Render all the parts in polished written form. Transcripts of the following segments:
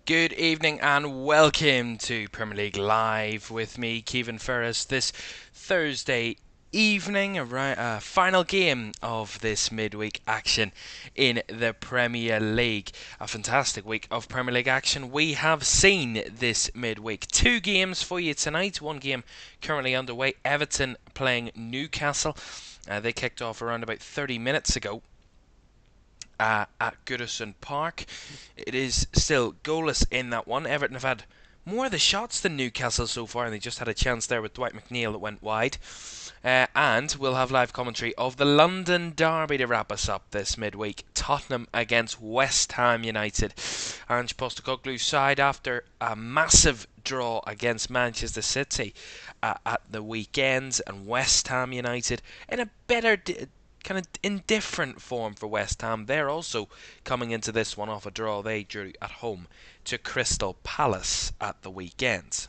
Good evening and welcome to Premier League Live with me, Kevin Ferris, this Thursday evening, final game of this midweek action in the Premier League. A fantastic week of Premier League action we have seen this midweek. Two games for you tonight, one game currently underway, Everton playing Newcastle. They kicked off around about 30 minutes ago. At Goodison Park. It is still goalless in that one. Everton have had more of the shots than Newcastle so far, and they just had a chance there with Dwight McNeil that went wide. And we'll have live commentary of the London Derby to wrap us up this midweek. Tottenham against West Ham United. Ange Postecoglou's side, after a massive draw against Manchester City at the weekend, and West Ham United in a better kind of indifferent form for West Ham. They're also coming into this one off a draw they drew at home to Crystal Palace at the weekend.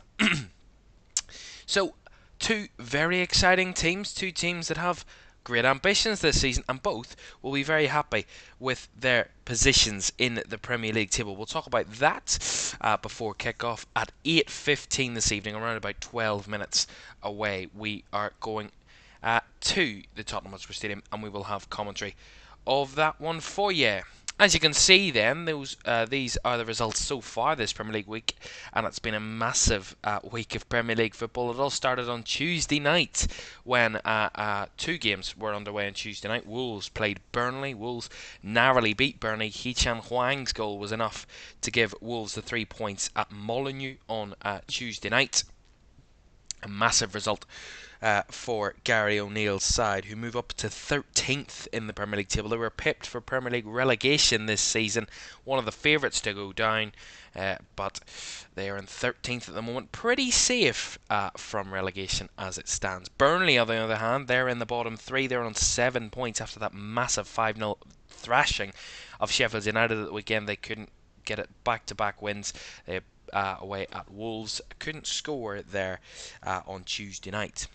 So, two very exciting teams, two teams that have great ambitions this season, and both will be very happy with their positions in the Premier League table. We'll talk about that before kick-off at 8:15 this evening, around about 12 minutes away. We are going to the Tottenham Hotspur Stadium, and we will have commentary of that one for you. As you can see then, these are the results so far this Premier League week, and it's been a massive week of Premier League football. It all started on Tuesday night when two games were underway on Tuesday night. Wolves played Burnley. Wolves narrowly beat Burnley. Hee-Chan Hwang's goal was enough to give Wolves the 3 points at Molineux on Tuesday night. A massive result for Gary O'Neill's side, who move up to 13th in the Premier League table. They were pipped for Premier League relegation this season, one of the favourites to go down, but they are in 13th at the moment, pretty safe from relegation as it stands. Burnley, on the other hand, they're in the bottom three. They're on 7 points after that massive 5-0 thrashing of Sheffield United at the weekend. They couldn't get it back-to-back wins. They away at Wolves, couldn't score there on Tuesday night.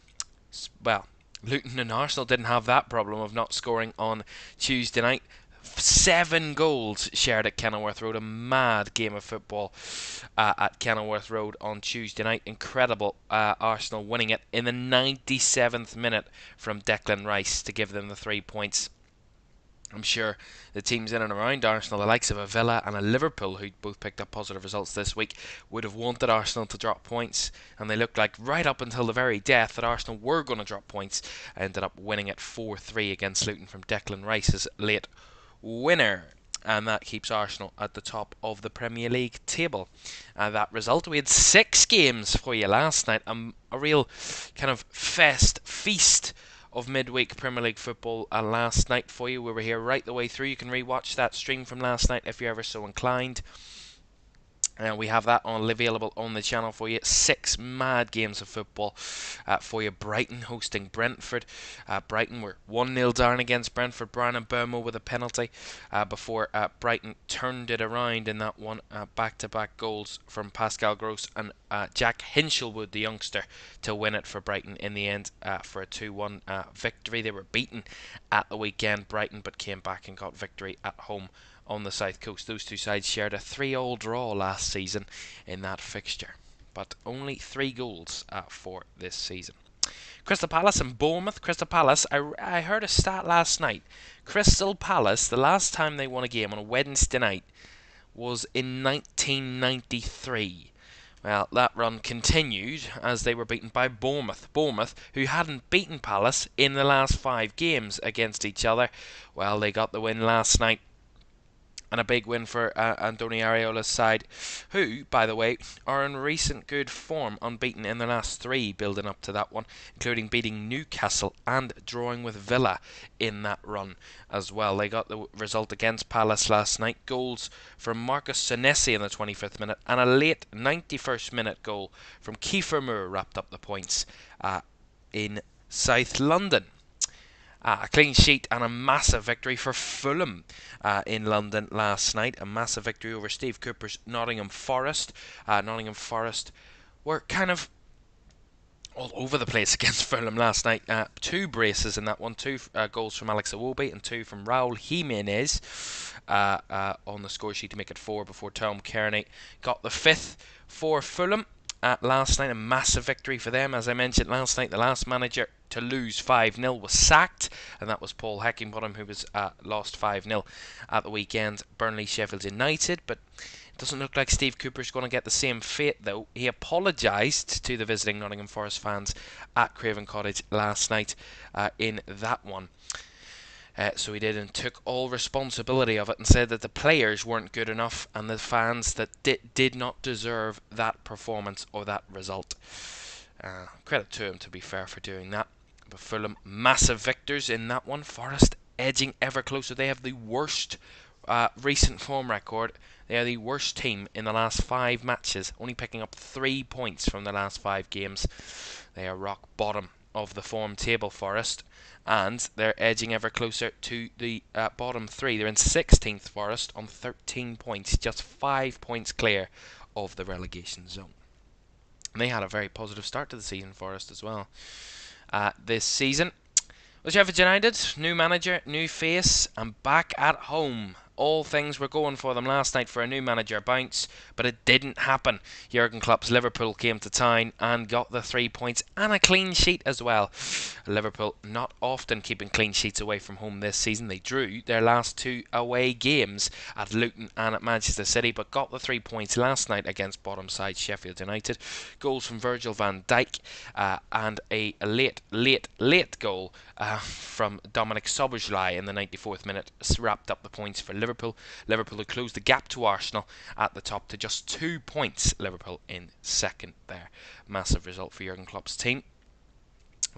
Well, Luton and Arsenal didn't have that problem of not scoring on Tuesday night. 7 goals shared at Kenilworth Road. A mad game of football at Kenilworth Road on Tuesday night. Incredible. Arsenal winning it in the 97th minute from Declan Rice to give them the 3 points. I'm sure the teams in and around Arsenal, the likes of a Villa and a Liverpool, who both picked up positive results this week, would have wanted Arsenal to drop points, and they looked like right up until the very death that Arsenal were going to drop points. Ended up winning it 4-3 against Luton from Declan Rice's late winner, and that keeps Arsenal at the top of the Premier League table. That result, we had 6 games for you last night, a real kind of feast of midweek Premier League football last night for you. We were here right the way through. You can rewatch that stream from last night if you're ever so inclined. And we have that available on the channel for you. 6 mad games of football for you. Brighton hosting Brentford. Brighton were 1-0 down against Brentford. Brian Mbeumo with a penalty before Brighton turned it around in that one. Back-to-back goals from Pascal Gross and Jack Hinchelwood, the youngster, to win it for Brighton in the end for a 2-1 victory. They were beaten at the weekend, Brighton, but came back and got victory at home on the south coast. Those two sides shared a 3-3 draw last season in that fixture, but only 3 goals for this season. Crystal Palace and Bournemouth. Crystal Palace, I heard a stat last night. Crystal Palace, the last time they won a game on a Wednesday night was in 1993. Well, that run continued as they were beaten by Bournemouth. Bournemouth, who hadn't beaten Palace in the last 5 games against each other. Well, they got the win last night. And a big win for Andoni Areola's side, who, by the way, are in recent good form, unbeaten in their last 3 building up to that one, including beating Newcastle and drawing with Villa in that run as well. They got the result against Palace last night. Goals from Marcus Senesi in the 25th minute and a late 91st minute goal from Kiefer Moore wrapped up the points in South London. A clean sheet and a massive victory for Fulham in London last night. A massive victory over Steve Cooper's Nottingham Forest. Nottingham Forest were kind of all over the place against Fulham last night. 2 braces in that one. 2 goals from Alex Iwobi and 2 from Raul Jimenez. on the score sheet to make it 4 before Tom Kearney got the 5th for Fulham. Last night, a massive victory for them. As I mentioned last night, the last manager to lose 5-0 was sacked, and that was Paul Heckingbottom, who was lost 5-0 at the weekend. Burnley, Sheffield United, but it doesn't look like Steve Cooper's going to get the same fate, though. He apologised to the visiting Nottingham Forest fans at Craven Cottage last night in that one. So he did, and took all responsibility of it, and said that the players weren't good enough and the fans that did not deserve that performance or that result. Credit to him, to be fair, for doing that. But Fulham, massive victors in that one. Forest edging ever closer. They have the worst recent form record. They are the worst team in the last 5 matches, only picking up 3 points from the last 5 games. They are rock bottom of the form table, Forest, and they're edging ever closer to the bottom 3. They're in 16th, Forest, on 13 points, just 5 points clear of the relegation zone. And they had a very positive start to the season, Forest, as well. This season was Sheffield United, new manager, new face, and back at home. All things were going for them last night for a new manager bounce, but it didn't happen. Jurgen Klopp's Liverpool came to town and got the 3 points and a clean sheet as well. Liverpool not often keeping clean sheets away from home this season. They drew their last 2 away games at Luton and at Manchester City, but got the 3 points last night against bottom side Sheffield United. Goals from Virgil van Dijk and a late goal from Dominic Szoboszlai in the 94th minute wrapped up the points for Liverpool. Liverpool had closed the gap to Arsenal at the top to just 2 points. Liverpool in second there. Massive result for Jurgen Klopp's team.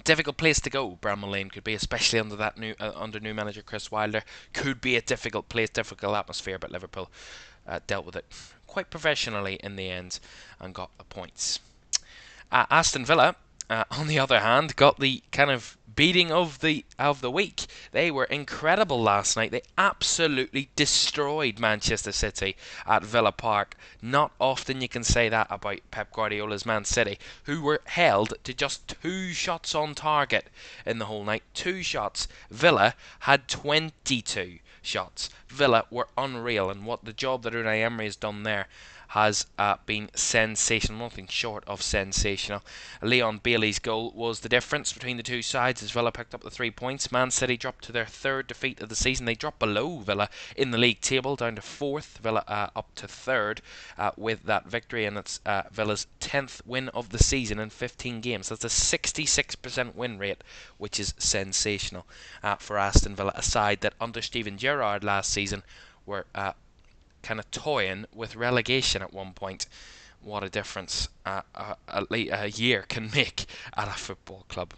Difficult place to go, Bramall Lane could be, especially under that under new manager Chris Wilder. Could be a difficult place, difficult atmosphere, but Liverpool dealt with it quite professionally in the end and got the points. Aston Villa, on the other hand, got the kind of beating of the week. They were incredible last night. They absolutely destroyed Manchester City at Villa Park. Not often you can say that about Pep Guardiola's Man City, who were held to just 2 shots on target in the whole night. 2 shots. Villa had 22 shots. Villa were unreal, and what the job that Unai Emery has done there has been sensational, nothing short of sensational. Leon Bailey's goal was the difference between the two sides as Villa picked up the 3 points. Man City dropped to their 3rd defeat of the season. They dropped below Villa in the league table, down to 4th. Villa up to 3rd with that victory, and it's Villa's 10th win of the season in 15 games. That's a 66% win rate, which is sensational for Aston Villa, a side that under Steven Gerrard last season were kind of toying with relegation at one point. What a difference a year can make at a football club.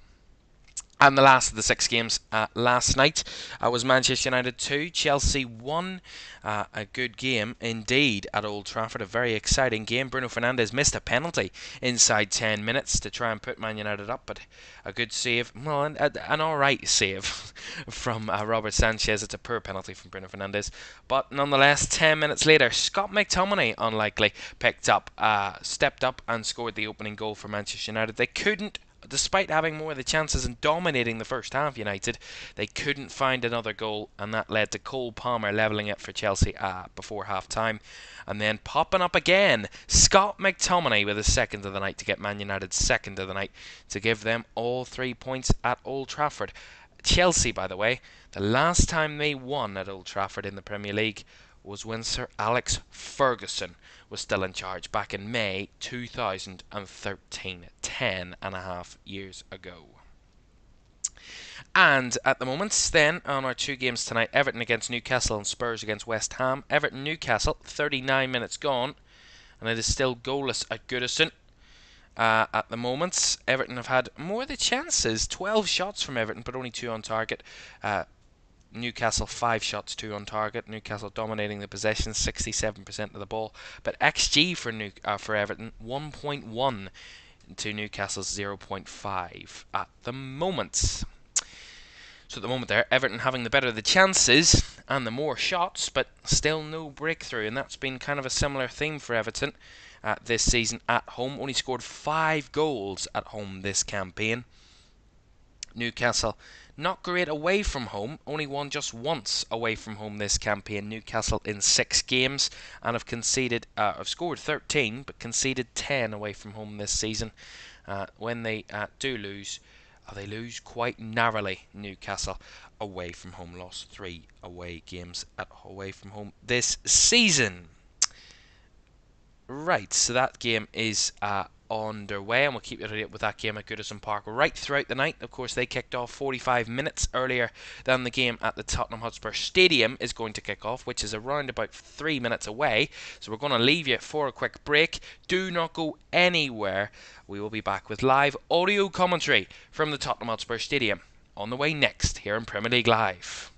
And the last of the 6 games last night was Manchester United 2, Chelsea 1. A good game indeed at Old Trafford, a very exciting game. Bruno Fernandes missed a penalty inside 10 minutes to try and put Man United up, but a good save, well, an alright save from Robert Sanchez. It's a poor penalty from Bruno Fernandes, but nonetheless, 10 minutes later, Scott McTominay, unlikely, stepped up and scored the opening goal for Manchester United. They couldn't, despite having more of the chances and dominating the first half, United, they couldn't find another goal, and that led to Cole Palmer levelling it for Chelsea before half-time. And then popping up again, Scott McTominay with his 2nd of the night to get Man United's 2nd of the night to give them all 3 points at Old Trafford. Chelsea, by the way, the last time they won at Old Trafford in the Premier League was when Sir Alex Ferguson was still in charge back in May 2013, 10.5 years ago. And at the moment, then, on our 2 games tonight, Everton against Newcastle and Spurs against West Ham. Everton-Newcastle, 39 minutes gone, and it is still goalless at Goodison. At the moment, Everton have had more of the chances, 12 shots from Everton, but only 2 on target. Newcastle 5 shots, 2 on target. Newcastle dominating the possession, 67% of the ball. But XG for Everton, 1.1 to Newcastle's 0.5 at the moment. So at the moment there, Everton having the better of the chances and the more shots, but still no breakthrough. And that's been kind of a similar theme for Everton this season at home. Only scored 5 goals at home this campaign. Newcastle, not great away from home, only won just once away from home this campaign. Newcastle in 6 games and have scored 13 but conceded 10 away from home this season. When they do lose, they lose quite narrowly. Newcastle away from home lost 3 away games away from home this season. Right, so that game is underway, and we'll keep you up with that game at Goodison Park right throughout the night. Of course, they kicked off 45 minutes earlier than the game at the Tottenham Hotspur Stadium is going to kick off, which is around about 3 minutes away. So we're going to leave you for a quick break. Do not go anywhere. We will be back with live audio commentary from the Tottenham Hotspur Stadium on the way next here in Premier League Live.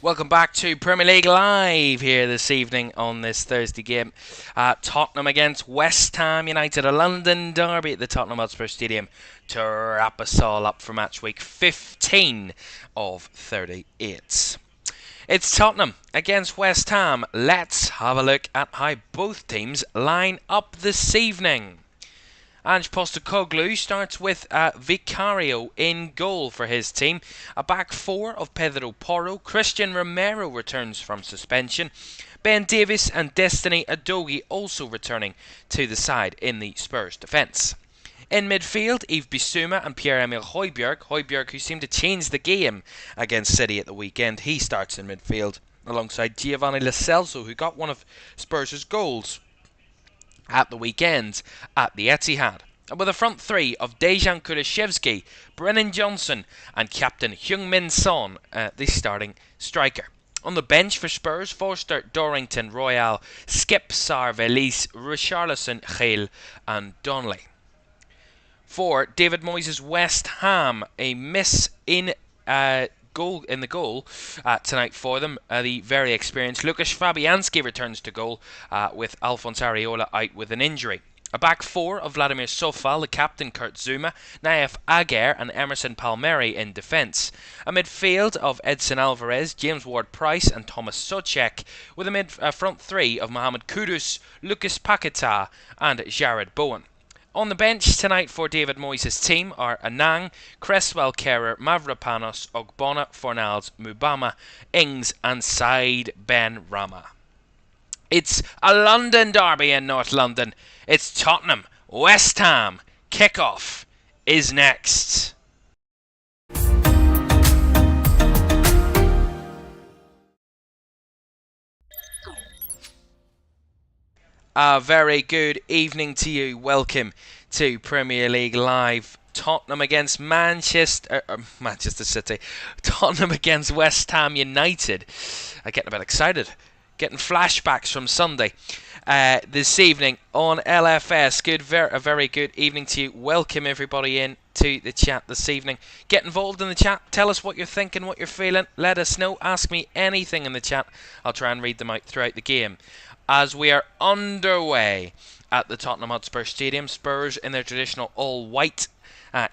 Welcome back to Premier League Live here this evening on this Thursday game. Tottenham against West Ham United, a London derby at the Tottenham Hotspur Stadium to wrap us all up for match week 15 of 38. It's Tottenham against West Ham. Let's have a look at how both teams line up this evening. Ange Postecoglou starts with Vicario in goal for his team. A back four of Pedro Porro. Christian Romero returns from suspension. Ben Davies and Destiny Udogie also returning to the side in the Spurs defence. In midfield, Yves Bissouma and Pierre-Emile Højbjerg. Højbjerg, who seemed to change the game against City at the weekend, he starts in midfield alongside Giovanni Lo Celso, who got one of Spurs' goals at the weekend at the Etihad. And with a front three of Dejan Kulusevski, Brennan Johnson and captain Heung-min Son, the starting striker. On the bench for Spurs, Forster, Dorrington, Royal, Skip, Sarr, Velis, Richarlison, Gale and Donnelly. For David Moyes' West Ham, a miss in goal tonight for them. The very experienced Lukasz Fabianski returns to goal with Alphonse Areola out with an injury. A back four of Vladimir Sofal, the captain Kurt Zouma, Naif Aguer and Emerson Palmieri in defence. A midfield of Edson Alvarez, James Ward-Prowse and Thomas Soucek, with a front three of Mohamed Kudus, Lucas Paquetá and Jared Bowen. On the bench tonight for David Moyes' team are Anang, Cresswell, Kerrer, Mavropanos, Ogbonna, Fornals, Mubama, Ings and Said Ben Rama. It's a London derby in North London. It's Tottenham, West Ham. Kickoff is next. A very good evening to you. Welcome to Premier League Live. Tottenham against Manchester City. Tottenham against West Ham United. I'm getting a bit excited. Getting flashbacks from Sunday this evening on LFS. A very good evening to you. Welcome everybody in to the chat this evening. Get involved in the chat. Tell us what you're thinking, what you're feeling. Let us know. Ask me anything in the chat. I'll try and read them out throughout the game. As we are underway at the Tottenham Hotspur Stadium, Spurs in their traditional all-white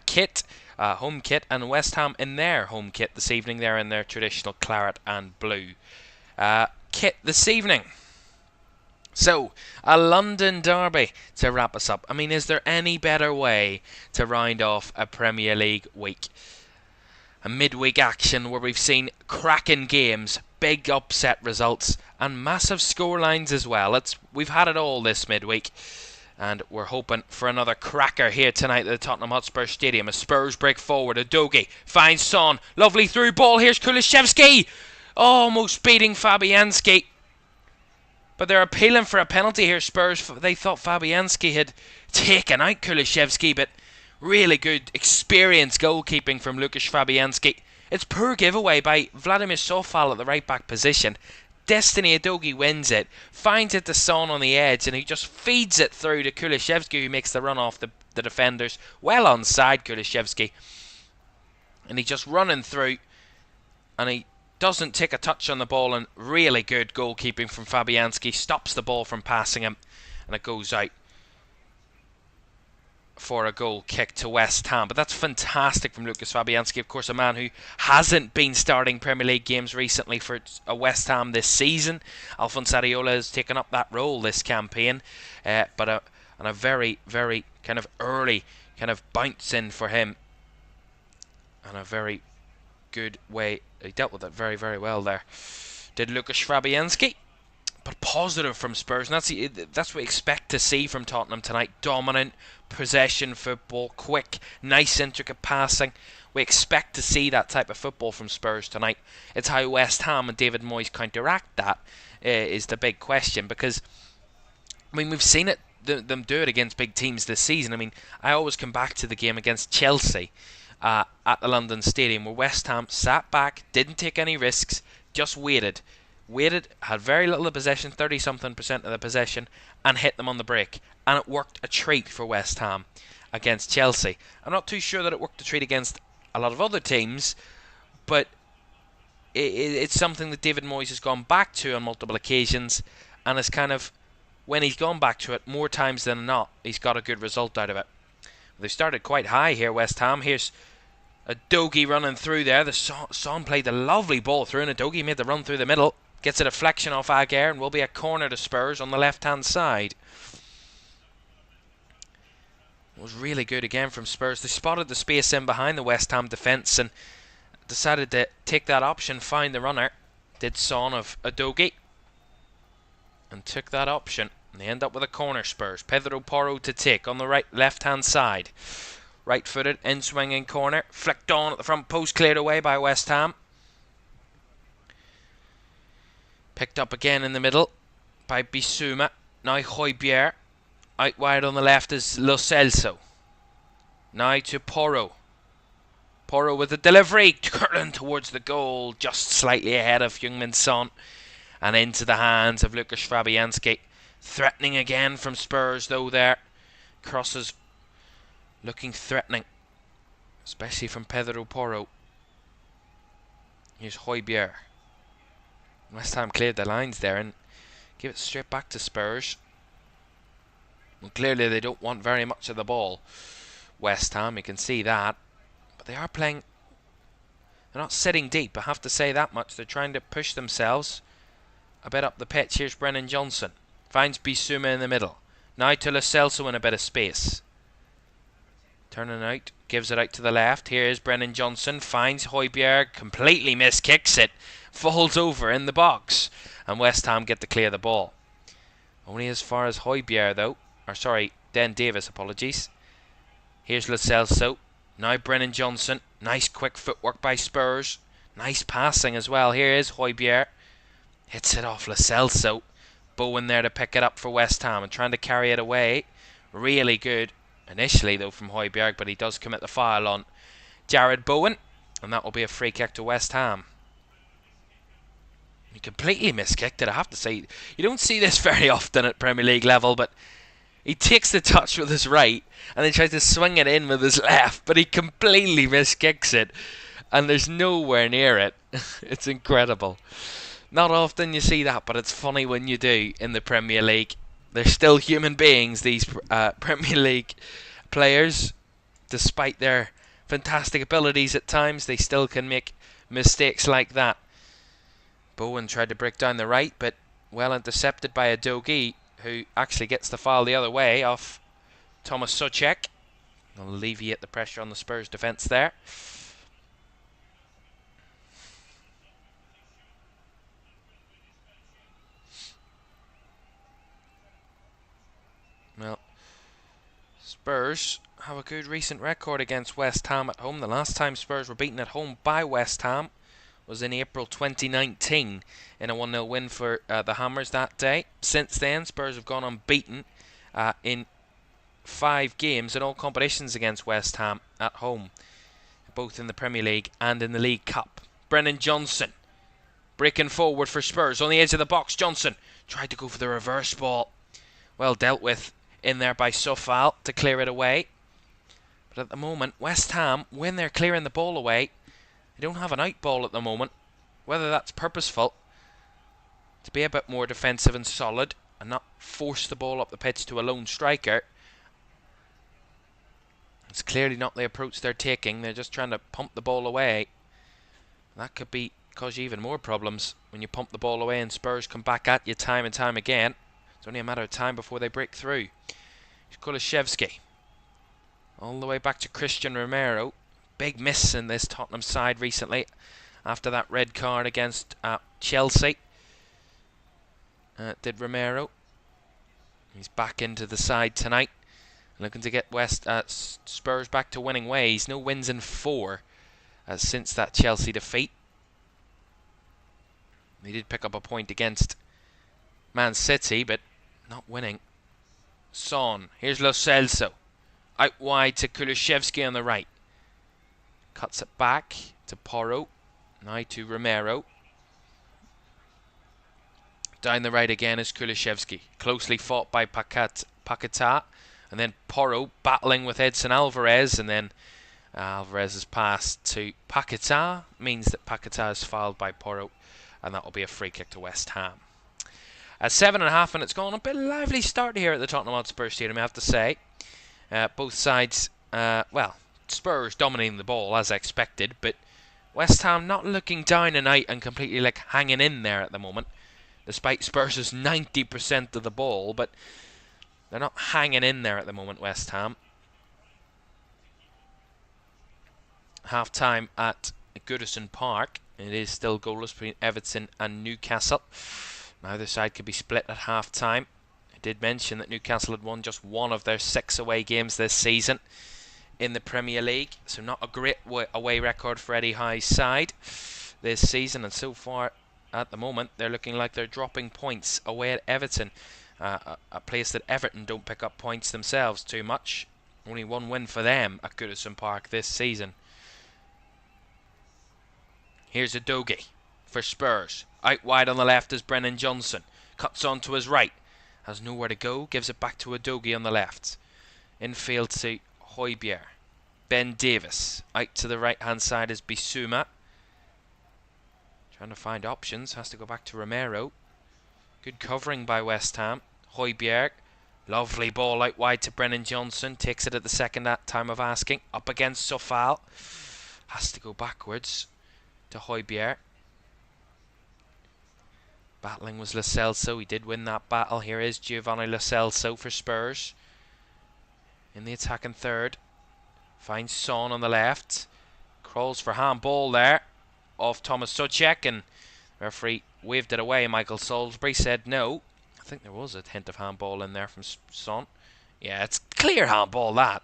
kit, home kit, and West Ham in their home kit this evening. They're in their traditional claret and blue kit this evening. So, a London derby to wrap us up. I mean, is there any better way to round off a Premier League week? A midweek action where we've seen cracking games, big upset results, and massive scorelines as well. We've had it all this midweek, and we're hoping for another cracker here tonight at the Tottenham Hotspur Stadium. As Spurs break forward, Udogie finds Son, lovely through ball. Here's Kulusevski, almost beating Fabianski. But they're appealing for a penalty here, Spurs. They thought Fabianski had taken out Kulusevski, but really good, experienced goalkeeping from Lukasz Fabianski. It's poor giveaway by Vladimir Sofal at the right-back position. Destiny Udogie wins it, finds it to Son on the edge, and he just feeds it through to Kulusevski, who makes the run off the defenders. Well onside Kulusevski. And he's just running through, and he doesn't take a touch on the ball, and really good goalkeeping from Fabianski. Stops the ball from passing him, and it goes out for a goal kick to West Ham. But that's fantastic from Lukasz Fabianski, of course, a man who hasn't been starting Premier League games recently for a West Ham this season. Alphonse Areola has taken up that role this campaign, but a very, very kind of early kind of bounce in for him, and a very good way. He dealt with it very, very well there, did Lukasz Fabianski. But positive from Spurs, and that's what we expect to see from Tottenham tonight. Dominant possession football, quick, nice intricate passing. We expect to see that type of football from Spurs tonight. It's how West Ham and David Moyes counteract that is the big question, because I mean, we've seen them do it against big teams this season. I mean, I always come back to the game against Chelsea at the London Stadium, where West Ham sat back, didn't take any risks, just waited, had very little possession, 30-something% of the possession, and hit them on the break. And it worked a treat for West Ham against Chelsea. I'm not too sure that it worked a treat against a lot of other teams, but it's something that David Moyes has gone back to on multiple occasions, and it's kind of, when he's gone back to it more times than not, he's got a good result out of it. They started quite high here, West Ham. Here's Udogie running through there. The Son played a lovely ball through, and Udogie made the run through the middle. Gets a deflection off Aguirre, and will be a corner to Spurs on the left-hand side. It was really good again from Spurs. They spotted the space in behind the West Ham defence and decided to take that option, find the runner. Did Son of Udogie, and took that option. And they end up with a corner, Spurs. Pedro Porro to take on the left-hand side. Right-footed, in-swinging corner. Flicked on at the front post, cleared away by West Ham. Picked up again in the middle by Bissouma. Now Højbjerg. Out wide on the left is Lo Celso. Now to Porro. Porro with the delivery. Curling towards the goal. Just slightly ahead of Heung-min Son. And into the hands of Lukasz Fabianski. Threatening again from Spurs though there. Crosses looking threatening. Especially from Pedro Porro. Here's Højbjerg. West Ham cleared the lines there and give it straight back to Spurs. Well, clearly they don't want very much of the ball, West Ham, you can see that. But they are playing, they're not sitting deep, I have to say that much. They're trying to push themselves a bit up the pitch. Here's Brennan Johnson. Finds Bissouma in the middle. Now to Lo Celso in a bit of space. Turning out, gives it out to the left. Here is Brennan Johnson. Finds Højbjerg, completely miskicks it. Falls over in the box. And West Ham get to clear the ball. Only as far as Højbjerg though. Or sorry, Den Davis, apologies. Here's Lo Celso. Now Brennan Johnson. Nice quick footwork by Spurs. Nice passing as well. Here is Højbjerg. Hits it off Lo Celso. Bowen there to pick it up for West Ham and trying to carry it away. Really good initially though from Højbjerg, but he does commit the foul on Jared Bowen, and that will be a free kick to West Ham. He completely miskicked it, I have to say. You don't see this very often at Premier League level, but he takes the touch with his right and then tries to swing it in with his left, but he completely miskicks it and there's nowhere near it. It's incredible. Not often you see that, but it's funny when you do in the Premier League. They're still human beings, these Premier League players. Despite their fantastic abilities at times, they still can make mistakes like that. Bowen tried to break down the right, but well intercepted by Udogie. who actually gets the foul the other way off Thomas Soucek. Will alleviate the pressure on the Spurs defence there. Well, Spurs have a good recent record against West Ham at home. The last time Spurs were beaten at home by West Ham was in April 2019 in a 1-0 win for the Hammers that day. Since then, Spurs have gone unbeaten in 5 games in all competitions against West Ham at home, both in the Premier League and in the League Cup. Brennan Johnson breaking forward for Spurs on the edge of the box. Johnson tried to go for the reverse ball. Well dealt with in there by Sofal to clear it away. But at the moment, West Ham, when they're clearing the ball away, they don't have an out ball at the moment. Whether that's purposeful, to be a bit more defensive and solid and not force the ball up the pitch to a lone striker. It's clearly not the approach they're taking. They're just trying to pump the ball away. That could cause you even more problems when you pump the ball away and Spurs come back at you time and time again. It's only a matter of time before they break through. Here's Kulusevski. All the way back to Christian Romero. Big miss in this Tottenham side recently after that red card against Chelsea. Did Romero. He's back into the side tonight. Looking to get Spurs back to winning ways. No wins in 4 since that Chelsea defeat. They did pick up a point against Man City, but not winning. Son. Here's Lo Celso. Out wide to Kulusevski on the right. Cuts it back to Porro. Now to Romero. Down the right again is Kulusevski. Closely fought by Paquetá. And then Porro battling with Edson Alvarez. And then Alvarez's pass to Paquetá means that Paquetá is fouled by Porro. And that will be a free kick to West Ham. At 7.5 minutes gone. A bit of a lively start here at the Tottenham Hotspur Stadium, I have to say. Both sides, Spurs dominating the ball as expected. But West Ham not looking down and out and completely like hanging in there at the moment. Despite Spurs' 90% of the ball. But they're not hanging in there at the moment, West Ham. Half time at Goodison Park. It is still goalless between Everton and Newcastle. Neither side could be split at half time. I did mention that Newcastle had won just 1 of their 6 away games this season in the Premier League. So not a great away record for Eddie Howe's side this season. And so far, at the moment, they're looking like they're dropping points away at Everton. A place that Everton don't pick up points themselves too much. Only 1 win for them at Goodison Park this season. Here's Udogie for Spurs. Out wide on the left is Brennan Johnson. Cuts on to his right. Has nowhere to go. Gives it back to Udogie on the left. Infield to Højbjerg. Ben Davies. Out to the right hand side is Bissouma. Trying to find options. Has to go back to Romero. Good covering by West Ham. Højbjerg. Lovely ball out wide to Brennan Johnson. Takes it at the second time of asking. Up against Sofal. Has to go backwards to Højbjerg. Battling was Lo Celso. He did win that battle. Here is Giovanni Lo Celso for Spurs. In the attacking third. Finds Son on the left. Crawls for handball there. Off Thomas Soucek. And the referee waved it away. Michael Salisbury said no. I think there was a hint of handball in there from Son. Yeah, it's clear handball that.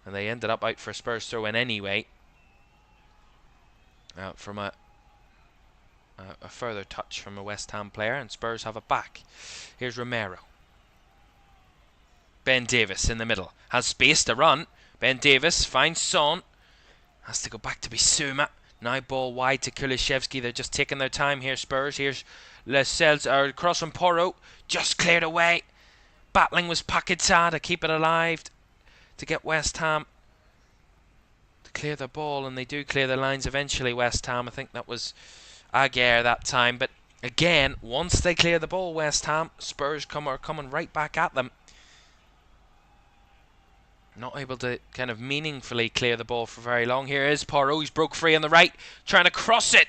And they ended up out for Spurs throw in anyway. From a further touch from a West Ham player, and Spurs have it back. Here's Romero. Ben Davies in the middle. Has space to run. Ben Davies finds Son. Has to go back to Bissouma. Now ball wide to Kulusevski. They're just taking their time here, Spurs. Here's Lo Celso, cross from Porro. Just cleared away. Battling was Paquetá to keep it alive. To get West Ham to clear the ball, and they do clear the lines eventually, West Ham. I think that was Aguirre that time, but again, once they clear the ball, West Ham, Spurs are coming right back at them. Not able to kind of meaningfully clear the ball for very long. Here is Porro. He's broke free on the right, trying to cross it,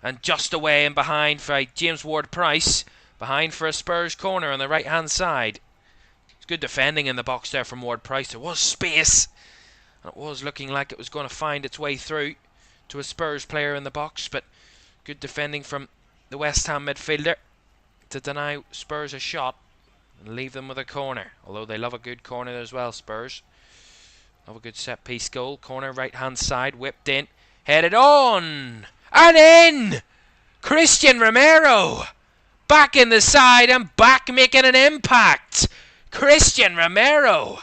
and just away and behind for James Ward-Prowse. Behind for a Spurs corner on the right hand side. It's good defending in the box there from Ward-Prowse. There was space, and it was looking like it was going to find its way through to a Spurs player in the box, but good defending from the West Ham midfielder to deny Spurs a shot and leave them with a corner. Although they love a good corner as well, Spurs. Love a good set piece goal. Corner right hand side, whipped in, headed on, and in! Christian Romero back in the side and back making an impact. Christian Romero.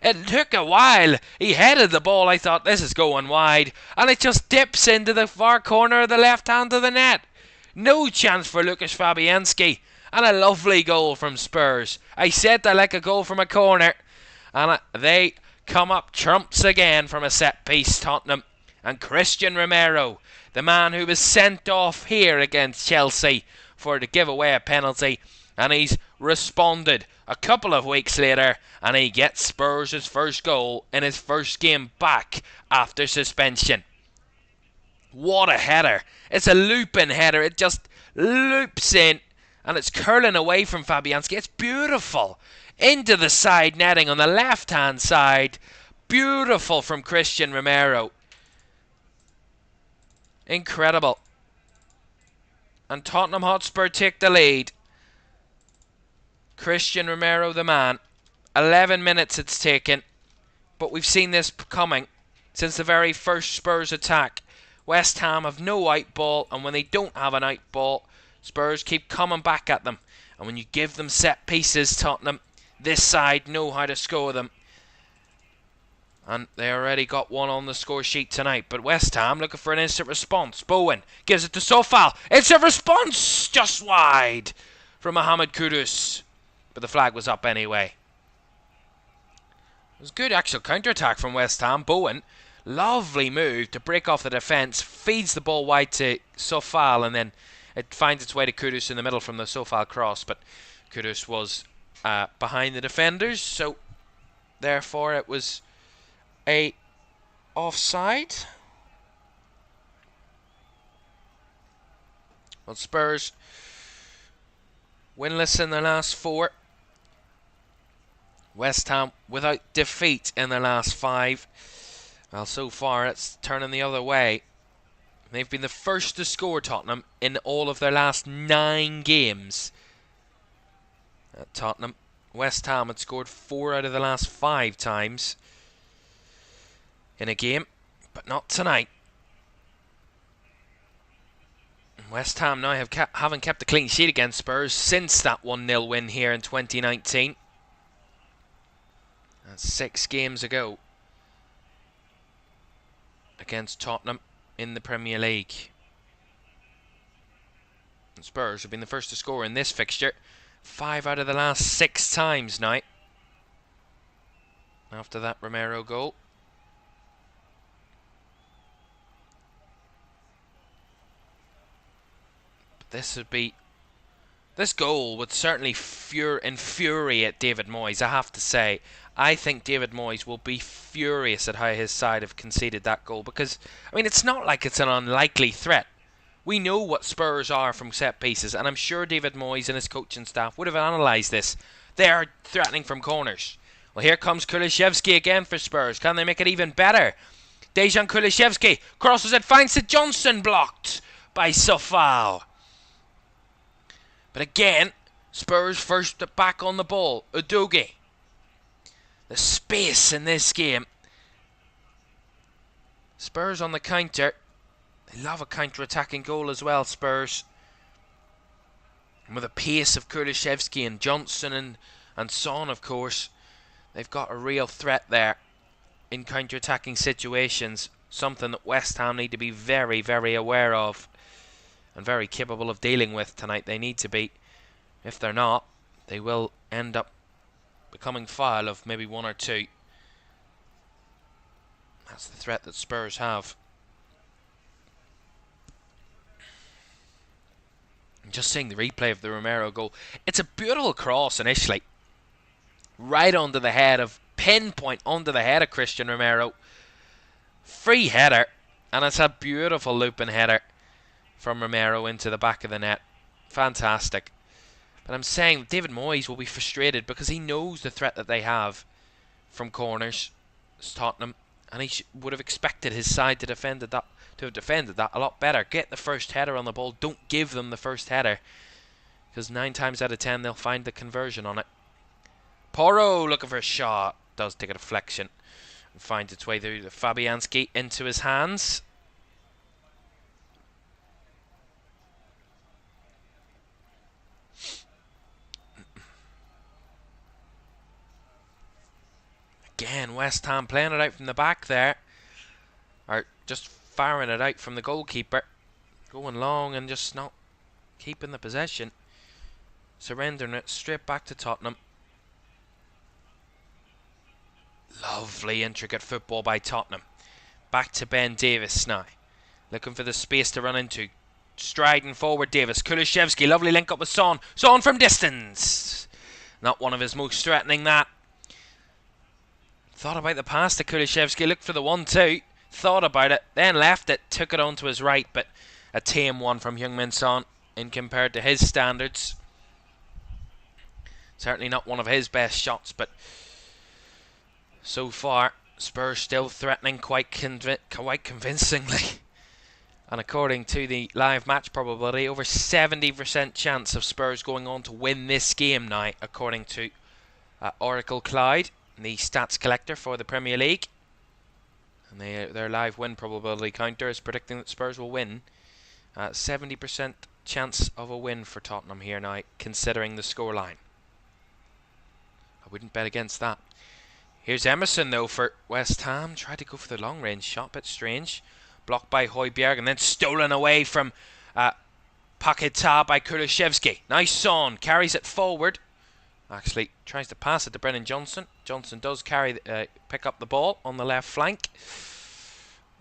It took a while. He headed the ball. I thought, this is going wide. And it just dips into the far corner of the left hand of the net. No chance for Lucas Fabianski. And a lovely goal from Spurs. I said I like a goal from a corner. And they come up trumps again from a set piece, Tottenham. And Christian Romero, the man who was sent off here against Chelsea for to give away a penalty. And he's responded a couple of weeks later, and he gets Spurs' first goal in his first game back after suspension. What a header. It's a looping header. It just loops in, and it's curling away from Fabianski. It's beautiful. Into the side netting on the left-hand side. Beautiful from Christian Romero. Incredible. And Tottenham Hotspur take the lead. Christian Romero, the man. 11 minutes it's taken. But we've seen this coming since the very first Spurs attack. West Ham have no out ball, and when they don't have an out ball, Spurs keep coming back at them. And when you give them set pieces, Tottenham, this side know how to score them. And they already got one on the score sheet tonight. But West Ham looking for an instant response. Bowen gives it to Sofal. It's a response just wide from Mohamed Kudus. But the flag was up anyway. It was a good actual counter-attack from West Ham. Bowen, lovely move to break off the defence. Feeds the ball wide to Sofal, and then it finds its way to Kudus in the middle from the Sofal cross. But Kudus was behind the defenders, so therefore it was a offside. Well, Spurs winless in the last 4. West Ham without defeat in the last 5. Well, so far it's turning the other way. They've been the first to score, Tottenham, in all of their last 9 games. At Tottenham, West Ham had scored 4 out of the last 5 times in a game, but not tonight. West Ham now haven't kept a clean sheet against Spurs since that 1-0 win here in 2019. That's 6 games ago against Tottenham in the Premier League. And Spurs have been the first to score in this fixture 5 out of the last 6 times now. After that Romero goal. This goal would certainly infuriate David Moyes, I have to say. I think David Moyes will be furious at how his side have conceded that goal, because, I mean, it's not like it's an unlikely threat. We know what Spurs are from set pieces, and I'm sure David Moyes and his coaching staff would have analysed this. They are threatening from corners. Well, here comes Kulusevski again for Spurs. Can they make it even better? Dejan Kulusevski crosses it, finds it, Johnson blocked by Sofal. But again, Spurs first back on the ball. Udogie. The space in this game. Spurs on the counter. They love a counter-attacking goal as well, Spurs. And with the pace of Kulusevski and Johnson and Son, of course, they've got a real threat there in counter-attacking situations. Something that West Ham need to be very, very aware of and very capable of dealing with tonight. They need to be. If they're not, they will end up becoming foul of maybe 1 or 2. That's the threat that Spurs have. I'm just seeing the replay of the Romero goal. It's a beautiful cross initially. Right onto the head of, pinpoint onto the head of Christian Romero. Free header. And it's a beautiful looping header from Romero into the back of the net. Fantastic. But I'm saying David Moyes will be frustrated because he knows the threat that they have from corners. It's Tottenham, and he would have expected his side to have defended that a lot better. Get the first header on the ball. Don't give them the first header, because 9 times out of 10 they'll find the conversion on it. Porro looking for a shot. Does take a deflection and finds its way through the Fabianski into his hands. Again, West Ham playing it out from the back there. Or just firing it out from the goalkeeper. Going long and just not keeping the possession. Surrendering it straight back to Tottenham. Lovely intricate football by Tottenham. Back to Ben Davies now. Looking for the space to run into. Striding forward Davies. Kulusevski, lovely link up with Son. Son from distance. Not one of his most threatening, that. Thought about the pass to Kulusevski. Looked for the 1-2. Thought about it. Then left it. Took it onto his right. But a tame one from Heung-min Son in compared to his standards. Certainly not one of his best shots. But so far, Spurs still threatening quite convincingly. And according to the live match probability, over 70% chance of Spurs going on to win this game now, according to Oracle Clyde, the stats collector for the Premier League. And their live win probability counter is predicting that Spurs will win. 70% chance of a win for Tottenham here now, considering the scoreline. I wouldn't bet against that. Here's Emerson, though, for West Ham. Tried to go for the long-range shot, bit strange. Blocked by Højbjerg and then stolen away from Paquetá by Kulusevski. Nice Son, carries it forward. Actually, tries to pass it to Brennan Johnson. Johnson does pick up the ball on the left flank.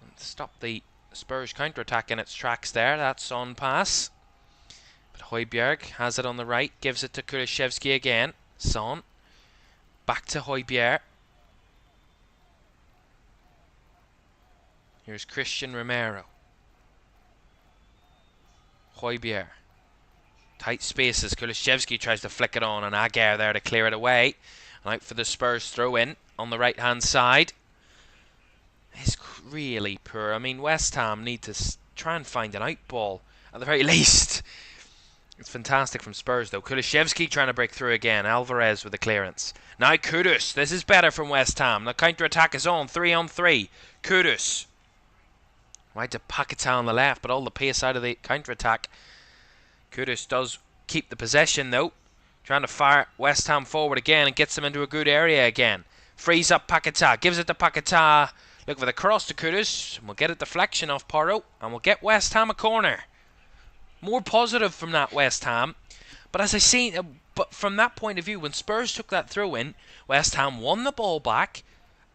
And stop the Spurs counter-attack in its tracks there. That Son pass. But Højbjerg has it on the right, gives it to Kulusevski again. Son. Back to Højbjerg. Here's Christian Romero. Højbjerg. Tight spaces. Kulusevski tries to flick it on, and Aguerd there to clear it away. And out for the Spurs throw in on the right hand side. It's really poor. I mean, West Ham need to try and find an out ball at the very least. It's fantastic from Spurs though. Kulusevski trying to break through again. Alvarez with the clearance. Now Kudus. This is better from West Ham. The counter attack is on. 3-on-3. Kudus. Right to Paquetá on the left, but all the pace out of the counter-attack. Kudus does keep the possession, though. Trying to fire West Ham forward again and gets them into a good area again. Frees up Paquetá, gives it to Paquetá. Look for the cross to Kudus. And we'll get a deflection off Porro, and we'll get West Ham a corner. More positive from that West Ham. But as I say, but from that point of view, when Spurs took that throw in, West Ham won the ball back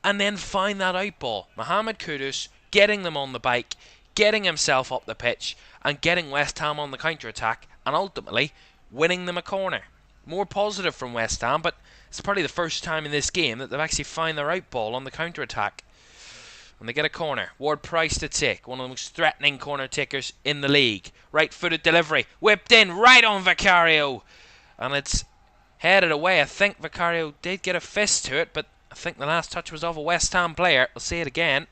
and then find that out ball. Mohamed Kudus getting them on the bike, getting himself up the pitch, and getting West Ham on the counter-attack, and ultimately winning them a corner. More positive from West Ham, but it's probably the first time in this game that they've actually found their out ball on the counter-attack. And they get a corner. Ward-Prowse to take, one of the most threatening corner takers in the league. Right-footed delivery, whipped in, right on Vicario. And it's headed away. I think Vicario did get a fist to it, but I think the last touch was off a West Ham player. We'll see it again.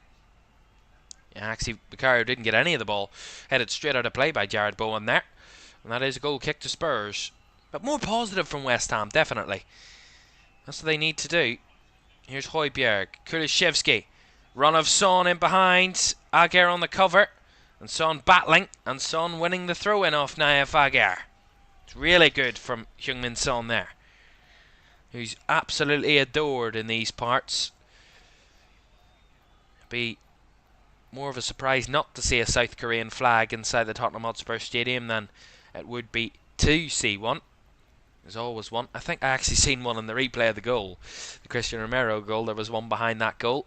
Actually, Vicario didn't get any of the ball. Headed straight out of play by Jared Bowen there. And that is a goal kick to Spurs. But more positive from West Ham, definitely. That's what they need to do. Here's Højbjerg. Kulusevski. Run of Son in behind. Aguerd on the cover. And Son battling. And Son winning the throw-in off Naif Aguerd. It's really good from Heung-min Son there. Who's absolutely adored in these parts. Be more of a surprise not to see a South Korean flag inside the Tottenham Hotspur Stadium than it would be to see one. There's always one. I think I actually seen one in the replay of the goal. The Christian Romero goal. There was one behind that goal.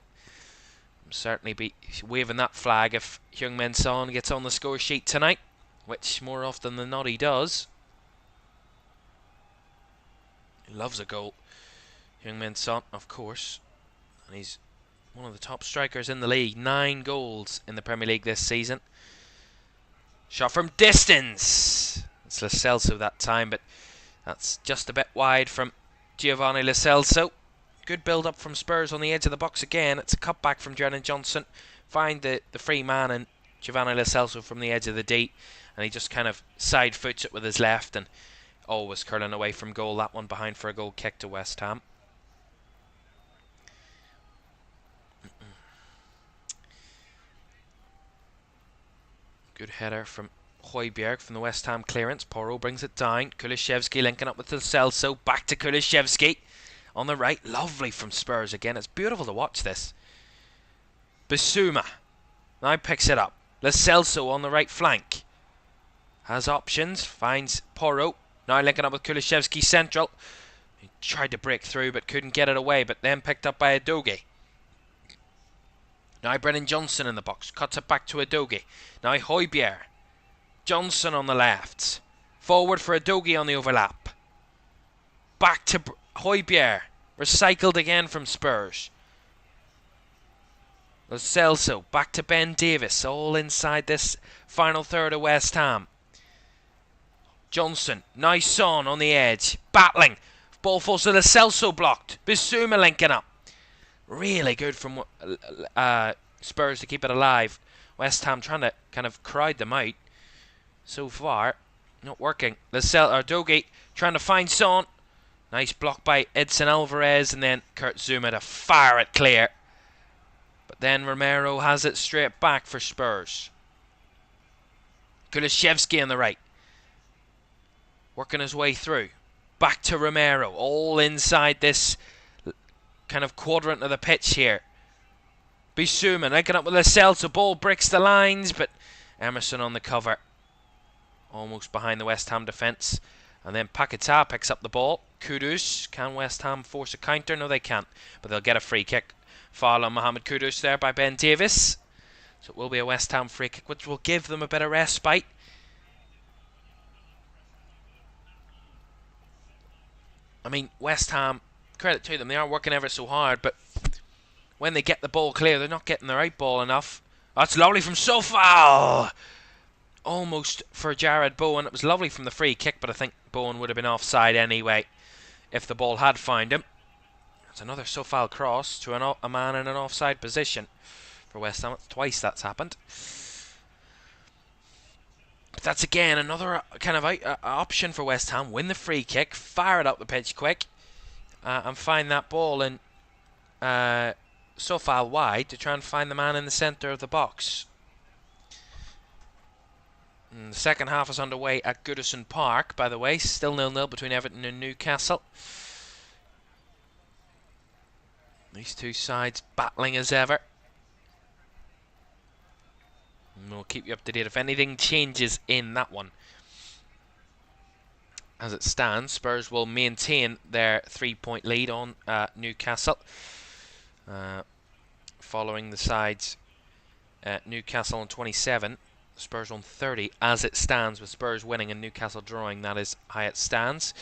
I'll certainly be waving that flag if Heung-min Son gets on the score sheet tonight, which more often than not he does. He loves a goal. Heung-min Son, of course. And he's one of the top strikers in the league. 9 goals in the Premier League this season. Shot from distance. It's Lo Celso that time, but That's just a bit wide from Giovanni Lo Celso. Good build-up from Spurs on the edge of the box again. It's a cutback from Brennan Johnson. Find the free man and Giovanni Lo Celso from the edge of the D. And he just kind of side foots it with his left and always curling away from goal. That one behind for a goal kick to West Ham. Good header from Højbjerg from the West Ham clearance. Porro brings it down. Kulusevski linking up with Lo Celso. Back to Kulusevski on the right. Lovely from Spurs again. It's beautiful to watch this. Bissouma now picks it up. Lo Celso on the right flank. Has options. Finds Porro. Now linking up with Kulusevski central. He tried to break through but couldn't get it away. But then picked up by Udogie. Now Brennan Johnson in the box. Cuts it back to Udogie. Now Højbjerg. Johnson on the left. Forward for Udogie on the overlap. Back to Højbjerg. Recycled again from Spurs. Lo Celso. Back to Ben Davies. All inside this final third of West Ham. Johnson. Nice Son on the edge. Battling. Ball falls to Lo Celso, blocked. Bissouma linking up. Really good from Spurs to keep it alive. West Ham trying to kind of crowd them out. So far, not working. Udogie trying to find Son. Nice block by Edson Alvarez, and then Kurt Zouma to fire it clear. But then Romero has it straight back for Spurs. Kulusevski on the right. Working his way through. Back to Romero. All inside this kind of quadrant of the pitch here. Bissouma linking up with Lo Celso. Ball breaks the lines, but Emerson on the cover. Almost behind the West Ham defence. And then Paquetá picks up the ball. Kudus. Can West Ham force a counter? No, they can't. But they'll get a free kick. Foul on Mohamed Kudus there by Ben Davies. So it will be a West Ham free kick, which will give them a bit of respite. I mean, West Ham, credit to them, they are working ever so hard, but when they get the ball clear, they're not getting the right ball enough. That's lovely from Sofal. Almost for Jared Bowen. It was lovely from the free kick, but I think Bowen would have been offside anyway if the ball had found him. It's another Sofal cross to a man in an offside position for West Ham. Twice that's happened. But that's again another kind of option for West Ham. Win the free kick, fire it up the pitch quick, and find that ball in Sofal wide to try and find the man in the centre of the box. And the second half is underway at Goodison Park, by the way. Still 0-0 between Everton and Newcastle. These two sides battling as ever. And we'll keep you up to date if anything changes in that one. As it stands, Spurs will maintain their 3-point lead on Newcastle. Following the sides, Newcastle on 27. Spurs on 30 as it stands, with Spurs winning and Newcastle drawing. That is how it stands.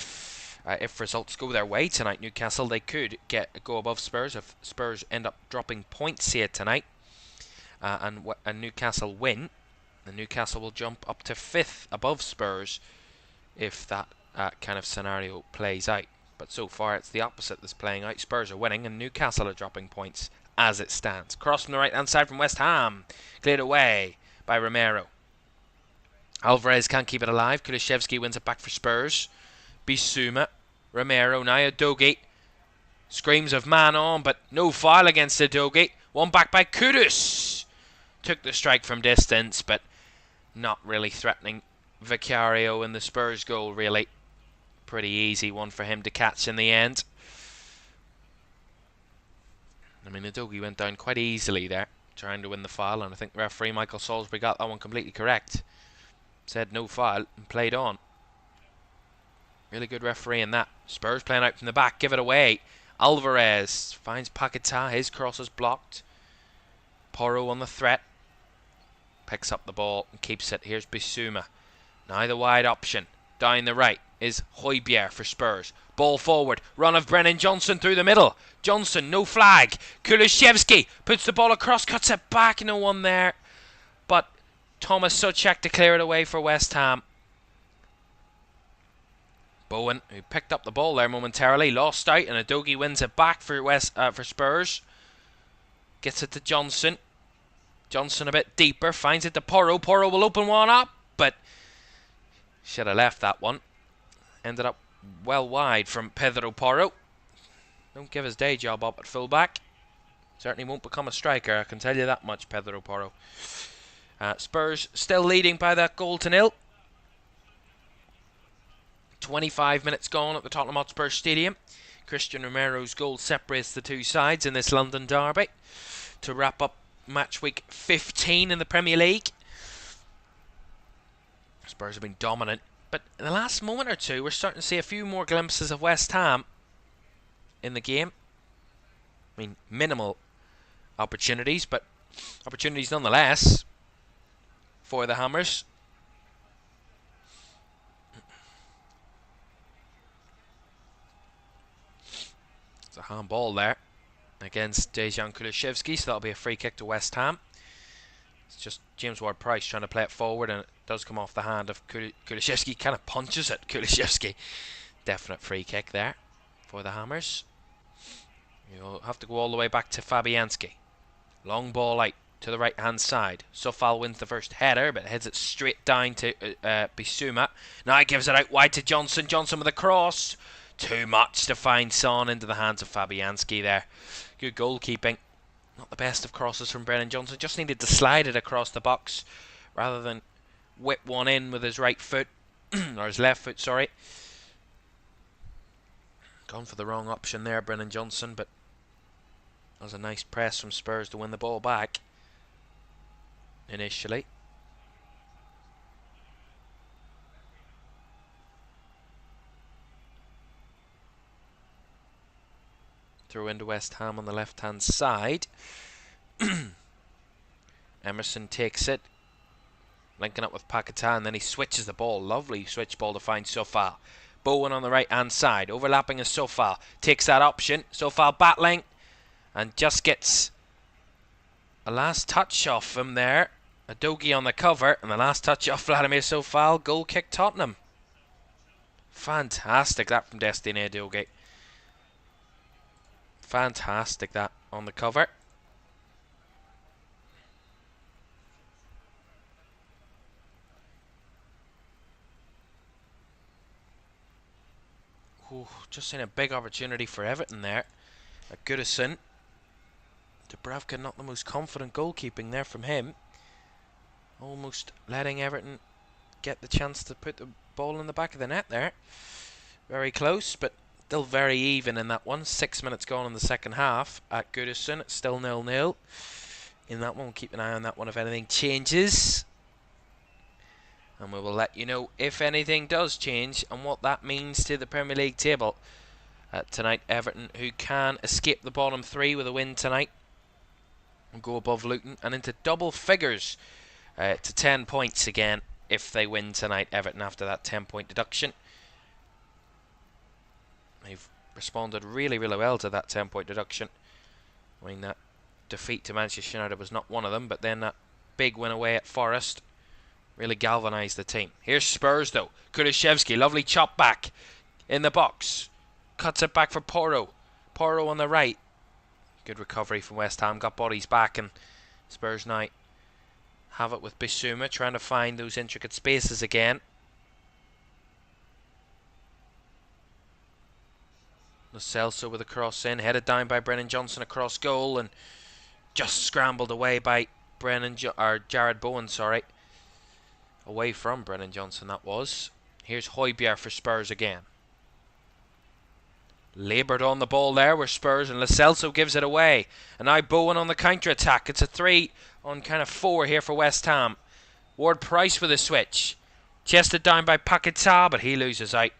If results go their way tonight, Newcastle, they could go above Spurs if Spurs end up dropping points here tonight. And Newcastle win, then Newcastle will jump up to 5th above Spurs if that kind of scenario plays out. But so far it's the opposite that's playing out. Spurs are winning and Newcastle are dropping points as it stands. Cross from the right hand side from West Ham, cleared away by Romero. Alvarez can't keep it alive. Kulusevski wins it back for Spurs. Bissouma. Romero. Now Udogie. Screams of man on, but no foul against Udogie. One back by Kudus. Took the strike from distance, but not really threatening Vicario in the Spurs goal, really. Pretty easy one for him to catch in the end. I mean, Udogie went down quite easily there, trying to win the foul, and I think referee Michael Salisbury got that one completely correct. Said no foul and played on. Really good referee in that. Spurs playing out from the back, give it away. Alvarez finds Paquetá, his cross is blocked. Porro on the threat. Picks up the ball and keeps it. Here's Bissouma. Now the wide option. Down the right is Højbjerg for Spurs. Ball forward. Run of Brennan Johnson through the middle. Johnson, no flag. Kulusevski puts the ball across, cuts it back. No one there. But Thomas Souček to clear it away for West Ham. Bowen, who picked up the ball there momentarily, lost out, and Udogie wins it back for for Spurs. Gets it to Johnson. Johnson a bit deeper, finds it to Porro. Porro will open one up, but should have left that one. Ended up well wide from Pedro Porro. Don't give his day job up at fullback. Certainly won't become a striker, I can tell you that much, Pedro Porro. Spurs still leading by that goal to nil. 25 minutes gone at the Tottenham Hotspur Stadium. Christian Romero's goal separates the two sides in this London derby to wrap up match week 15 in the Premier League. Spurs have been dominant, but in the last moment or two we're starting to see a few more glimpses of West Ham in the game. I mean, minimal opportunities, but opportunities nonetheless for the Hammers. It's a handball there against Dejan Kulusevski, so that'll be a free kick to West Ham. It's just James Ward-Prowse trying to play it forward, and it does come off the hand of Kulusevski. Kind of punches it, Kulusevski. Definite free kick there for the Hammers. You'll have to go all the way back to Fabianski. Long ball out to the right hand side. Sofal wins the first header, but heads it straight down to Bissouma. Now he gives it out wide to Johnson. Johnson with a cross. Too much to find Son into the hands of Fabianski there. Good goalkeeping. Not the best of crosses from Brennan Johnson. Just needed to slide it across the box rather than whip one in with his right foot. Or his left foot, sorry. Gone for the wrong option there, Brennan Johnson, but that was a nice press from Spurs to win the ball back initially. Throw into West Ham on the left hand side. Emerson takes it, linking up with Paquetá, and then he switches the ball. Lovely switch ball to find Sofal. Bowen on the right hand side, overlapping as Sofal. Takes that option. Sofal battling and just gets a last touch off him there. Udogie on the cover, and the last touch off Vladimir Sofal. Goal kick Tottenham. Fantastic that from Destiny Udogie. Fantastic that on the cover. Ooh, just seen a big opportunity for Everton there. At Goodison. Dubravka not the most confident goalkeeping there from him. Almost letting Everton get the chance to put the ball in the back of the net there. Very close, but still very even in that one. 6 minutes gone in the second half at Goodison. It's still 0-0 in that one. We'll keep an eye on that one if anything changes. And we will let you know if anything does change and what that means to the Premier League table. Tonight, Everton, who can escape the bottom three with a win tonight, will go above Luton and into double figures to 10 points again if they win tonight, Everton, after that 10-point deduction. They've responded really, really well to that 10-point deduction. I mean, that defeat to Manchester United was not one of them, but then that big win away at Forest really galvanised the team. Here's Spurs, though. Kulusevski, lovely chop back in the box. Cuts it back for Porro. Porro on the right. Good recovery from West Ham. Got bodies back, and Spurs now have it with Bissouma, trying to find those intricate spaces again. Lo Celso with a cross in, headed down by Brennan Johnson across goal, and just scrambled away by Jared Bowen, sorry. Away from Brennan Johnson, that was. Here's Højbjerg for Spurs again. Laboured on the ball there were Spurs, and Lo Celso gives it away. And now Bowen on the counter-attack. It's a 3 on kind of 4 here for West Ham. Ward-Prowse with a switch. Chested down by Paquetá, but he loses out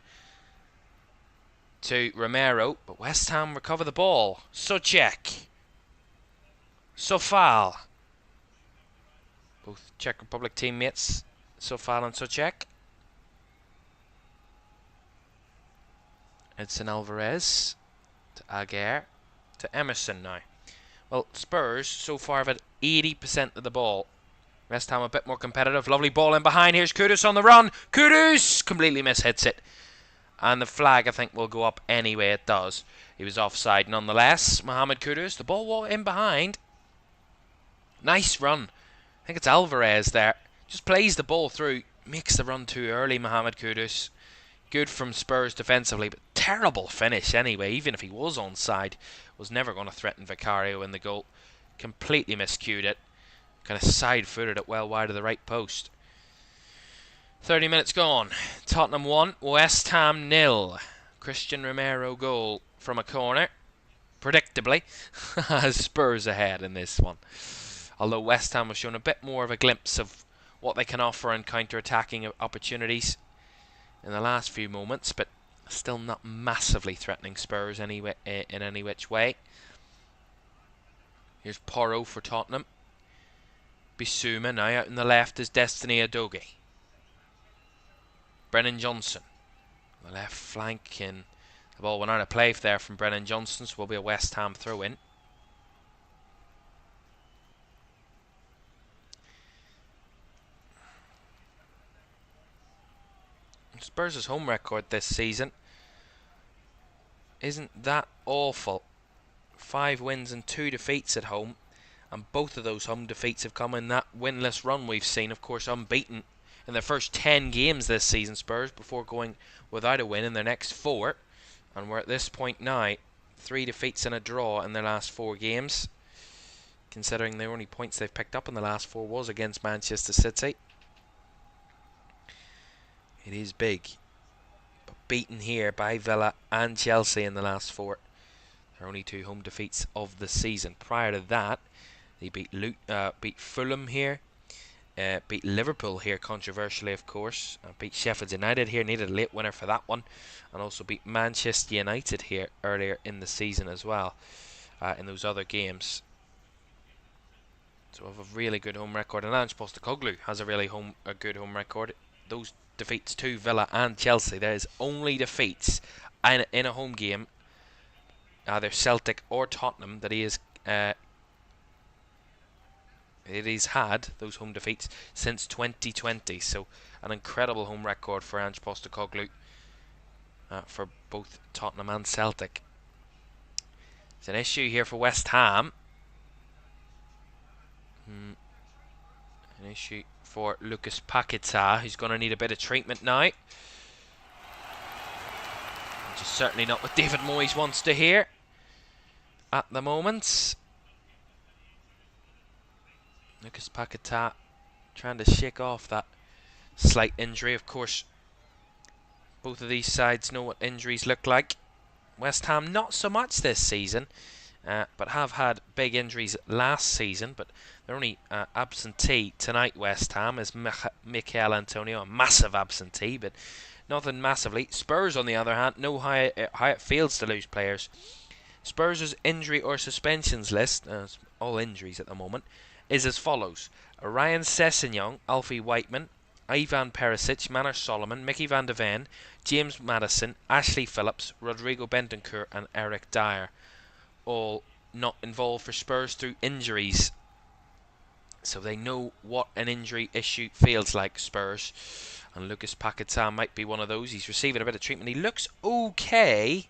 to Romero. But West Ham recover the ball. Souček. Sofal. Both Czech Republic teammates, Sofal and Souček. Edson Alvarez to Aguirre to Emerson now. Well, Spurs so far have had 80% of the ball. West Ham a bit more competitive. Lovely ball in behind. Here's Kudus on the run. Kudus completely mishits it. And the flag, I think, will go up anyway. It does. He was offside nonetheless. Mohamed Kudus, the ball in behind. Nice run. I think it's Alvarez there. Just plays the ball through. Makes the run too early, Mohamed Kudus. Good from Spurs defensively, but terrible finish anyway. Even if he was onside, was never going to threaten Vicario in the goal. Completely miscued it. Kind of side-footed it well wide of the right post. 30 minutes gone. Tottenham 1, West Ham 0. Christian Romero goal from a corner. Predictably, Spurs ahead in this one. Although West Ham have shown a bit more of a glimpse of what they can offer in counter-attacking opportunities in the last few moments, but still not massively threatening Spurs in any which way. Here's Porro for Tottenham. Bissouma now out on the left is Destiny Udogie. Brennan Johnson, the left flank, and the ball went out of play there from Brennan Johnson, so will be a West Ham throw-in. Spurs' home record this season isn't that awful. 5 wins and 2 defeats at home, and both of those home defeats have come in that winless run we've seen. Of course, unbeaten in their first 10 games this season, Spurs, before going without a win in their next 4. And we're at this point now, 3 defeats and a draw in their last 4 games, considering the only points they've picked up in the last 4 was against Manchester City. It is big, but beaten here by Villa and Chelsea in the last 4. Their only 2 home defeats of the season. Prior to that, they beat Fulham here, beat Liverpool here, controversially of course, beat Sheffield United here, needed a late winner for that one, and also beat Manchester United here earlier in the season as well, in those other games. So we have a really good home record, and Ange Postecoglou has a really good home record. Those defeats to Villa and Chelsea, there is only defeats in a home game, either Celtic or Tottenham, that he has had those home defeats since 2020. So an incredible home record for Ange Postecoglou for both Tottenham and Celtic. It's an issue here for West Ham. An issue for Lucas Paquetá, who's going to need a bit of treatment now. Which is certainly not what David Moyes wants to hear at the moment. Lucas Paquetá trying to shake off that slight injury. Of course, both of these sides know what injuries look like. West Ham not so much this season, but have had big injuries last season. But they're only absentee tonight. West Ham is Mikel Antonio, a massive absentee, but nothing massively. Spurs, on the other hand, know how it feels to lose players. Spurs' injury or suspensions list, all injuries at the moment, is as follows: Ryan Sessegnon, Alfie Whiteman, Ivan Perisic, Manor Solomon, Mickey van de Ven, James Maddison, Ashley Phillips, Rodrigo Bentancur and Eric Dyer. All not involved for Spurs through injuries. So they know what an injury issue feels like, Spurs. And Lucas Paquetá might be one of those. He's receiving a bit of treatment. He looks okay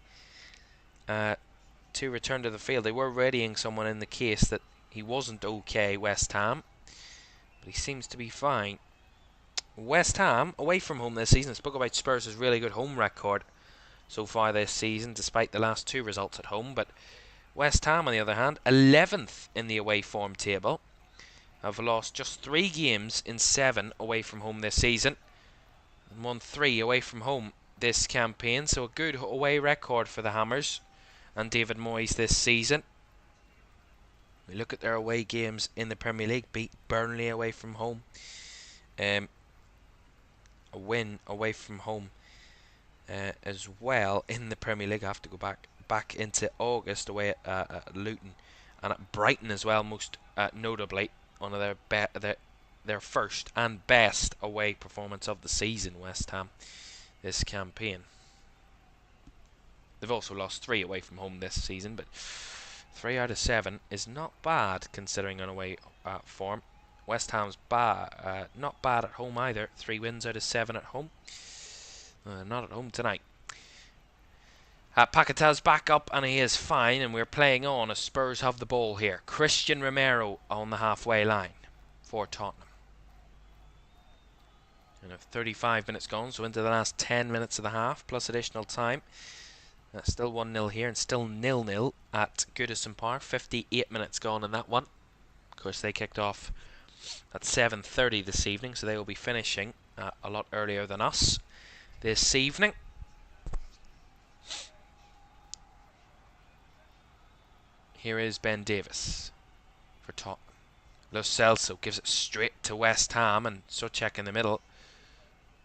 to return to the field. They were readying someone in the case that he wasn't okay, West Ham. But he seems to be fine. West Ham, away from home this season. I spoke about Spurs' really good home record so far this season, despite the last 2 results at home. But West Ham, on the other hand, 11th in the away form table. Have lost just 3 games in 7 away from home this season, and won 3 away from home this campaign. So a good away record for the Hammers and David Moyes this season. We look at their away games in the Premier League. Beat Burnley away from home. A win away from home as well in the Premier League. I have to go back into August away at Luton and at Brighton as well, most notably. One of their first and best away performance of the season, West Ham, this campaign. They've also lost 3 away from home this season, but 3 out of 7 is not bad considering an away form. West Ham's not bad at home either. 3 wins out of 7 at home. Not at home tonight. Paqueta's back up and he is fine, and we're playing on as Spurs have the ball here. Christian Romero on the halfway line for Tottenham. And 35 minutes gone, so into the last 10 minutes of the half, plus additional time. Still 1-0 here, and still 0-0 at Goodison Park. 58 minutes gone in that one. Of course, they kicked off at 7:30 this evening, so they will be finishing a lot earlier than us this evening. Here is Ben Davies for Tottenham. Lo Celso gives it straight to West Ham, and Souček in the middle.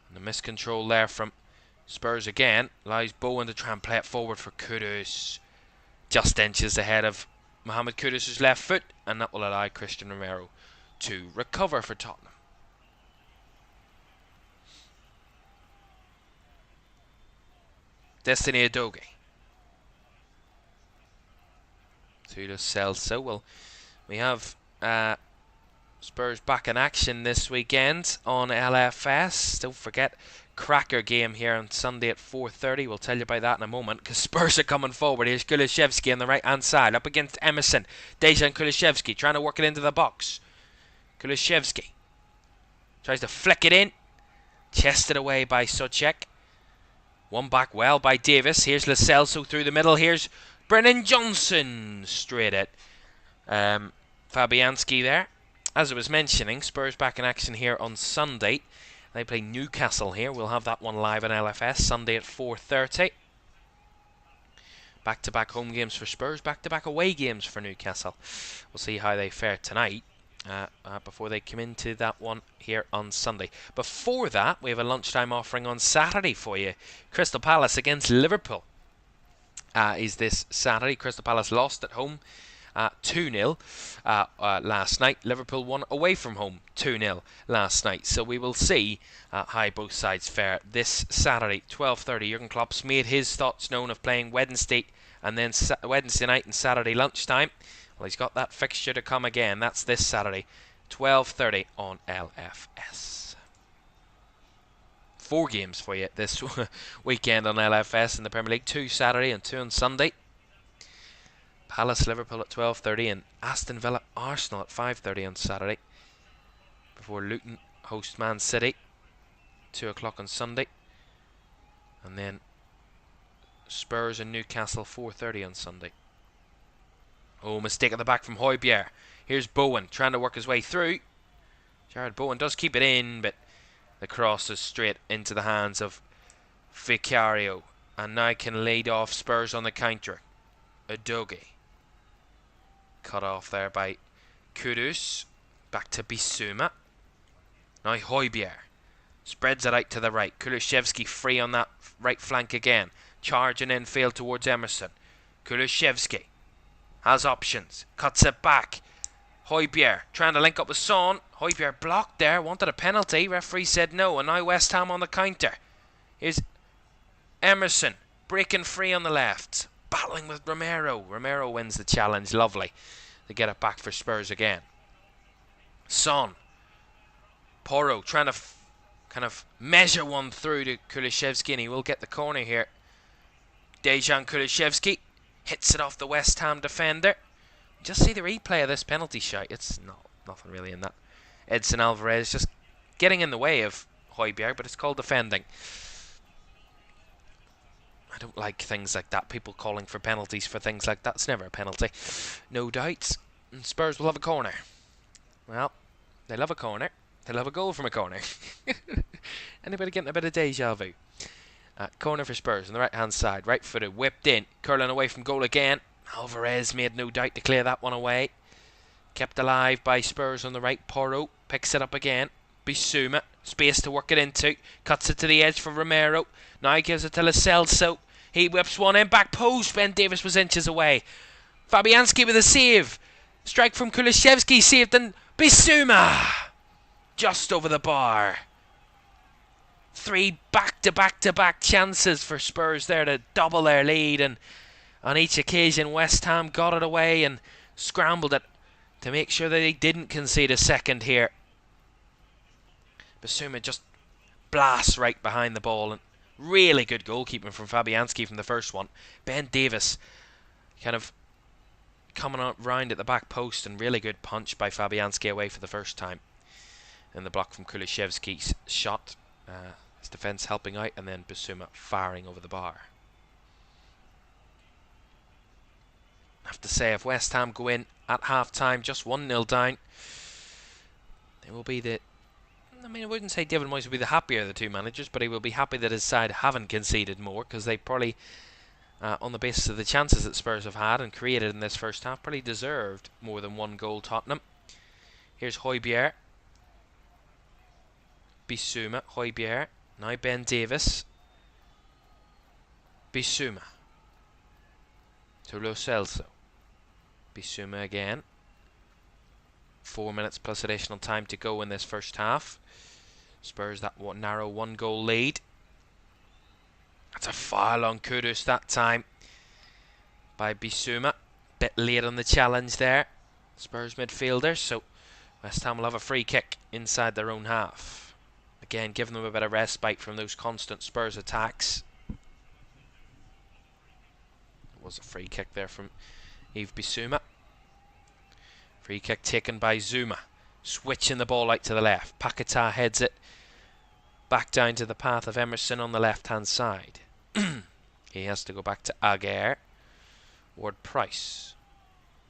And the miscontrol there from Spurs again. Allows Bowen to try and play it forward for Kudus. Just inches ahead of Mohamed Kudus' left foot, and that will allow Christian Romero to recover for Tottenham. Destiny Udogie to Lo Celso. Well, we have Spurs back in action this weekend on LFS. Don't forget, cracker game here on Sunday at 4:30. We'll tell you about that in a moment, because Spurs are coming forward. Here's Kulusevski on the right hand side, up against Emerson. Dejan Kulusevski trying to work it into the box. Kulusevski tries to flick it in, chested away by Souček. One back well by Davis. Here's Lo Celso through the middle. Here's Brennan Johnson straight at Fabianski there. As I was mentioning, Spurs back in action here on Sunday. They play Newcastle here. We'll have that one live on LFS Sunday at 4:30. Back-to-back home games for Spurs, back-to-back away games for Newcastle. We'll see how they fare tonight before they come into that one here on Sunday. Before that, we have a lunchtime offering on Saturday for you. Crystal Palace against Liverpool is this Saturday. Crystal Palace lost at home 2-0 last night. Liverpool won away from home 2-0 last night. So we will see how both sides fare this Saturday, 12:30. Jurgen Klopp's made his thoughts known of playing Wednesday and then Wednesday night and Saturday lunchtime. Well, he's got that fixture to come again. That's this Saturday, 12:30 on LFS. 4 games for you this weekend on LFS in the Premier League. 2 Saturday and 2 on Sunday. Palace Liverpool at 12:30 and Aston Villa Arsenal at 5:30 on Saturday. Before Luton host Man City, 2 o'clock on Sunday. And then Spurs and Newcastle 4:30 on Sunday. Oh, mistake at the back from Højbjerg. Here's Bowen trying to work his way through. Jared Bowen does keep it in, but the cross is straight into the hands of Vicario, and now can lead off Spurs on the counter. Udogie cut off there by Kudus. Back to Bissouma. Now Højbjerg spreads it out to the right. Kulusevski free on that right flank again. Charging infield towards Emerson. Kulusevski has options. Cuts it back. Højbjerg trying to link up with Son. Højbjerg blocked there. Wanted a penalty. Referee said no. And now West Ham on the counter. Here's Emerson breaking free on the left. Battling with Romero. Romero wins the challenge. Lovely to get it back for Spurs again. Son. Porro trying to kind of measure one through to Kulusevski, and he will get the corner here. Dejan Kulusevski hits it off the West Ham defender. Just see the replay of this penalty shot. It's nothing really in that. Edson Alvarez just getting in the way of Højbjerg, but it's called defending. I don't like things like that. People calling for penalties for things like that. It's never a penalty. No doubt. And Spurs will have a corner. Well, they love a corner. They love a goal from a corner. Anybody getting a bit of deja vu? Corner for Spurs on the right hand side. Right footed. Whipped in. Curling away from goal again. Alvarez made no doubt to clear that one away. Kept alive by Spurs on the right. Porro picks it up again. Bissouma. Space to work it into. Cuts it to the edge for Romero. Now gives it to Lo Celso. He whips one in. Back post. Ben Davies was inches away. Fabianski with a save. Strike from Kulusevski. Saved and Bissouma. Just over the bar. 3 back-to-back-to-back chances for Spurs there to double their lead. And on each occasion, West Ham got it away and scrambled it to make sure that they didn't concede a second here. Bissouma just blasts right behind the ball, and Really good goalkeeping from Fabianski from the first one. Ben Davies kind of coming out round at the back post, and really good punch by Fabianski away for the first time. And the block from Kulishevsky's shot. His defence helping out, and then Bissouma firing over the bar. I have to say, if West Ham go in at half-time just 1-0 down, it will be the... I mean, I wouldn't say David Moyes will be the happier of the two managers, but he will be happy that his side haven't conceded more, because they probably, on the basis of the chances that Spurs have had and created in this first half, probably deserved more than one goal. Tottenham. Here's Højbjerg. Bissouma. Højbjerg. Now Ben Davies. Bissouma. To Lo Celso. Bissouma again. 4 minutes plus additional time to go in this first half. Spurs that narrow 1-goal lead. That's a foul on Kudus that time by Bissouma. Bit late on the challenge there. Spurs midfielders, so West Ham will have a free kick inside their own half. Again, giving them a bit of respite from those constant Spurs attacks. It was a free kick there from Yves Bissouma. Free kick taken by Zuma. Switching the ball out to the left. Paquetá heads it back down to the path of Emerson on the left-hand side. He has to go back to Aguirre. Ward-Prowse.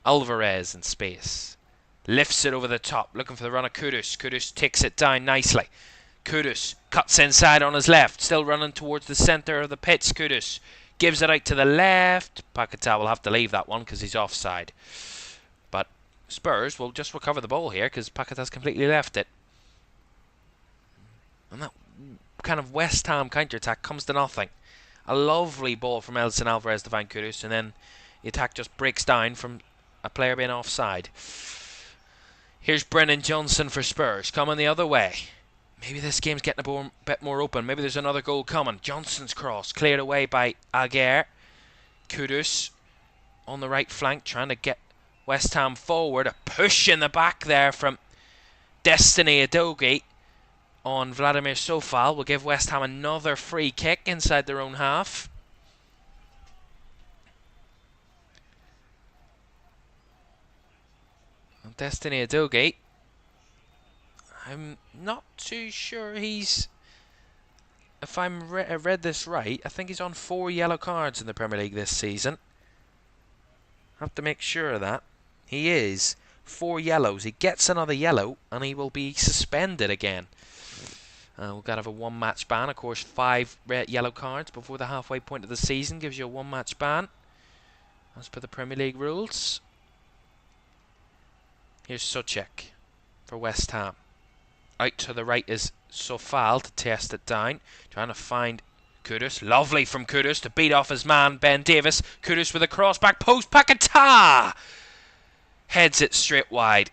Alvarez in space. Lifts it over the top, looking for the run of Kudus. Kudus takes it down nicely. Kudus cuts inside on his left, still running towards the centre of the pitch. Kudus gives it out to the left. Paquetá will have to leave that one because he's offside. But Spurs will just recover the ball here because Paquetá's completely left it. And that kind of West Ham counter-attack comes to nothing. A lovely ball from Edson Alvarez to find Kudus, and then the attack just breaks down from a player being offside. Here's Brennan Johnson for Spurs, coming the other way. Maybe this game's getting a bit more open. Maybe there's another goal coming. Johnson's cross, cleared away by Aguirre. Kudus on the right flank, trying to get West Ham forward. A push in the back there from Destiny Udogie on Vladimir Sofal will give West Ham another free kick inside their own half. And Destiny Udogie, I'm not too sure he's... If I read this right, I think he's on 4 yellow cards in the Premier League this season. I have to make sure of that. He is. 4 yellows. He gets another yellow and he will be suspended again. We've got to have a 1-match ban. Of course, 5 yellow cards before the halfway point of the season gives you a 1-match ban, as per the Premier League rules. Here's Souček for West Ham. Out to the right is Sofal to test it down. Trying to find Kudus. Lovely from Kudus to beat off his man, Ben Davies. Kudus with a cross back post. Paquetá heads it straight wide.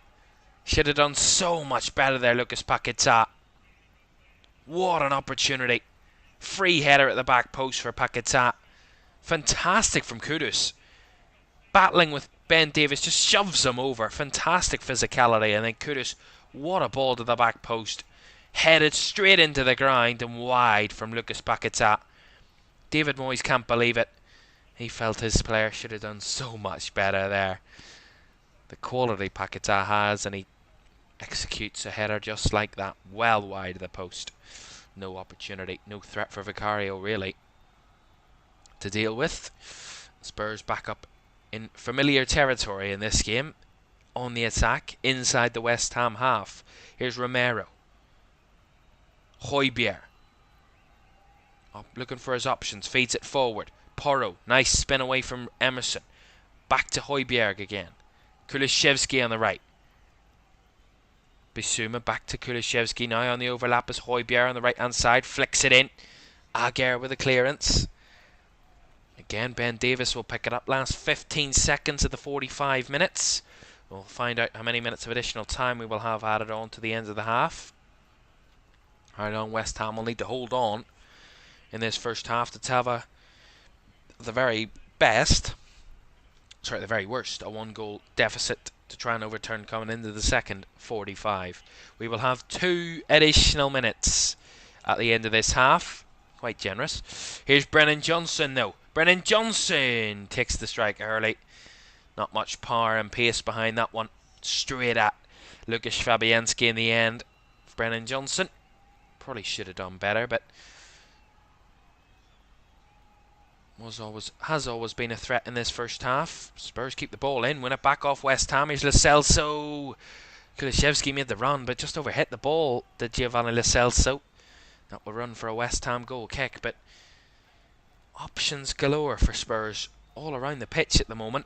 Should have done so much better there, Lucas Paquetá. What an opportunity. Free header at the back post for Paquetá. Fantastic from Kudus. Battling with Ben Davies, just shoves him over. Fantastic physicality. And then Kudus, what a ball to the back post. Headed straight into the ground and wide from Lucas Paquetá. David Moyes can't believe it. He felt his player should have done so much better there. The quality Paquetá has, and he executes a header just like that, well wide of the post. No opportunity, no threat for Vicario really to deal with. Spurs back up in familiar territory in this game, on the attack inside the West Ham half. Here's Romero. Højbjerg up looking for his options, feeds it forward. Porro, nice spin away from Emerson. Back to Højbjerg again. Kulishevsky on the right. Bissouma back to Kulishevsky now on the overlap as Højbjerg on the right hand side. Flicks it in. Aguirre with a clearance. Again, Ben Davies will pick it up. Last 15 seconds of the 45 minutes. We'll find out how many minutes of additional time we will have added on to the end of the half. How long West Ham will need to hold on in this first half to have the very best, sorry, the very worst, a 1-goal deficit to try and overturn coming into the second 45. We will have 2 additional minutes at the end of this half. Quite generous. Here's Brennan Johnson, though. Brennan Johnson takes the strike early. Not much power and pace behind that one. Straight at Lukasz Fabianski in the end. Brennan Johnson probably should have done better, but has always been a threat in this first half. Spurs keep the ball in, win it back off West Ham. Here's Lo Celso. Kulusevski made the run, but just overhit the ball, did Giovanni Lo Celso. That will run for a West Ham goal kick, but options galore for Spurs all around the pitch at the moment.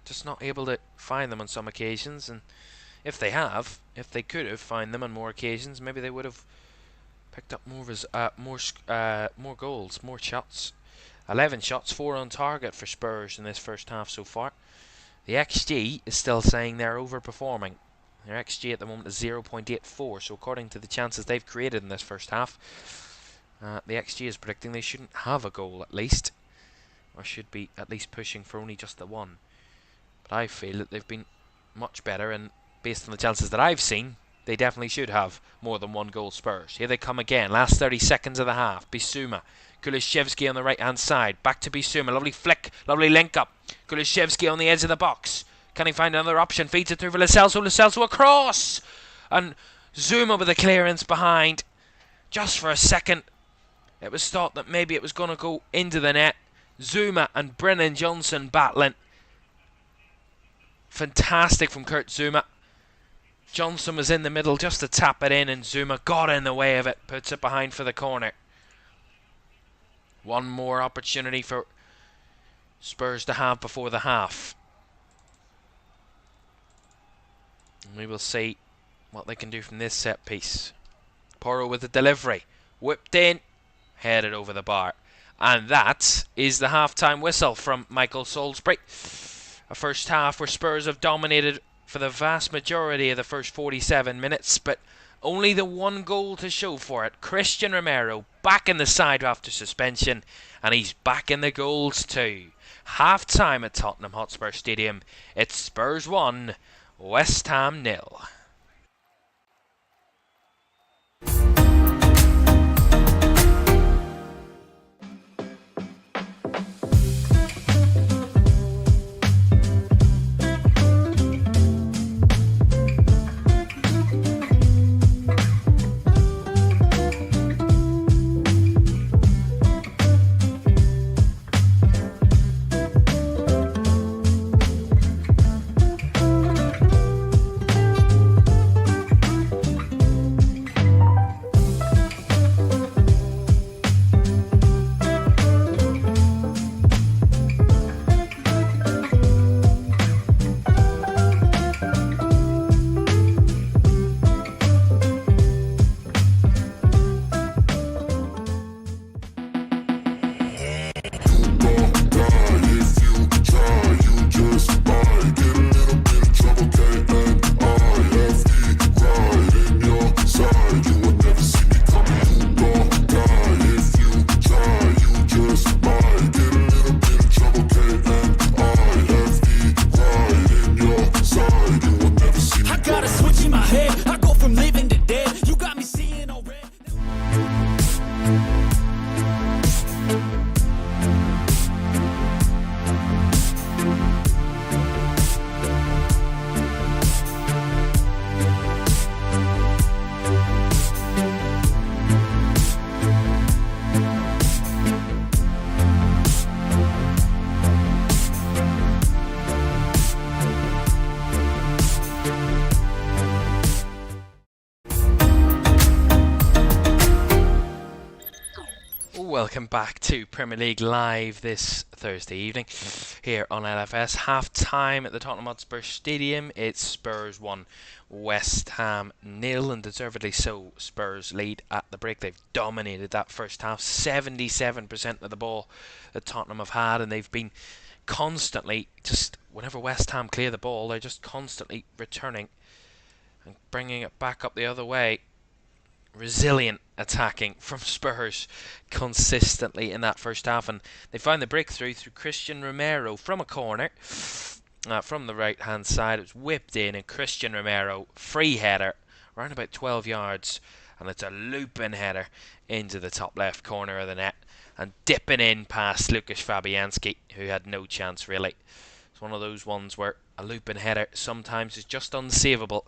Just not able to find them on some occasions, and if they could have found them on more occasions, maybe they would have picked up more goals, more shots. 11 shots, 4 on target for Spurs in this first half so far. The XG is still saying they're overperforming. Their XG at the moment is 0.84, so according to the chances they've created in this first half, the XG is predicting they shouldn't have a goal at least, or should be at least pushing for only just the one. But I feel that they've been much better, and based on the chances that I've seen, they definitely should have more than one goal. Spurs. Here they come again. Last 30 seconds of the half. Bissouma. Kulusevski on the right hand side. Back to Bissouma. Lovely flick. Lovely link up. Kulusevski on the edge of the box. Can he find another option? Feeds it through for Lo Celso. Lo Celso across. And Zouma with a clearance behind. Just for a second, it was thought that maybe it was going to go into the net. Zouma and Brennan Johnson battling. Fantastic from Kurt Zouma. Johnson was in the middle just to tap it in, and Zouma got in the way of it. Puts it behind for the corner. One more opportunity for Spurs to have before the half. And we will see what they can do from this set piece. Porro with the delivery. Whipped in. Headed over the bar. And that is the half-time whistle from Michael Salisbury. A first half where Spurs have dominated for the vast majority of the first 47 minutes, but only the one goal to show for it. Christian Romero back in the side after suspension, and he's back in the goals too. Half time at Tottenham Hotspur Stadium. It's Spurs 1, West Ham 0. Welcome back to Premier League Live this Thursday evening here on LFS. Half time at the Tottenham Hotspur Stadium. It's Spurs 1, West Ham 0, and deservedly so. Spurs lead at the break. They've dominated that first half. 77% of the ball that Tottenham have had, and they've been constantly, just whenever West Ham clear the ball, they're just constantly returning and bringing it back up the other way. Resilient attacking from Spurs consistently in that first half, and they found the breakthrough through Christian Romero from a corner from the right hand side. It was whipped in, and Christian Romero free header around about 12 yards and it's a looping header into the top left corner of the net and dipping in past Lukasz Fabianski, who had no chance really. It's one of those ones where a looping header sometimes is just unsavable,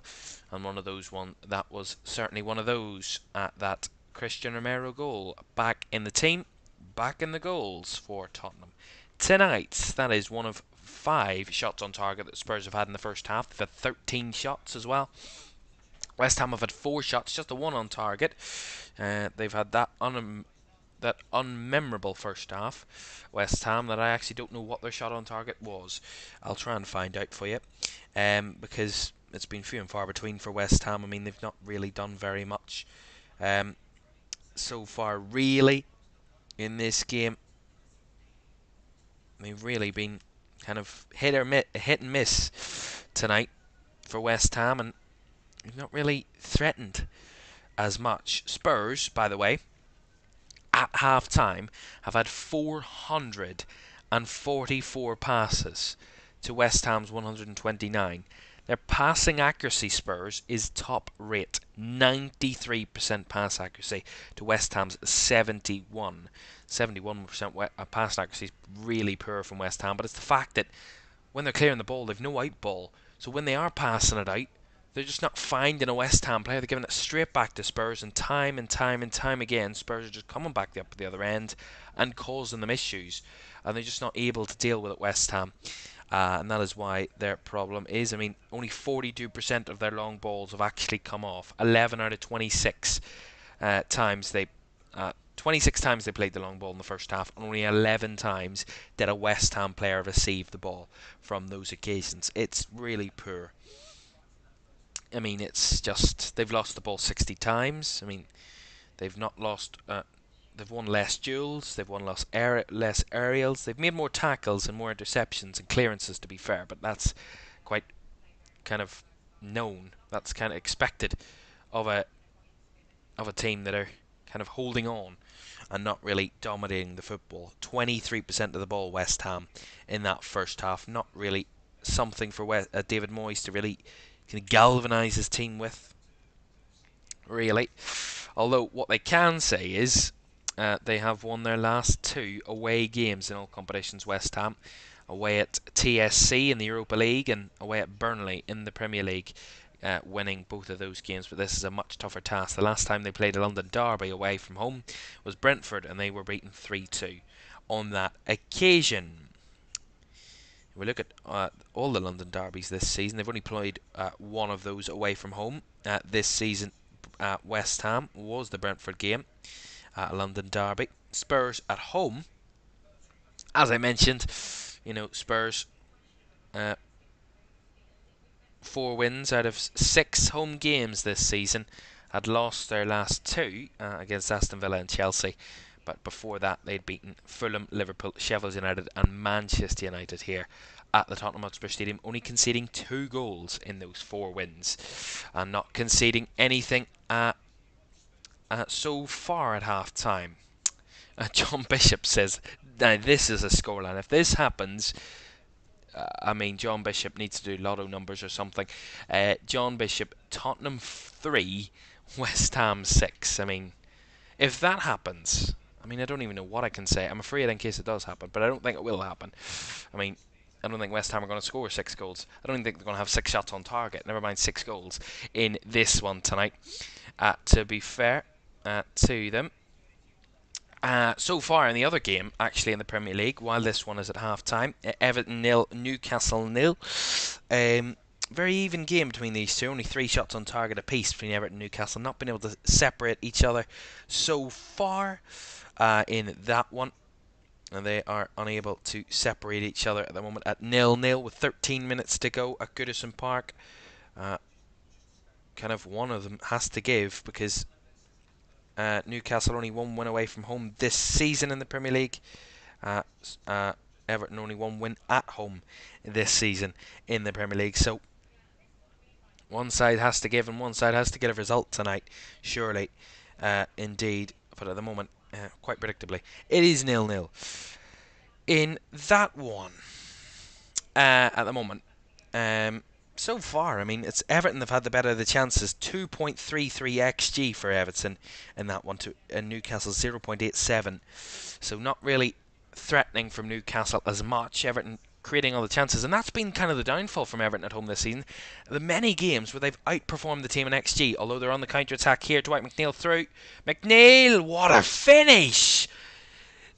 and one of those that was certainly one of those at that Christian Romero goal. Back in the team, back in the goals for Tottenham tonight. That is one of 5 shots on target that Spurs have had in the first half. They've had 13 shots as well. West Ham have had 4 shots, just the one on target. They've had that unmemorable first half, West Ham, that I actually don't know what their shot on target was. I'll try and find out for you, because it's been few and far between for West Ham. I mean, they've not really done very much so far, really, in this game. They've really been kind of hit and miss tonight for West Ham, and they've not really threatened as much. Spurs, by the way, at half-time, have had 444 passes to West Ham's 129. Their passing accuracy, Spurs, is top rate. 93% pass accuracy to West Ham's 71. 71% pass accuracy is really poor from West Ham, but it's the fact that when they're clearing the ball, they've no out ball. So when they are passing it out, they're just not finding a West Ham player. They're giving it straight back to Spurs, and time again, Spurs are just coming back up the other end and causing them issues, and they're just not able to deal with it, West Ham. And that is why their problem is, I mean, only 42% of their long balls have actually come off. 11 out of 26 times they 26 times they played the long ball in the first half, and only 11 times did a West Ham player receive the ball from those occasions. It's really poor. I mean, it's just, they've lost the ball 60 times. I mean, they've not lost, they've won less duels, they've won less aerials, they've made more tackles and more interceptions and clearances, to be fair, but that's quite kind of known. That's kind of expected of a team that are kind of holding on and not really dominating the football. 23% of the ball, West Ham, in that first half. Not really something for David Moyes to really kind of galvanise his team with, really. Although what they can say is they have won their last 2 away games in all competitions, West Ham. Away at TSC in the Europa League and away at Burnley in the Premier League, winning both of those games. But this is a much tougher task. The last time they played a London derby away from home was Brentford, and they were beaten 3-2 on that occasion. If we look at all the London derbies this season, they've only played one of those away from home. This season, West Ham was the Brentford game, London derby. Spurs at home, as I mentioned, Spurs 4 wins out of 6 home games this season. Had lost their last 2 against Aston Villa and Chelsea, but before that they'd beaten Fulham, Liverpool, Sheffield United and Manchester United here at the Tottenham Hotspur Stadium, only conceding 2 goals in those 4 wins and not conceding anything so far at half-time. John Bishop says, now this is a scoreline. If this happens, I mean, John Bishop needs to do lotto numbers or something. John Bishop, Tottenham 3, West Ham 6. I mean, if that happens, I mean, I don't even know what I can say. I'm afraid in case it does happen, but I don't think it will happen. I mean, I don't think West Ham are going to score 6 goals. I don't even think they're going to have 6 shots on target, never mind 6 goals in this one tonight, to be fair to them. So far in the other game, actually in the Premier League, while this one is at half-time, Everton 0, Newcastle 0. Very even game between these two, only 3 shots on target apiece between Everton and Newcastle. Not been able to separate each other so far in that one. And they are unable to separate each other at the moment at 0-0 with 13 minutes to go at Goodison Park. Kind of one of them has to give, because Newcastle only 1 win away from home this season in the Premier League. Everton only 1 win at home this season in the Premier League. So one side has to give and one side has to get a result tonight, surely. Indeed. But at the moment, quite predictably, it is 0-0 in that one at the moment. so far, I mean, it's Everton have had the better of the chances. 2.33 xG for Everton in that one, to Newcastle 0.87. So not really threatening from Newcastle as much. Everton creating all the chances, and that's been kind of the downfall from Everton at home this season. The many games where they've outperformed the team in XG, although they're on the counter-attack here. Dwight McNeil through. McNeil, what a finish!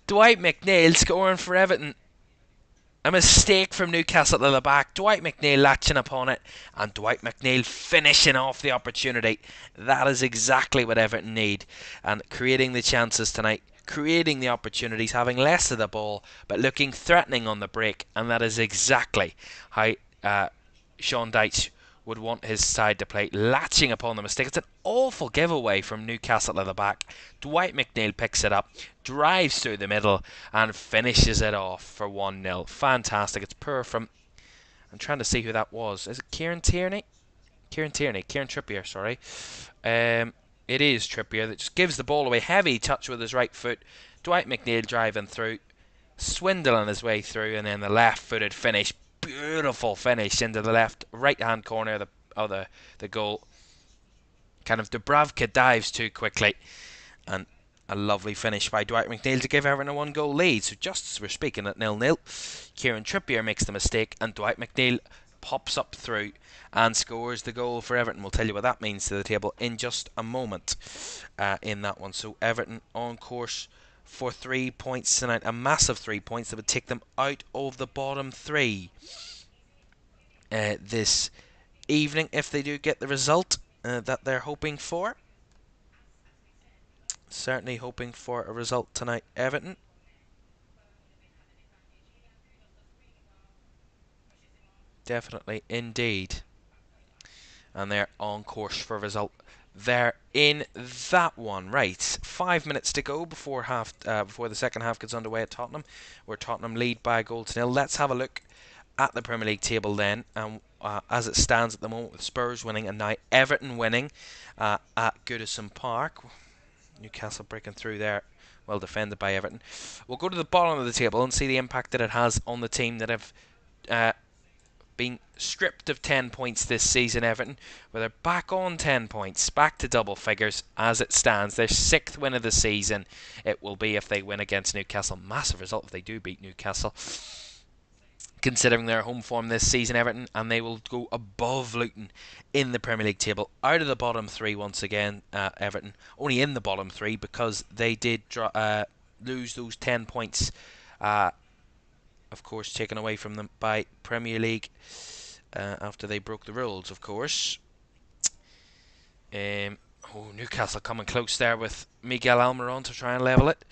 Dwight McNeil scoring for Everton. A mistake from Newcastle at the back. Dwight McNeil latching upon it, and Dwight McNeil finishing off the opportunity. That is exactly what Everton need, and creating the chances tonight, creating the opportunities, having less of the ball, but looking threatening on the break, and that is exactly how Sean Dyche would want his side to play, latching upon the mistake. It's an awful giveaway from Newcastle at the back. Dwight McNeil picks it up, drives through the middle, and finishes it off for 1-0. Fantastic. It's poor from... I'm trying to see who that was. Is it Kieran Tierney? Kieran Trippier, sorry. It is Trippier that just gives the ball away. Heavy touch with his right foot. Dwight McNeil driving through, swindling his way through, and then the left-footed finish. Beautiful finish into the right-hand corner of the goal. Kind of Dubravka dives too quickly, and a lovely finish by Dwight McNeil to give Everton a 1-goal lead. So just as we're speaking at 0-0, Kieran Trippier makes the mistake, and Dwight McNeil pops up through and scores the goal for Everton. We'll tell you what that means to the table in just a moment in that one. So Everton on course for 3 points tonight, a massive 3 points that would take them out of the bottom three this evening if they do get the result that they're hoping for. Certainly hoping for a result tonight, Everton. Definitely, indeed. And they're on course for a result there in that one. Right, 5 minutes to go before the second half gets underway at Tottenham, where Tottenham lead by a goal to nil. Let's have a look at the Premier League table then, and as it stands at the moment, with Spurs winning and now Everton winning at Goodison Park. Newcastle breaking through there, well defended by Everton. We'll go to the bottom of the table and see the impact that it has on the team that have been stripped of 10 points this season, Everton, where they're back on 10 points, back to double figures as it stands. Their 6th win of the season it will be if they win against Newcastle. Massive result if they do beat Newcastle, considering their home form this season, Everton, and they will go above Luton in the Premier League table. Out of the bottom three once again, Everton, only in the bottom three because they did lose those 10 points, of course, taken away from them by Premier League after they broke the rules, of course. Newcastle coming close there with Miguel Almiron to try and level it.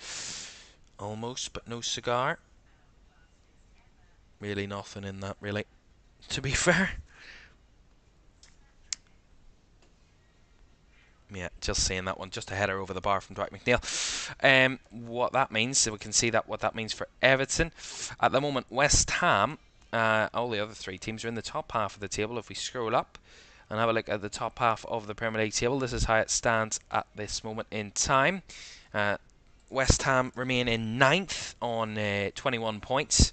Almost, but no cigar. Really nothing in that, really, to be fair. Yeah, just seeing that one, just a header over the bar from Dwight McNeil. What that means, so we can see that what that means for Everton. At the moment, West Ham, all the other three teams are in the top half of the table. If we scroll up and have a look at the top half of the Premier League table, this is how it stands at this moment in time. West Ham remain in 9th on 21 points.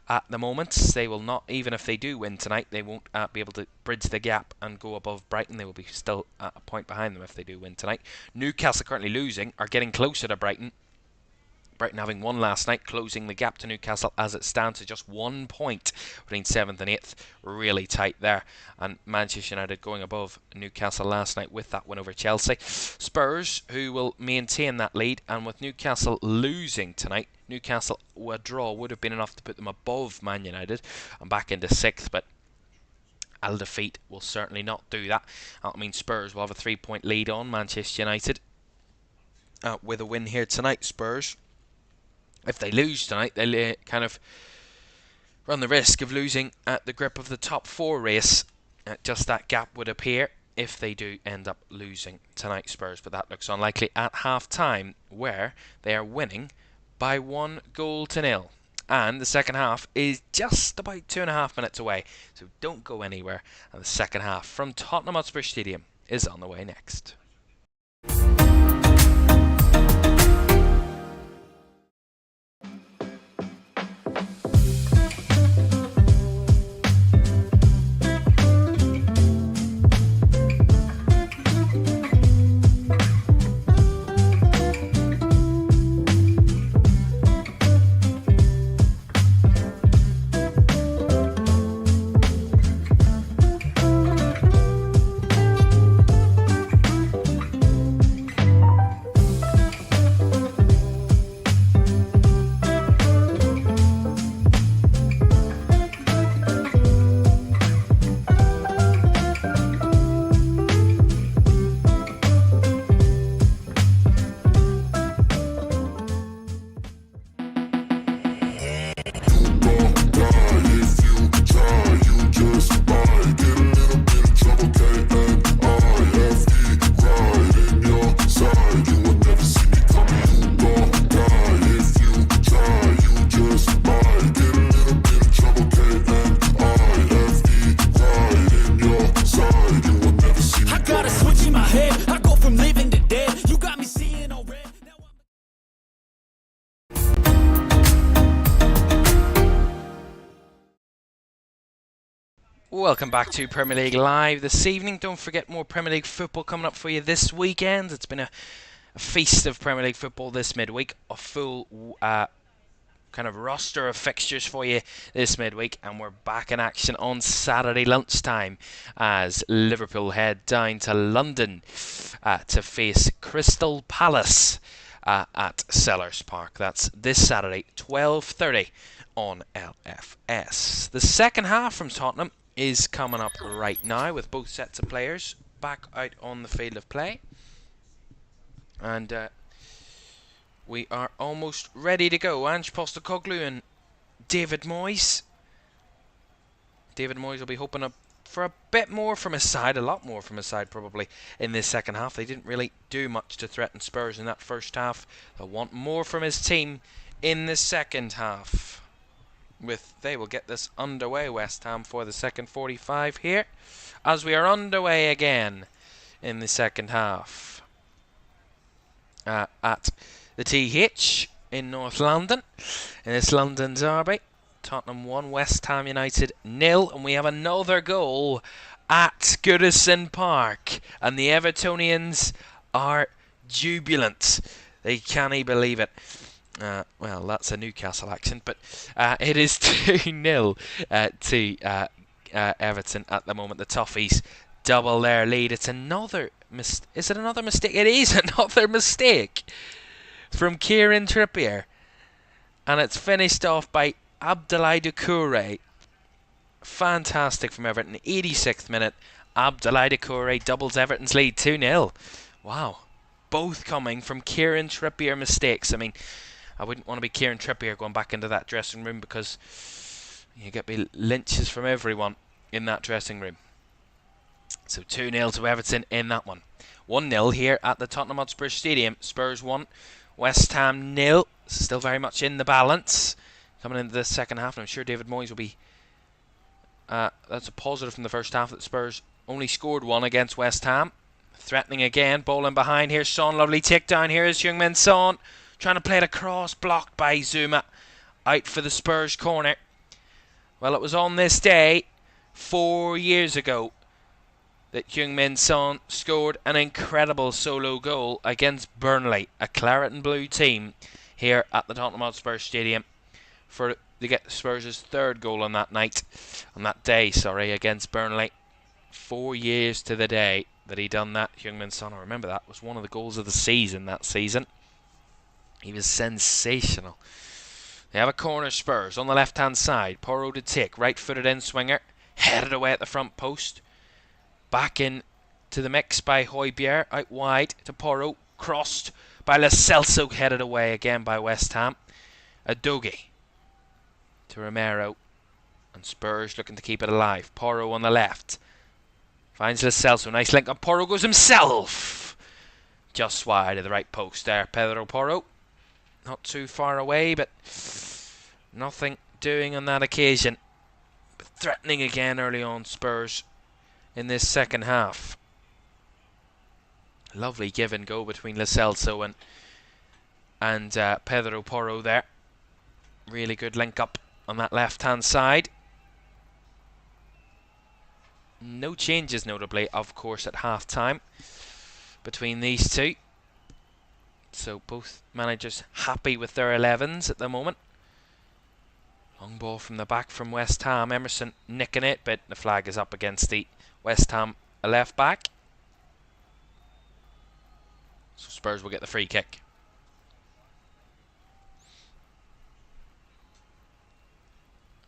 At the moment, they will not, even if they do win tonight, they won't be able to bridge the gap and go above Brighton. They will be still at a point behind them if they do win tonight. Newcastle currently losing, are getting closer to Brighton. Brighton having won last night, closing the gap to Newcastle as it stands to just 1 point between 7th and 8th. Really tight there. And Manchester United going above Newcastle last night with that win over Chelsea. Spurs, who will maintain that lead, and with Newcastle losing tonight, Newcastle, a draw would have been enough to put them above Man United and back into 6th, but a defeat will certainly not do that. That means Spurs will have a 3-point lead on Manchester United with a win here tonight. Spurs, if they lose tonight, they'll kind of run the risk of losing at the grip of the top 4 race. Just that gap would appear if they do end up losing tonight, Spurs, but that looks unlikely at half-time, where they are winning by 1-0. And the second half is just about 2.5 minutes away, so don't go anywhere. And the second half from Tottenham Hotspur Stadium is on the way next. Welcome back to Premier League Live this evening. Don't forget, more Premier League football coming up for you this weekend. It's been a feast of Premier League football this midweek. A full kind of roster of fixtures for you this midweek, and we're back in action on Saturday lunchtime as Liverpool head down to London to face Crystal Palace at Sellers Park. That's this Saturday, 12:30 on LFS. The second half from Tottenham is coming up right now, with both sets of players back out on the field of play, and we are almost ready to go. Ange Postecoglou and David Moyes. David Moyes will be hoping up for a bit more from his side, a lot more from his side probably, in this second half. They didn't really do much to threaten Spurs in that first half. They'll want more from his team in the second half. They will get this underway, West Ham, for the second 45 here, as we are underway again in the second half at the TH in North London, in this London derby. Tottenham 1, West Ham United 0, and we have another goal at Goodison Park, and the Evertonians are jubilant. They can't believe it. Well, that's a Newcastle accent, but it is 2-0 to Everton at the moment. The Toffees double their lead. It's another is it another mistake? It is another mistake from Kieran Trippier, and it's finished off by Abdoulaye Doucouré. Fantastic from Everton. 86th minute, Abdoulaye Doucouré doubles Everton's lead, 2-0. Wow, both coming from Kieran Trippier mistakes. I mean, I wouldn't want to be Kieran Trippier going back into that dressing room, because you get lynches from everyone in that dressing room. So 2-0 to Everton in that one. 1-0 here at the Tottenham Hotspur Stadium. Spurs 1, West Ham 0. Still very much in the balance coming into the second half, and I'm sure David Moyes will be that's a positive from the first half, that Spurs only scored one against West Ham. Threatening again, ball in behind. Here's Son, lovely takedown. Here is Heung-min Son trying to play it across, blocked by Zuma, out for the Spurs corner. Well, it was on this day 4 years ago that Heung-min Son scored an incredible solo goal against Burnley, a claret and blue team, here at the Tottenham Hotspur Stadium, to get Spurs' third goal on that day, against Burnley. 4 years to the day that he done that. Heung-min Son, I remember that was one of the goals of the season that season. He was sensational. They have a corner, Spurs, on the left-hand side. Porro to take, right-footed in-swinger, headed away at the front post. Back in to the mix by Højbjerg, out wide to Porro, crossed by Lo Celso, headed away again by West Ham. Adogi to Romero, and Spurs looking to keep it alive. Porro on the left, finds Lo Celso, nice link on Porro, goes himself just wide of the right post there. Pedro Porro, not too far away, but nothing doing on that occasion. But threatening again early on, Spurs, in this second half. Lovely give and go between Lo Celso and Pedro Porro there. Really good link up on that left hand side. No changes notably, of course, at half time between these two. So both managers happy with their 11s at the moment. Long ball from the back from West Ham. Emerson nicking it, but the flag is up against the West Ham left back. So Spurs will get the free kick.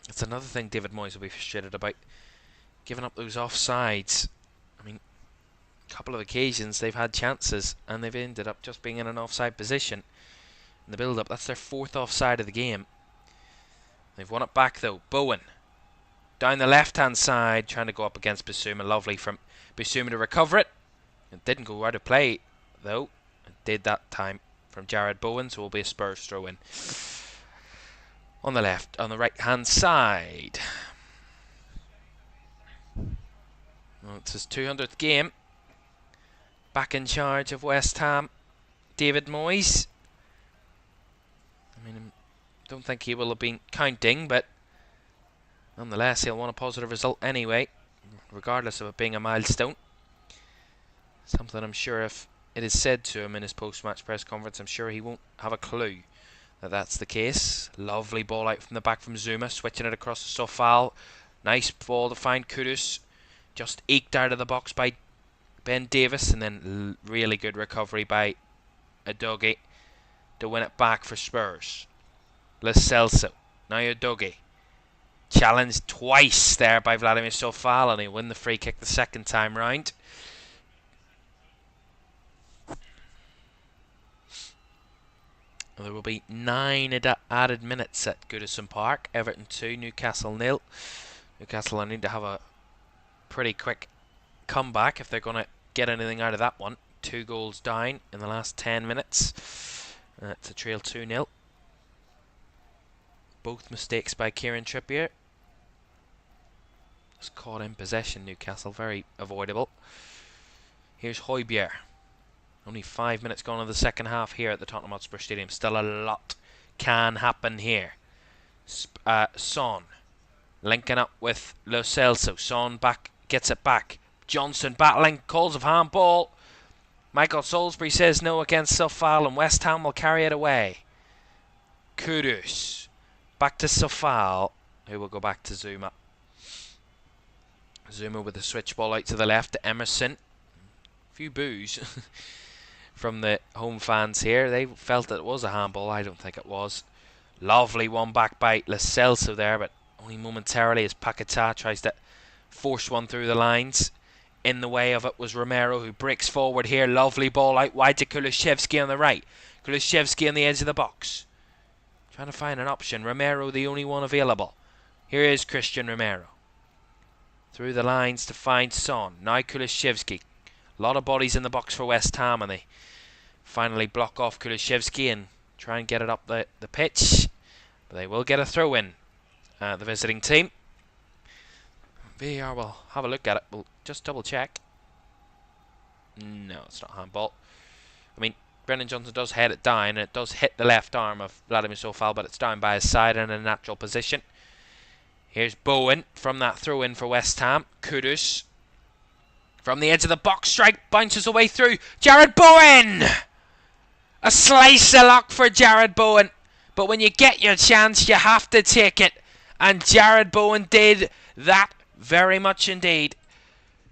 It's another thing David Moyes will be frustrated about, giving up those offsides. I mean, a couple of occasions they've had chances and they've ended up just being in an offside position in the build-up. That's their fourth offside of the game. They've won it back though. Bowen down the left-hand side, trying to go up against Bissouma. Lovely from Bissouma to recover it. It didn't go out of play though. It did that time from Jared Bowen, so it will be a Spurs throw-in. On the left, on the right-hand side. Well, it's his 200th game. Back in charge of West Ham, David Moyes. I mean, don't think he will have been counting, but nonetheless, he'll want a positive result anyway regardless of it being a milestone. Something I'm sure if it is said to him in his post-match press conference, I'm sure he won't have a clue that that's the case. Lovely ball out from the back from Zuma, switching it across to Sofal. Nice ball to find Kudus. Just eked out of the box by Ben Davis, and then really good recovery by Udogie to win it back for Spurs. Lo Celso. Now Udogie. Challenged twice there by Vladimir Sofal, and he win the free kick the second time round. There will be 9 added minutes at Goodison Park. Everton 2, Newcastle 0. Newcastle need to have a pretty quick comeback if they're going to get anything out of that one. 2 goals down in the last 10 minutes. It's a trail 2-0. Both mistakes by Kieran Trippier. Just caught in possession, Newcastle. Very avoidable. Here's Højbjerg. Only 5 minutes gone in the second half here at the Tottenham Hotspur Stadium. Still a lot can happen here. Son linking up with Lo Celso. Son back, gets it back. Johnson battling, calls of handball. Michael Salisbury says no against Sofal, and West Ham will carry it away. Kudus. Back to Sofal, who will go back to Zuma. Zuma with the switch ball out to the left to Emerson. Few boos from the home fans here. They felt that it was a handball. I don't think it was. Lovely one back by Lo Celso there, but only momentarily as Paquetá tries to force one through the lines. In the way of it was Romero, who breaks forward here. Lovely ball out wide to Kulusevski on the right. Kulusevski on the edge of the box. Trying to find an option. Romero the only one available. Here is Christian Romero. Through the lines to find Son. Now Kulusevski. A lot of bodies in the box for West Ham, and they finally block off Kulusevski and try and get it up the pitch. But they will get a throw in, the visiting team. VAR will have a look at it. We'll just double check. No, it's not handball. I mean, Brendan Johnson does head it down, and it does hit the left arm of Vladimir Sofal, but it's down by his side in a natural position. Here's Bowen from that throw in for West Ham. Kudus from the edge of the box, strike bounces away through. Jared Bowen! A slice of luck for Jared Bowen. But when you get your chance, you have to take it. And Jared Bowen did that very much indeed.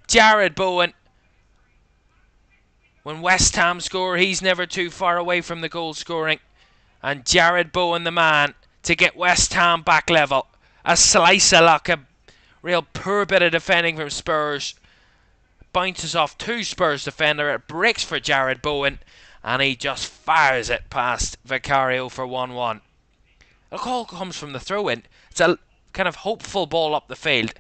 Jared Bowen. When West Ham score, he's never too far away from the goal scoring. And Jared Bowen, the man, to get West Ham back level. A slice of luck. A real poor bit of defending from Spurs. Bounces off 2 Spurs defender. It breaks for Jared Bowen, and he just fires it past Vicario for 1-1. The call comes from the throw-in. It's a kind of hopeful ball up the field.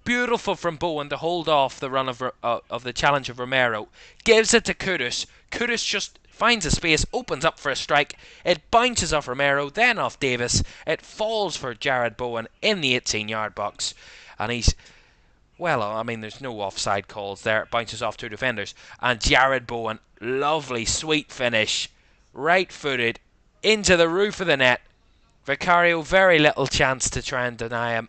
Beautiful from Bowen to hold off the run of the challenge of Romero. Gives it to Kudus. Kudus just finds a space, opens up for a strike. It bounces off Romero, then off Davis. It falls for Jared Bowen in the 18-yard box, and he's... Well, I mean, there's no offside calls there. It bounces off 2 defenders. And Jared Bowen, lovely, sweet finish. Right-footed into the roof of the net. Vicario, very little chance to try and deny him.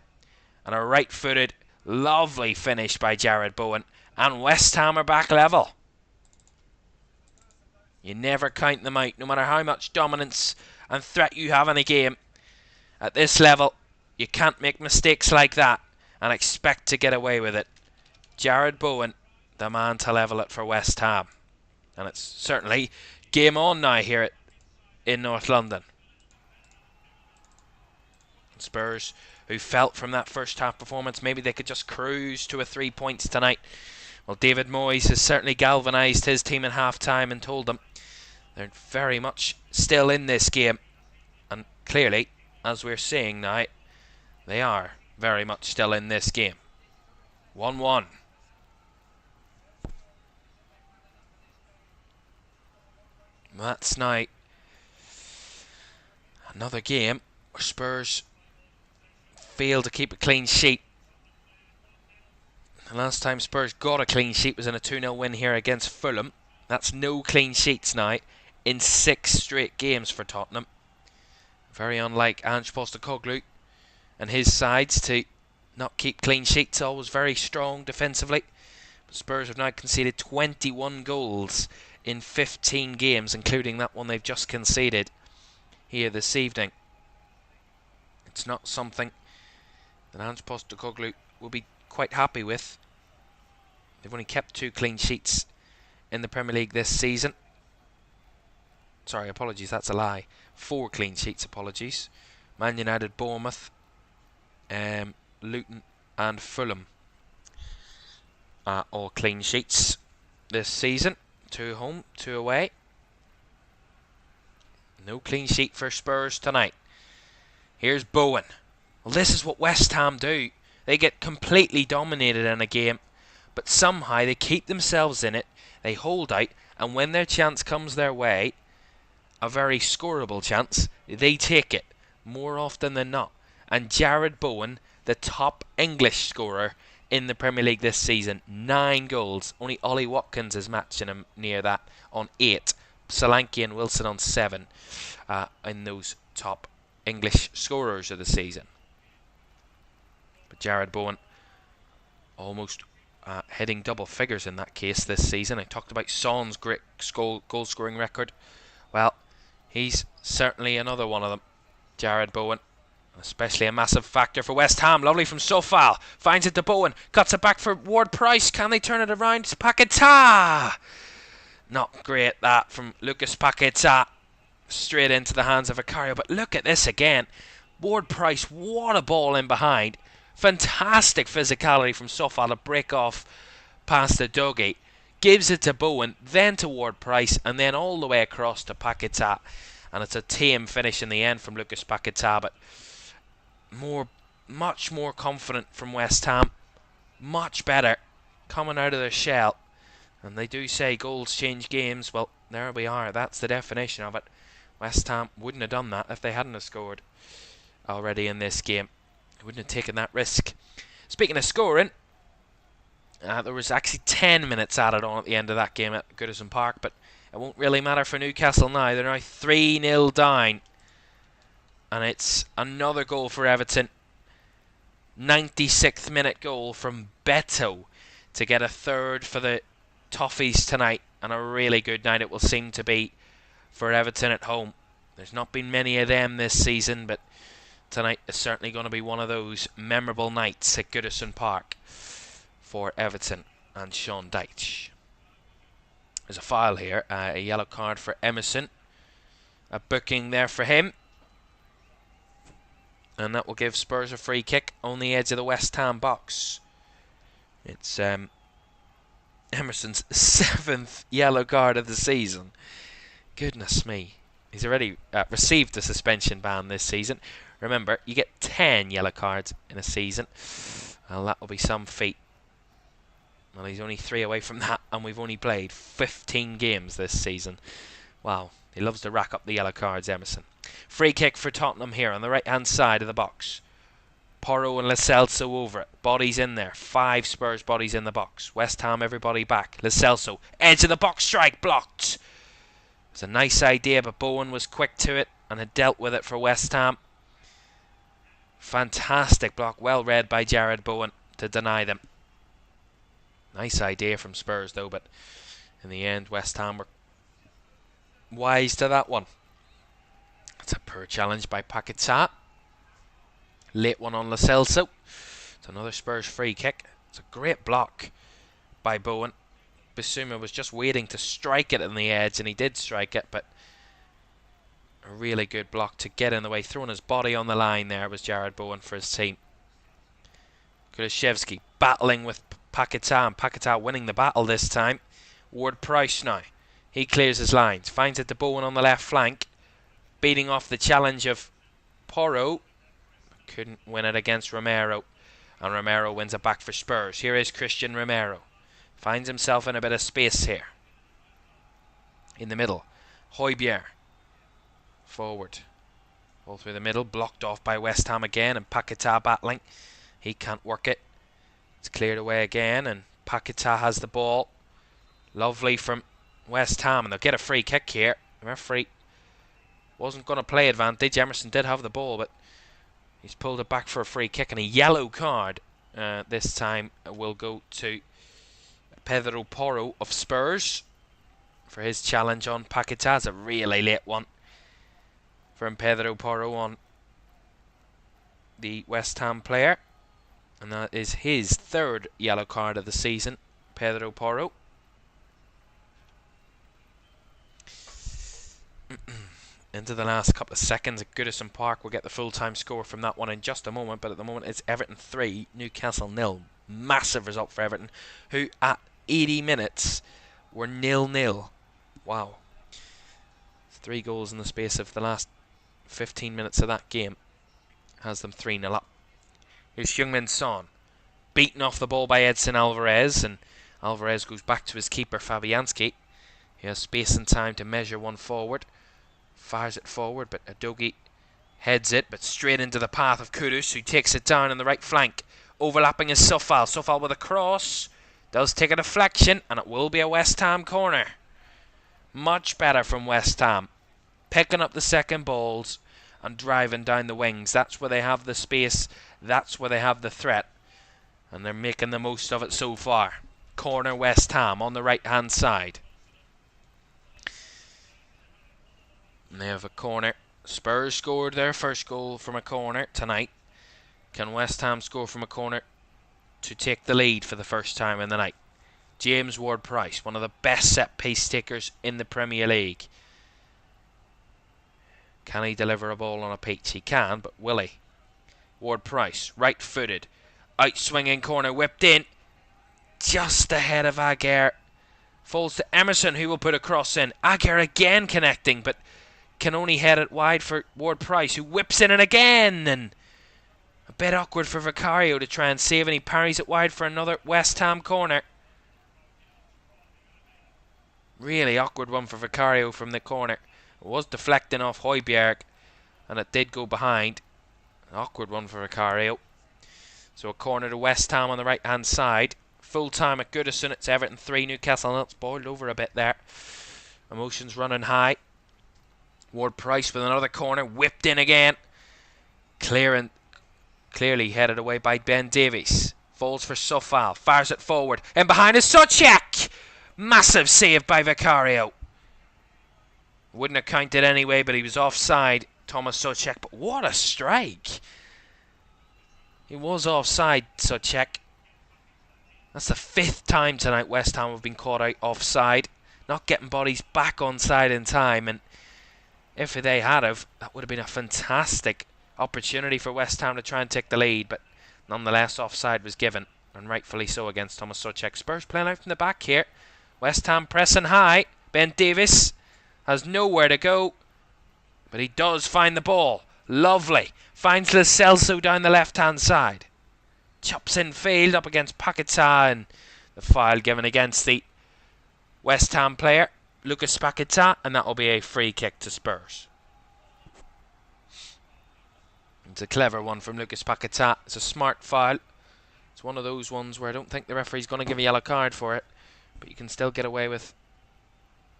And a right-footed, lovely finish by Jared Bowen. And West Ham are back level. You never count them out, no matter how much dominance and threat you have in a game. At this level, you can't make mistakes like that and expect to get away with it. Jared Bowen, the man to level it for West Ham. And it's certainly game on now here in North London. Spurs, who felt from that first half performance maybe they could just cruise to a 3 points tonight. Well, David Moyes has certainly galvanised his team in half-time and told them they're very much still in this game. And clearly, as we're seeing now, they are very much still in this game. 1-1. That's now another game where Spurs failed to keep a clean sheet. The last time Spurs got a clean sheet was in a 2-0 win here against Fulham. That's no clean sheets now in 6 straight games for Tottenham. Very unlike Ange Postecoglou and his sides to not keep clean sheets, always very strong defensively. Spurs have now conceded 21 goals in 15 games, including that one they've just conceded here this evening. It's not something that Ange Postecoglou will be quite happy with. They've only kept 2 clean sheets in the Premier League this season. Sorry, apologies, that's a lie. 4 clean sheets, apologies. Man United, Bournemouth, Luton and Fulham are all clean sheets this season. 2 home, 2 away. No clean sheet for Spurs tonight. Here's Bowen. Well, this is what West Ham do. They get completely dominated in a game, but somehow they keep themselves in it, they hold out, and when their chance comes their way, a very scoreable chance, they take it, more often than not. And Jared Bowen, the top English scorer in the Premier League this season, 9 goals. Only Ollie Watkins is matching him near that on 8. Solanke and Wilson on 7 in those top English scorers of the season. But Jared Bowen almost hitting double figures in that case this season. I talked about Son's great goal scoring record. Well, he's certainly another one of them, Jared Bowen. Especially a massive factor for West Ham. Lovely from Sofal. Finds it to Bowen. Cuts it back for Ward-Prowse. Can they turn it around? It's Paquetá. Not great that from Lucas Paquetá. Straight into the hands of Vicario. But look at this again. Ward-Prowse, what a ball in behind. Fantastic physicality from Sofal to break off past the Dougie. Gives it to Bowen, then to Ward-Prowse, and then all the way across to Paquetá. And it's a tame finish in the end from Lucas Paquetá, but much more confident from West Ham. Much better. Coming out of their shell. And they do say goals change games. Well, there we are. That's the definition of it. West Ham wouldn't have done that if they hadn't have scored already in this game. They wouldn't have taken that risk. Speaking of scoring, there was actually 10 minutes added on at the end of that game at Goodison Park, but it won't really matter for Newcastle now. They're now 3-0 down. And it's another goal for Everton. 96th minute goal from Beto to get a third for the Toffees tonight. And a really good night it will seem to be for Everton at home. There's not been many of them this season, but tonight is certainly going to be one of those memorable nights at Goodison Park for Everton and Sean Dyche. There's a foul here, a yellow card for Emerson. A booking there for him. And that will give Spurs a free kick on the edge of the West Ham box. It's Emerson's 7th yellow card of the season. Goodness me. He's already received a suspension ban this season. Remember, you get 10 yellow cards in a season. Well, that will be some feat. Well, he's only 3 away from that, and we've only played 15 games this season. Wow, he loves to rack up the yellow cards, Emerson. Free kick for Tottenham here on the right-hand side of the box. Porro and Lo Celso over it. Bodies in there. 5 Spurs bodies in the box. West Ham, everybody back. Lo Celso, edge of the box strike, blocked. It was a nice idea, but Bowen was quick to it and had dealt with it for West Ham. Fantastic block, well read by Jared Bowen to deny them. Nice idea from Spurs though, but in the end West Ham were wise to that one. It's a poor challenge by Paquetá. Late one on Lo Celso. It's another Spurs free kick. It's a great block by Bowen. Bissouma was just waiting to strike it on the edge, and he did strike it, but a really good block to get in the way. Throwing his body on the line there was Jared Bowen for his team. Kulusevski battling with Paquetá, and Paquetá winning the battle this time. Ward-Prowse now. He clears his lines. Finds it to Bowen on the left flank. Beating off the challenge of Porro. Couldn't win it against Romero. And Romero wins it back for Spurs. Here is Christian Romero. Finds himself in a bit of space here. In the middle. Højbjerg. Forward. All through the middle. Blocked off by West Ham again. And Paquetá battling. He can't work it. It's cleared away again. And Paquetá has the ball. Lovely from West Ham. And they'll get a free kick here. The referee wasn't going to play advantage. Emerson did have the ball, but He's pulled it back for a free kick, and a yellow card this time will go to Pedro Porro of Spurs for his challenge on Paquetá. It's a really late one from Pedro Porro on the West Ham player, and that is his third yellow card of the season. Pedro Porro. Into the last couple of seconds at Goodison Park. We'll get the full-time score from that one in just a moment, but at the moment it's Everton 3, Newcastle 0. Massive result for Everton, who at 80 minutes were 0-0. Wow. 3 goals in the space of the last 15 minutes of that game has them 3-0 up. Here's Heung-min Son, beaten off the ball by Edson Alvarez, and Alvarez goes back to his keeper Fabianski. He has space and time to measure one forward. Fires it forward, but Adogi heads it, but straight into the path of Kudus, who takes it down on the right flank. Overlapping is Sofal. Sofal with a cross. Does take a deflection, and it will be a West Ham corner. Much better from West Ham. Picking up the second balls and driving down the wings. That's where they have the space. That's where they have the threat. And they're making the most of it so far. Corner West Ham on the right-hand side. And they have a corner. Spurs scored their first goal from a corner tonight. Can West Ham score from a corner to take the lead for the first time in the night? James Ward-Prowse, one of the best set-piece takers in the Premier League. Can he deliver a ball on a pitch? He can, but will he? Ward-Prowse, right-footed. Out-swinging corner, whipped in. Just ahead of Aguirre. Falls to Emerson, who will put a cross in. Aguirre again connecting, but can only head it wide for Ward-Prowse, who whips in and again, and a bit awkward for Vicario to try and save, and he parries it wide for another West Ham corner. Really awkward one for Vicario from the corner. It was deflecting off Højbjerg, and it did go behind. An awkward one for Vicario. So a corner to West Ham on the right hand side. Full time at Goodison. It's Everton 3, Newcastle 0. It's boiled over a bit there. Emotions running high. Ward-Prowse with another corner, whipped in again. Clearly headed away by Ben Davies. Falls for Sofal, fires it forward, and behind is Souček. Massive save by Vicario. Wouldn't have counted anyway, but he was offside, Thomas Souček. But what a strike! He was offside, Souček. That's the 5th time tonight West Ham have been caught out offside. Not getting bodies back onside in time, and if they had have, that would have been a fantastic opportunity for West Ham to try and take the lead, but nonetheless offside was given, and rightfully so against Thomas Souček. Spurs playing out from the back here. West Ham pressing high. Ben Davies has nowhere to go, but he does find the ball. Lovely. Finds Lo Celso down the left-hand side. Chops in field up against Paquetá, and the foul given against the West Ham player, Lucas Paquetá, and that will be a free kick to Spurs. It's a clever one from Lucas Paquetá. It's a smart foul. It's one of those ones where I don't think the referee's going to give a yellow card for it, but you can still get away with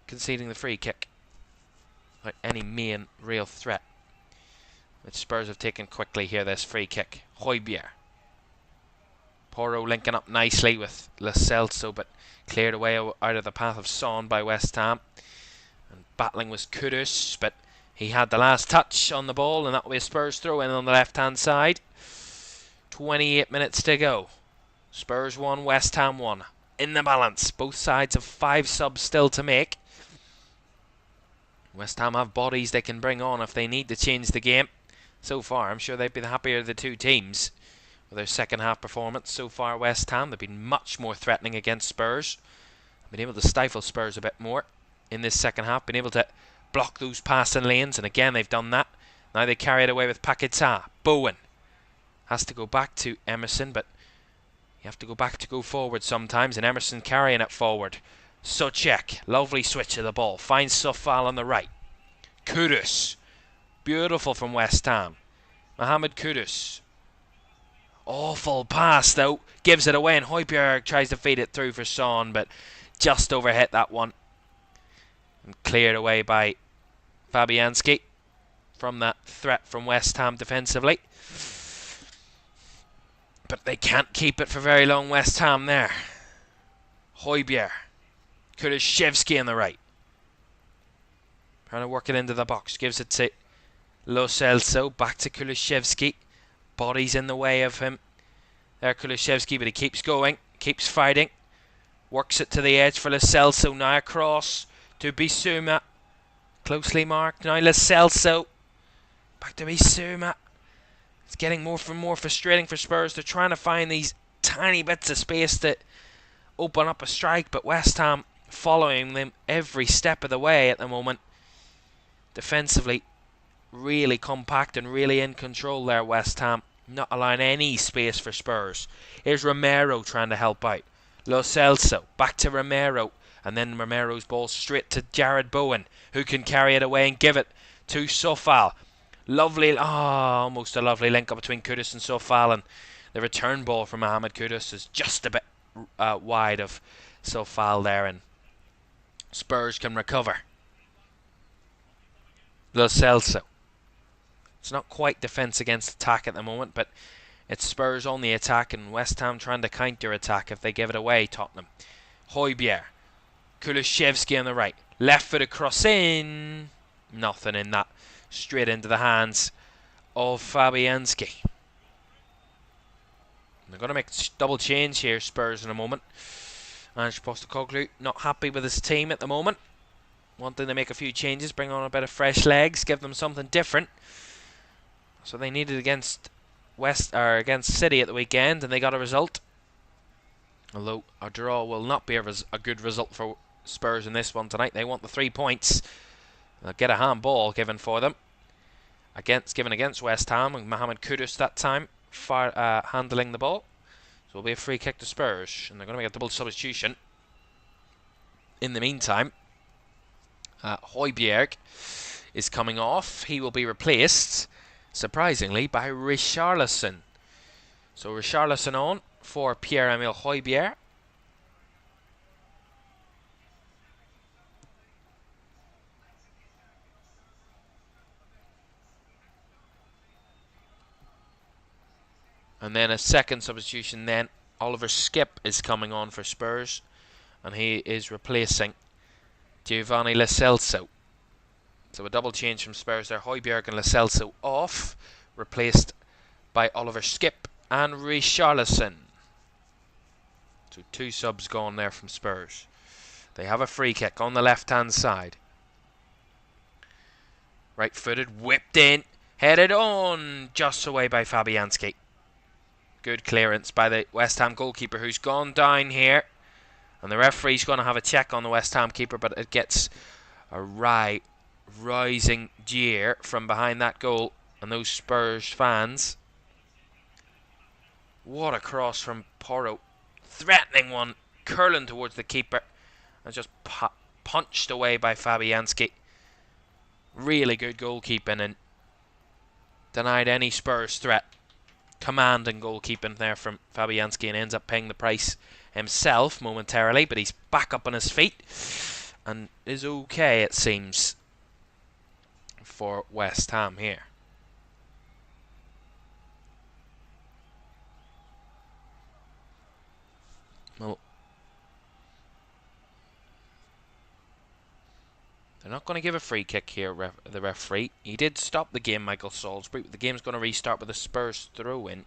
conceding the free kick without any main real threat. Which Spurs have taken quickly here, this free kick. Højbjerg. Porro linking up nicely with Lo Celso, but cleared away out of the path of Son by West Ham. And battling was Kudus, but he had the last touch on the ball, and that will be a Spurs throw in on the left-hand side. 28 minutes to go. Spurs 1, West Ham 1. In the balance. Both sides have 5 subs still to make. West Ham have bodies they can bring on if they need to change the game. So far, I'm sure they'd be the happier of the two teams with their second half performance. So far, West Ham, they've been much more threatening against Spurs. Been able to stifle Spurs a bit more in this second half. Been able to block those passing lanes, and again they've done that. Now they carry it away with Paquetá. Bowen has to go back to Emerson, but you have to go back to go forward sometimes, and Emerson carrying it forward. Souček, lovely switch of the ball, finds Sofal on the right. Kudus, beautiful from West Ham. Mohamed Kudus, awful pass though, gives it away, and Højbjerg tries to feed it through for Son, but just overhit that one. And cleared away by Fabianski. from that threat from West Ham defensively. But they can't keep it for very long, West Ham there. Højbjerg. Kulusevski on the right. Trying to work it into the box. Gives it to Lo Celso. Back to Kulusevski. Body's in the way of him. There Kulusevski, but he keeps going. Keeps fighting. Works it to the edge for Lo Celso. Now across to Bissouma. Closely marked. Now Lo Celso. Back to Bissouma. It's getting more and more frustrating for Spurs. They're trying to find these tiny bits of space to open up a strike, but West Ham following them every step of the way at the moment. Defensively, really compact and really in control there, West Ham. Not allowing any space for Spurs. Here's Romero trying to help out. Lo Celso, back to Romero. And then Romero's ball straight to Jared Bowen, who can carry it away and give it to Sofal. Lovely, almost a lovely link up between Kudus and Sofal, and the return ball from Mohamed Kudus is just a bit wide of Sofal there, and Spurs can recover. Lo Celso. It's not quite defence against attack at the moment, but it's Spurs on the attack and West Ham trying to counter-attack if they give it away, Tottenham. Højbjerg. Kulusevski on the right. Left foot across in. Nothing in that. Straight into the hands of Fabianski. They're going to make double change here, Spurs, in a moment. Ange Postecoglou not happy with his team at the moment. Wanting to make a few changes, bring on a bit of fresh legs, give them something different. So they needed against against City at the weekend, and they got a result. Although a draw will not be a good result for Spurs in this one tonight. They want the 3 points. They'll get a handball given for them. Given against West Ham, and Mohamed Kudus that time handling the ball. So it'll be a free kick to Spurs, and they're going to make a double substitution. In the meantime, Højbjerg is coming off. He will be replaced, surprisingly, by Richarlison. So Richarlison on for Pierre-Emile Højbjerg. And then a second substitution then. Oliver Skipp is coming on for Spurs. And he is replacing Giovanni Lo Celso. So a double change from Spurs there. Højbjerg and Lo Celso off. Replaced by Oliver Skipp and Richarlison. So 2 subs gone there from Spurs. They have a free kick on the left-hand side. Right-footed, whipped in, headed on, just away by Fabianski. Good clearance by the West Ham goalkeeper, who's gone down here. And the referee's going to have a check on the West Ham keeper, but it gets a rising jeer from behind that goal. And those Spurs fans. What a cross from Porro. Threatening one, curling towards the keeper. And just punched away by Fabianski. Really good goalkeeping and denied any Spurs threat. Commanding goalkeeping there from Fabianski, and ends up paying the price himself momentarily, but he's back up on his feet and is okay, it seems, for West Ham here. Well, they're not going to give a free kick here, the referee. He did stop the game, Michael Salisbury, but the game's going to restart with a Spurs throw-in.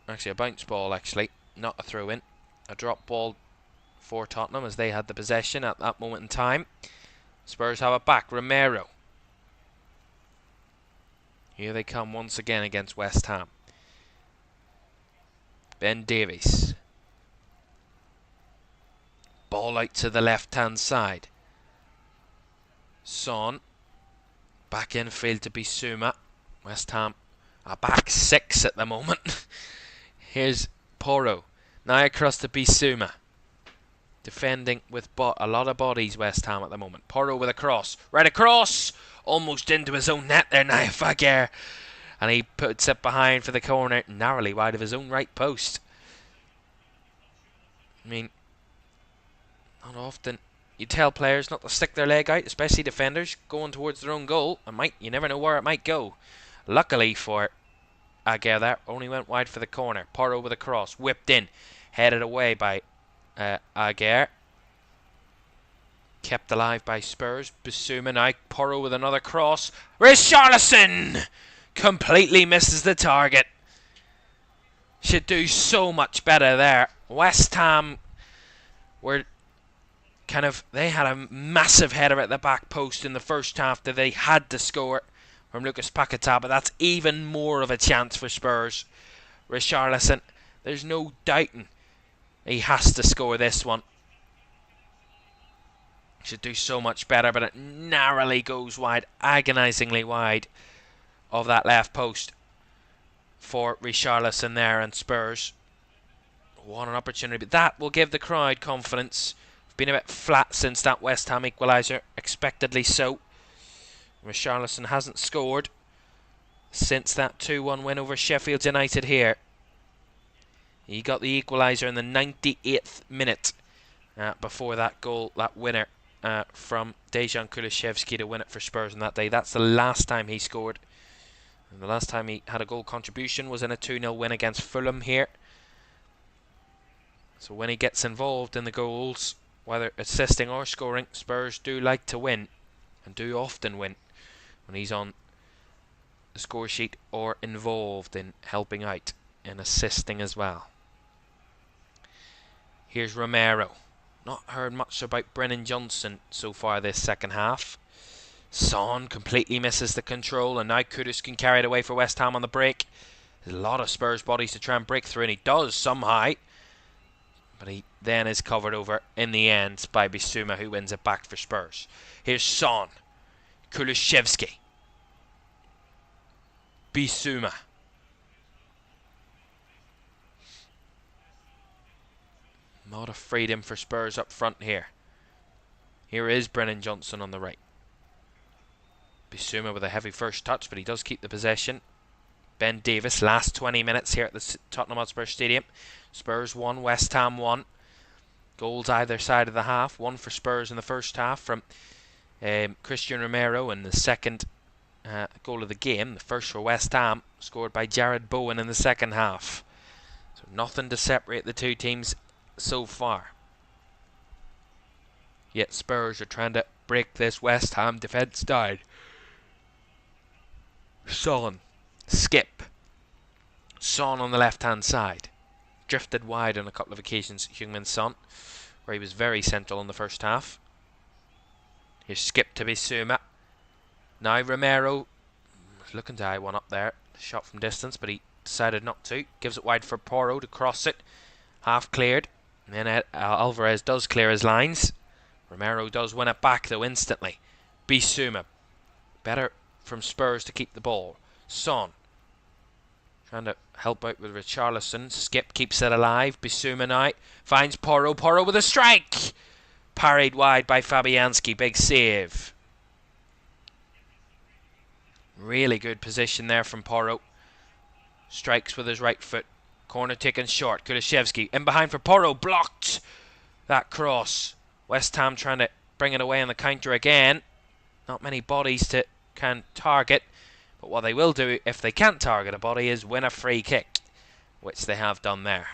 Actually, a bounce ball, actually, not a throw-in. A drop ball for Tottenham as they had the possession at that moment in time. Spurs have it back. Romero. Here they come once again against West Ham. Ben Davies. Ball out to the left-hand side. Son. Back infield to Bissouma. West Ham are back 6 at the moment. Here's Porro. Now across to Bissouma. Defending with a lot of bodies, West Ham at the moment. Porro with a cross. Right across! Almost into his own net there, Naya Fagir. And he puts it behind for the corner, narrowly wide of his own right post. I mean, not often You tell players not to stick their leg out, especially defenders going towards their own goal. You never know where it might go. Luckily for Aguirre, that only went wide for the corner. Porro with a cross, whipped in, headed away by Aguirre. Kept alive by Spurs. Bissouma now. Porro with another cross. Richarlison completely misses the target. Should do so much better there. West Ham were they had a massive header at the back post in the first half that they had to score from Lucas Paquetá, but that's even more of a chance for Spurs. Richarlison, there's no doubting he has to score this one. Should do so much better, but it narrowly goes wide, agonisingly wide of that left post for Richarlison there, and Spurs. What an opportunity, but that will give the crowd confidence. Been a bit flat since that West Ham equaliser, expectedly so. Richarlison hasn't scored since that 2-1 win over Sheffield United here. He got the equaliser in the 98th minute before that goal, that winner from Dejan Kulusevski to win it for Spurs on that day. That's the last time he scored. And the last time he had a goal contribution was in a 2-0 win against Fulham here. So when he gets involved in the goals, whether assisting or scoring, Spurs do like to win, and do often win when he's on the score sheet or involved in helping out and assisting as well. Here's Romero. Not heard much about Brennan Johnson so far this second half. Son completely misses the control, and now Kudus can carry it away for West Ham on the break. There's a lot of Spurs bodies to try and break through, and he does somehow. But he then is covered over in the end by Bissouma, who wins it back for Spurs. Here's Son. Kulusevski. Bissouma. A lot of freedom for Spurs up front here. Here is Brennan Johnson on the right. Bissouma with a heavy first touch, but he does keep the possession. Ben Davies, last 20 minutes here at the Tottenham Hotspur Stadium. Spurs 1, West Ham 1. Goals either side of the half. One for Spurs in the first half from Christian Romero, and the second goal of the game, the first for West Ham, scored by Jared Bowen in the second half. So nothing to separate the two teams so far. Yet Spurs are trying to break this West Ham defence down. Skip. Son on the left hand side. Drifted wide on a couple of occasions, Heung-min Son, where he was very central in the first half. Here's Skip to Bissouma. Now Romero looking to eye one up there. Shot from distance, but he decided not to. Gives it wide for Porro to cross it. Half cleared. And then Alvarez does clear his lines. Romero does win it back though instantly. Bissouma. Better from Spurs to keep the ball. Son. Trying to help out with Richarlison. Skip keeps it alive. Bissouma now finds Porro. Porro with a strike. Parried wide by Fabianski. Big save. Really good position there from Porro. Strikes with his right foot. Corner taken short. Kulusevski in behind for Porro. Blocked. That cross. West Ham trying to bring it away on the counter again. Not many bodies to can target. But what they will do if they can't target a body is win a free kick, which they have done there.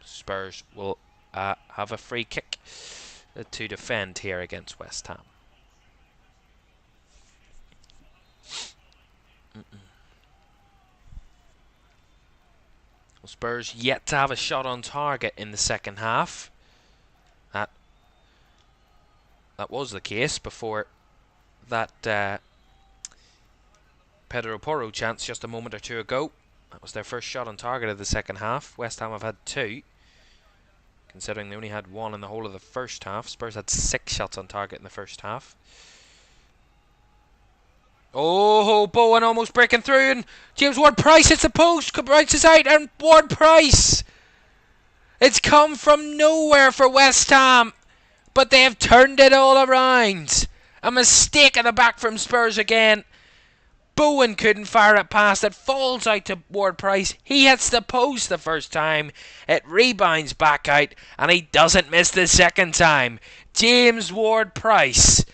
Spurs will have a free kick to defend here against West Ham. Well, Spurs yet to have a shot on target in the second half. That was the case before that Pedro Porro chance just a moment or two ago. That was their first shot on target of the second half. West Ham have had 2, considering they only had 1 in the whole of the first half. Spurs had 6 shots on target in the first half. Oh, Bowen almost breaking through, and James Ward-Prowse hits the post, bounces out, and Ward-Prowse! It's come from nowhere for West Ham, but they have turned it all around. A mistake at the back from Spurs again. Bowen couldn't fire it past it. Falls out to Ward-Prowse. He hits the post the first time. It rebounds back out, and he doesn't miss the second time. James Ward-Prowse,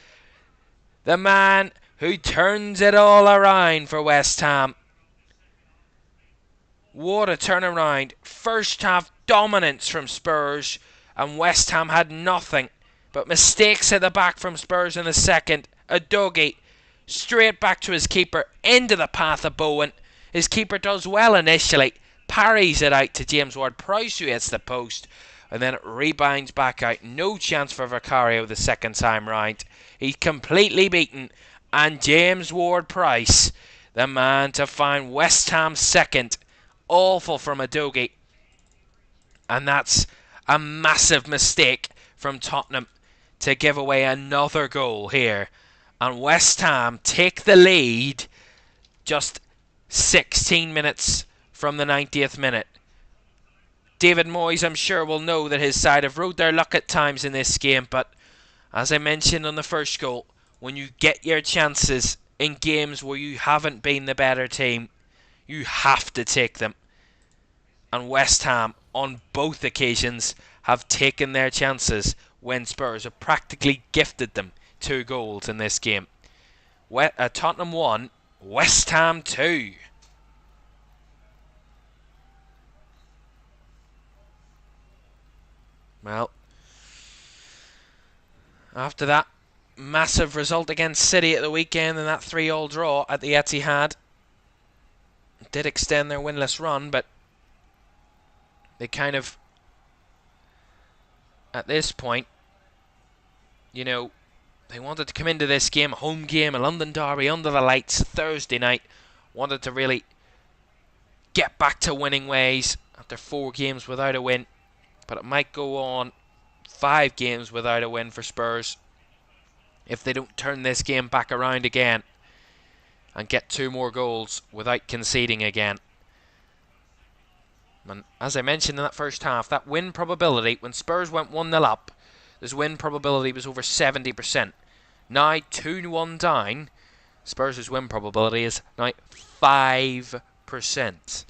the man who turns it all around for West Ham. What a turnaround. First half dominance from Spurs, and West Ham had nothing but mistakes at the back from Spurs in the second. Udogie straight back to his keeper, into the path of Bowen. His keeper does well initially, parries it out to James Ward-Prowse, who hits the post, and then it rebounds back out. No chance for Vicario the second time round. He's completely beaten, and James Ward-Prowse, the man to find West Ham second. Awful from Udogie, and that's a massive mistake from Tottenham to give away another goal here, and West Ham take the lead just 16 minutes from the 90th minute. David Moyes, I'm sure, will know that his side have rode their luck at times in this game, but as I mentioned on the first goal, when you get your chances in games where you haven't been the better team, you have to take them. And West Ham, on both occasions, have taken their chances when Spurs have practically gifted them 2 goals in this game. Tottenham 1, West Ham 2. Well, after that massive result against City at the weekend and that 3-3 draw at the Etihad, did extend their winless run, but they kind of, at this point, you know, they wanted to come into this game, a home game, a London derby, under the lights, Thursday night, wanted to really get back to winning ways after 4 games without a win, but it might go on 5 games without a win for Spurs if they don't turn this game back around again and get 2 more goals without conceding again. And as I mentioned in that first half, that win probability, when Spurs went 1-0 up, this win probability was over 70%. Now 2-1 down, Spurs' win probability is now 5%.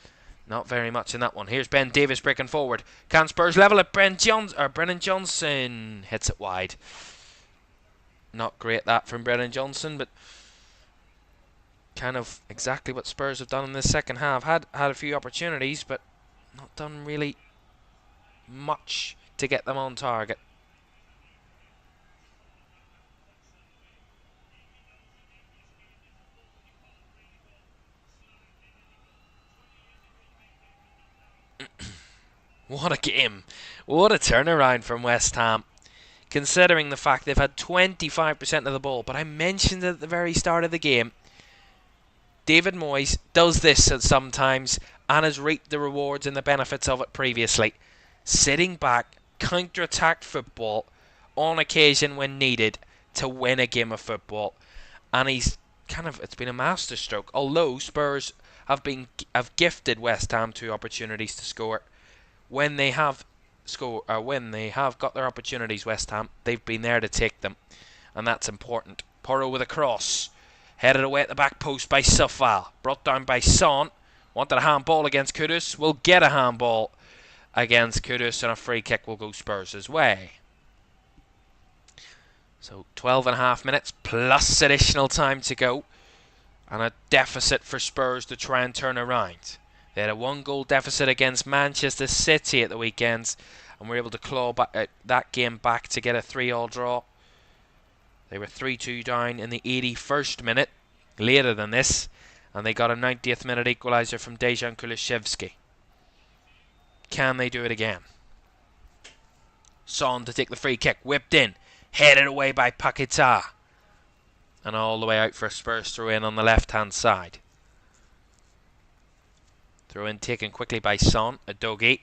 Not very much in that one. Here's Ben Davies breaking forward. Can Spurs level it? Brennan Johnson hits it wide. Not great that from Brennan Johnson, but kind of exactly what Spurs have done in this second half. Had a few opportunities, but not done really much to get them on target. What a game. What a turnaround from West Ham, considering the fact they've had 25% of the ball. But I mentioned at the very start of the game, David Moyes does this sometimes and has reaped the rewards and the benefits of it previously. Sitting back, counter-attack football on occasion when needed to win a game of football. And he's it's been a masterstroke. Although Spurs have gifted West Ham 2 opportunities to score. When they have got their opportunities, West Ham, they've been there to take them, and that's important. Porro with a cross, headed away at the back post by Safal, brought down by Son. Wanted a handball against Kudus, will get a handball against Kudus, and a free kick will go Spurs' way. So 12.5 minutes plus additional time to go, and a deficit for Spurs to try and turn around. They had a 1-goal deficit against Manchester City at the weekends, and were able to claw that game back to get a 3-3 draw. They were 3-2 down in the 81st minute, later than this, and they got a 90th minute equaliser from Dejan Kulusevski. Can they do it again? Son to take the free kick, whipped in, headed away by Paquetá, and all the way out for a Spurs throw-in on the left-hand side. Throw-in taken quickly by Son, Udogie.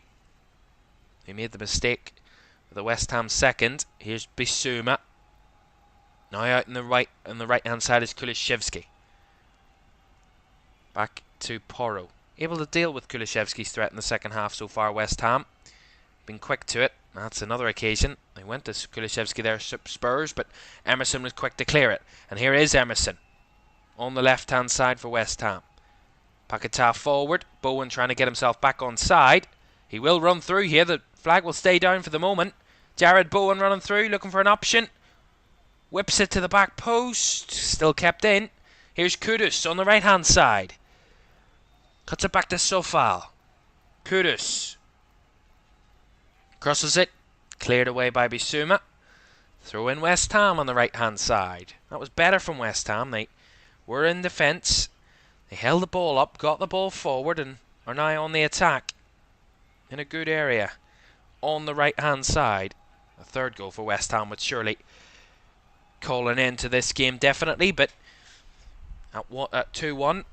He made the mistake with the West Ham second. Here's Bissouma. Now out on the right-hand side is Kulusevski. Back to Porro. Able to deal with Kulusevski's threat in the second half so far, West Ham. Been quick to it. That's another occasion. They went to Kulusevski there, Spurs, but Emerson was quick to clear it. And here is Emerson. on the left-hand side for West Ham. Paquetá forward. Bowen trying to get himself back on side. He will run through here. The flag will stay down for the moment. Jared Bowen running through, looking for an option. Whips it to the back post. Still kept in. Here's Kudus on the right-hand side. Cuts it back to Sofal. Kudus. Crosses it. Cleared away by Bissouma. Throw in West Ham on the right-hand side. That was better from West Ham. They were in defence. They held the ball up, got the ball forward, and are now on the attack. In a good area. On the right-hand side. A third goal for West Ham would surely call an end to this game, definitely. But at 2-1,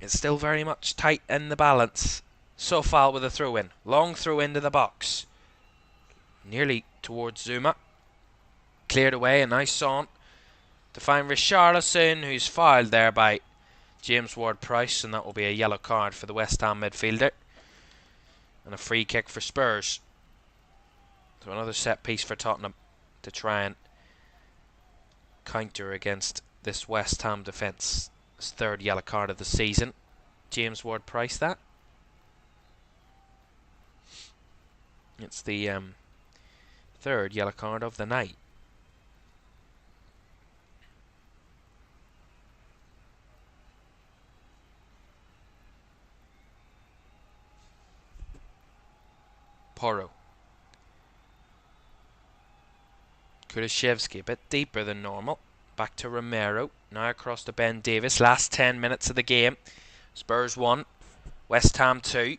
it's still very much tight in the balance. Sofal with a throw-in. Long throw into the box. Nearly towards Zuma. Cleared away, a nice son to find Richarlison, who's fouled there by James Ward-Prowse, and that will be a yellow card for the West Ham midfielder. And a free kick for Spurs. So another set piece for Tottenham to try and counter against this West Ham defence. His third yellow card of the season. James Ward-Prowse, that. It's the third yellow card of the night. Porro. Kulishevsky a bit deeper than normal. Back to Romero. Now across to Ben Davis. Last 10 minutes of the game. Spurs 1. West Ham 2.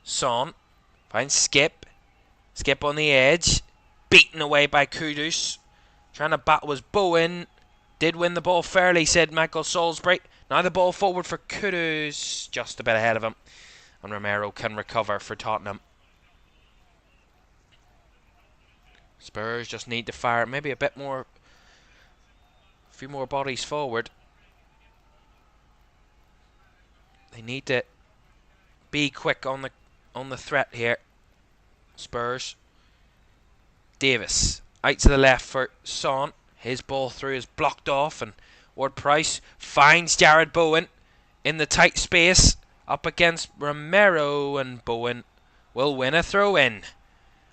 Son. Finds Skip. Skip on the edge. Beaten away by Kudus. Trying to battle was Bowen. Did win the ball fairly, said Michael Salisbury. Now the ball forward for Kudus. Just a bit ahead of him. And Romero can recover for Tottenham. Spurs just need to fire maybe a bit more, a few more bodies forward. They need to be quick on the threat here. Spurs. Davis out to the left for Son. His ball through is blocked off, and Ward-Prowse finds Jared Bowen in the tight space up against Romero, and Bowen will win a throw-in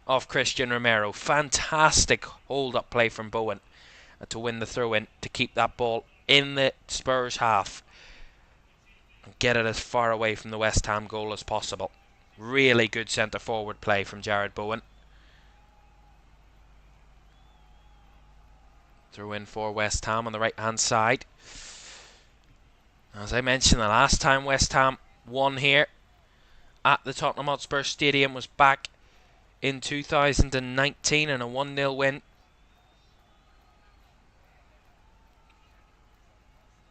of Christian Romero. Fantastic hold-up play from Bowen to win the throw-in, to keep that ball in the Spurs half and get it as far away from the West Ham goal as possible. Really good centre-forward play from Jared Bowen. Throw-in for West Ham on the right-hand side. As I mentioned, the last time West Ham won here at the Tottenham Hotspur Stadium was back in 2019 in a 1-0 win.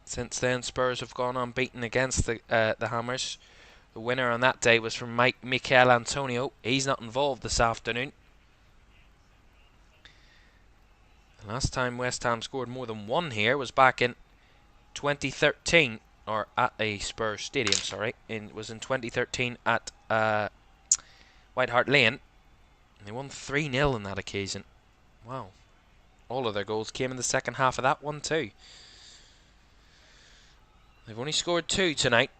Since then, Spurs have gone unbeaten against the Hammers. The winner on that day was from Mikel Antonio. He's not involved this afternoon. The last time West Ham scored more than one here was back in 2013, or at a Spurs stadium, sorry. It was in 2013 at White Hart Lane. They won 3-0 on that occasion. Wow. All of their goals came in the second half of that one too. They've only scored 2 tonight.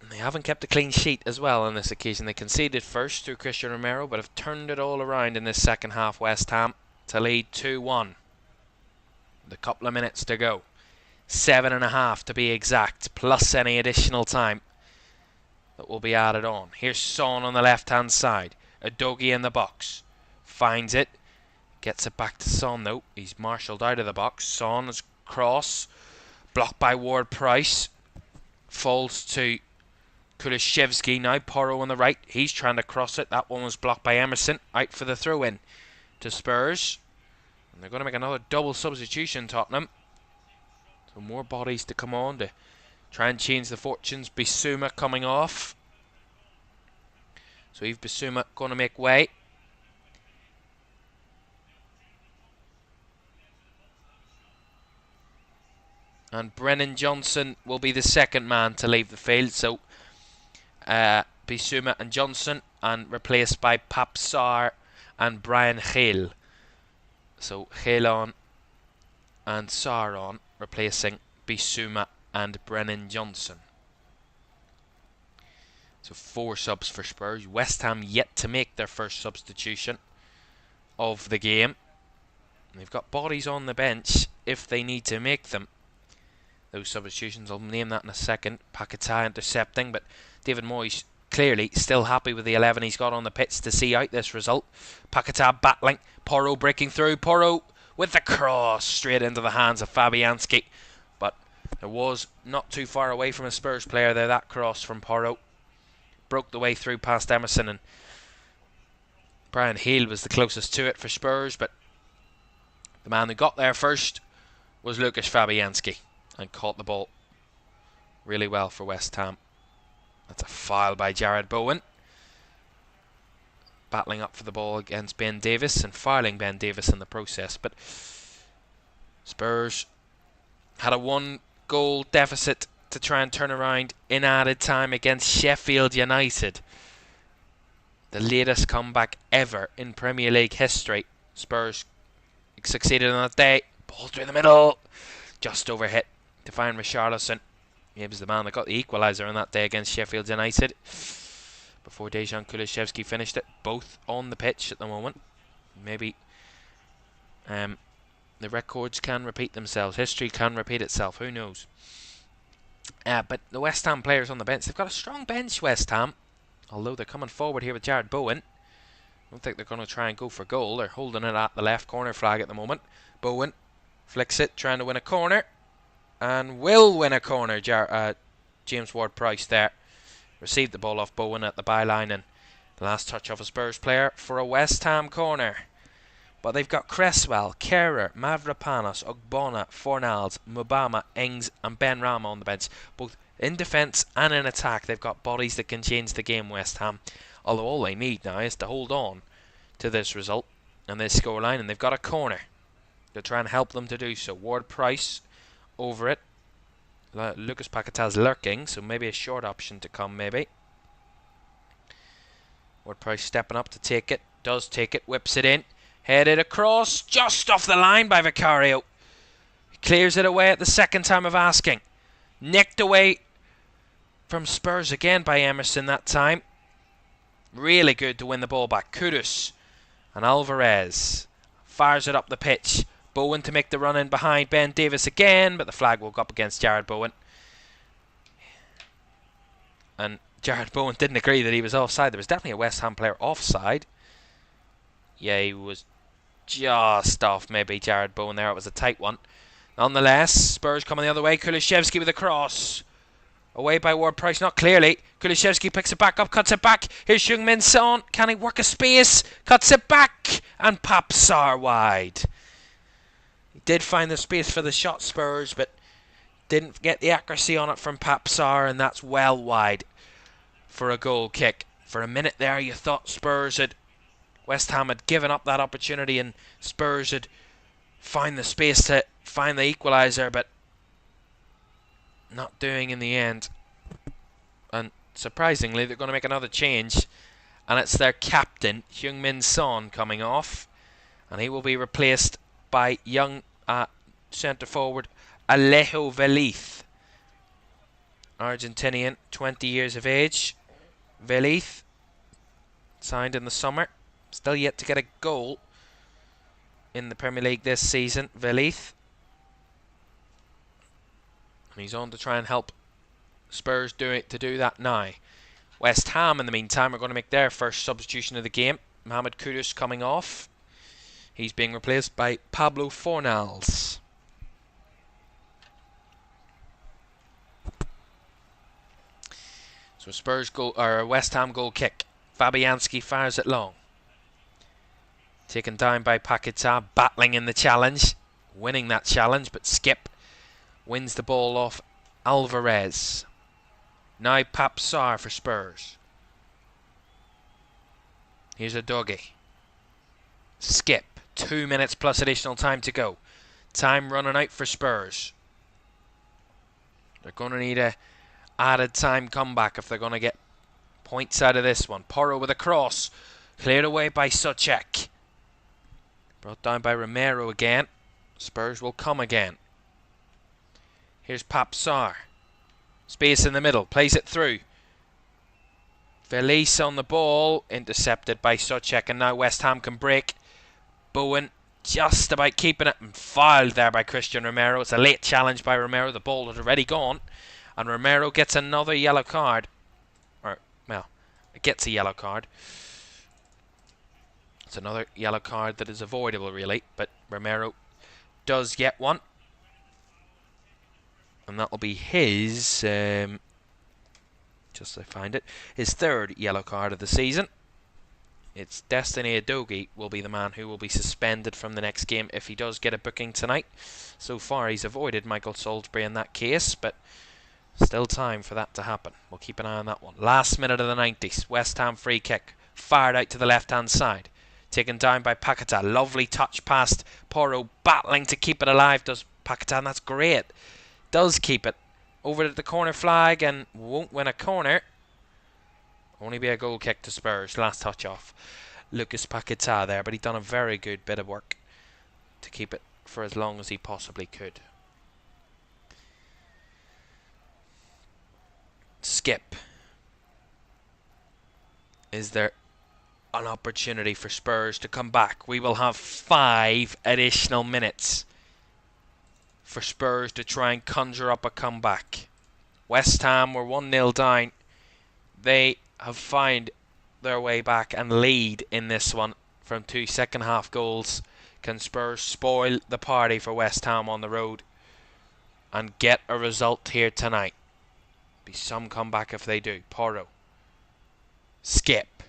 And they haven't kept a clean sheet as well on this occasion. They conceded first through Christian Romero, but have turned it all around in this second half, West Ham, to lead 2-1. With a couple of minutes to go. 7.5 to be exact, plus any additional time that will be added on. Here's Son on the left-hand side. Udogie in the box. Finds it. Gets it back to Son though. He's marshalled out of the box. Son's cross. Blocked by Ward-Prowse. Falls to Kulishevsky. Now Porro on the right. He's trying to cross it. That one was blocked by Emerson. Out for the throw-in to Spurs. And they're going to make another double substitution, Tottenham. So more bodies to come on to try and change the fortunes. Bissouma coming off. So Yves Bissouma going to make way. And Brennan Johnson will be the second man to leave the field. So Bissouma and Johnson, and replaced by Pap Sarr and Brian Gil. So Gil on and Sarr on. replacing Bissouma and Brennan Johnson. So 4 subs for Spurs. West Ham yet to make their first substitution of the game. They've got bodies on the bench if they need to make them. Those substitutions, I'll name that in a second. Paquetá intercepting, but David Moyes clearly still happy with the 11 he's got on the pitch to see out this result. Paquetá battling, Porro breaking through, Porro with the cross straight into the hands of Fabianski. But there was not too far away from a Spurs player there, that cross from Porro. Broke the way through past Emerson, and Brian Hill was the closest to it for Spurs, but the man who got there first was Lucas Fabianski and caught the ball really well for West Ham. That's a foul by Jared Bowen. Battling up for the ball against Ben Davies and fouling Ben Davies in the process. But Spurs had a 1-goal deficit to try and turn around in added time against Sheffield United. The latest comeback ever in Premier League history. Spurs succeeded on that day. Ball through the middle. Just overhit to find Richarlison. He was the man that got the equaliser on that day against Sheffield United. Before Dejan Kulusevski finished it. Both on the pitch at the moment. Maybe the records can repeat themselves. History can repeat itself. Who knows? But the West Ham players on the bench, they've got a strong bench, West Ham. Although they're coming forward here with Jared Bowen. I don't think they're going to try and go for goal. They're holding it at the left corner flag at the moment. Bowen flicks it, trying to win a corner. And will win a corner. James Ward-Prowse there. Received the ball off Bowen at the byline, and the last touch of a Spurs player for a West Ham corner. But they've got Cresswell, Kerrer, Mavropanos, Ogbonna, Fornals, Mubama, Ings and Ben Rama on the bench. Both in defence and in attack. They've got bodies that can change the game, West Ham. Although all they need now is to hold on to this result and this scoreline. And they've got a corner to try and help them to do so. Ward-Prowse over it. Lucas Paquetá's lurking, so maybe a short option to come, maybe. Ward-Prowse stepping up to take it. Does take it, whips it in. Headed across, just off the line by Vicario. He clears it away at the second time of asking. Nicked away from Spurs again by Emerson that time. Really good to win the ball back. Kudus and Alvarez fires it up the pitch. Bowen to make the run in behind Ben Davies again, but the flag will go up against Jared Bowen. And Jared Bowen didn't agree that he was offside. There was definitely a West Ham player offside. Yeah, he was just off maybe, Jared Bowen there. It was a tight one. Nonetheless, Spurs coming the other way. Kulusevski with a cross. Away by Ward-Prowse, not clearly. Kulusevski picks it back up, cuts it back. Here's Heung-min Son. Can he work a space? Cuts it back. And Pape Sarr wide. He did find the space for the shot, Spurs, but didn't get the accuracy on it from Pape Sarr, and that's well wide for a goal kick. For a minute there, you thought West Ham had given up that opportunity and Spurs had found the space to find the equaliser, but not doing in the end. And surprisingly, they're going to make another change, and it's their captain, Heung-min Son, coming off, and he will be replaced by young centre forward Alejo Velith, Argentinian, 20 years of age. Velith signed in the summer, still yet to get a goal in the Premier League this season. Velith, and he's on to try and help Spurs do that now. West Ham in the meantime are going to make their first substitution of the game. Mohamed Kudus coming off. He's being replaced by Pablo Fornals. So Spurs goal, or West Ham goal kick. Fabianski fires it long. Taken down by Paquetá, battling in the challenge, winning that challenge, but Skip wins the ball off Alvarez. Now Pape Sarr for Spurs. Here's a doggy. Skip. 2 minutes plus additional time to go. Time running out for Spurs. They're going to need a added time comeback if they're going to get points out of this one. Porro with a cross. Cleared away by Soucek. Brought down by Romero again. Spurs will come again. Here's Papsar. Space in the middle. Plays it through. Felice on the ball. Intercepted by Souček. And now West Ham can break. Bowen just about keeping it. And fouled there by Christian Romero. It's a late challenge by Romero. The ball had already gone. And Romero gets another yellow card. Or, well, it gets a yellow card. It's another yellow card that is avoidable, really. But Romero does get one. And that will be his, just so I find it, his third yellow card of the season. It's Destiny Udogie will be the man who will be suspended from the next game if he does get a booking tonight. So far he's avoided Michael Salisbury in that case, but still time for that to happen. We'll keep an eye on that one. Last minute of the 90s, West Ham free kick, fired out to the left-hand side. Taken down by Paquetá. Lovely touch past Porro, battling to keep it alive. Does Paquetá, and that's great. Does keep it over at the corner flag and won't win a corner. Only be a goal kick to Spurs. Last touch off Lucas Paquetá there, but he done a very good bit of work to keep it for as long as he possibly could. Skip. Is there an opportunity for Spurs to come back? We will have 5 additional minutes for Spurs to try and conjure up a comeback. West Ham were 1-0 down. They have found their way back and lead in this one from 2 second half goals. Can Spurs spoil the party for West Ham on the road and get a result here tonight? Be some comeback if they do. Porro. Skip.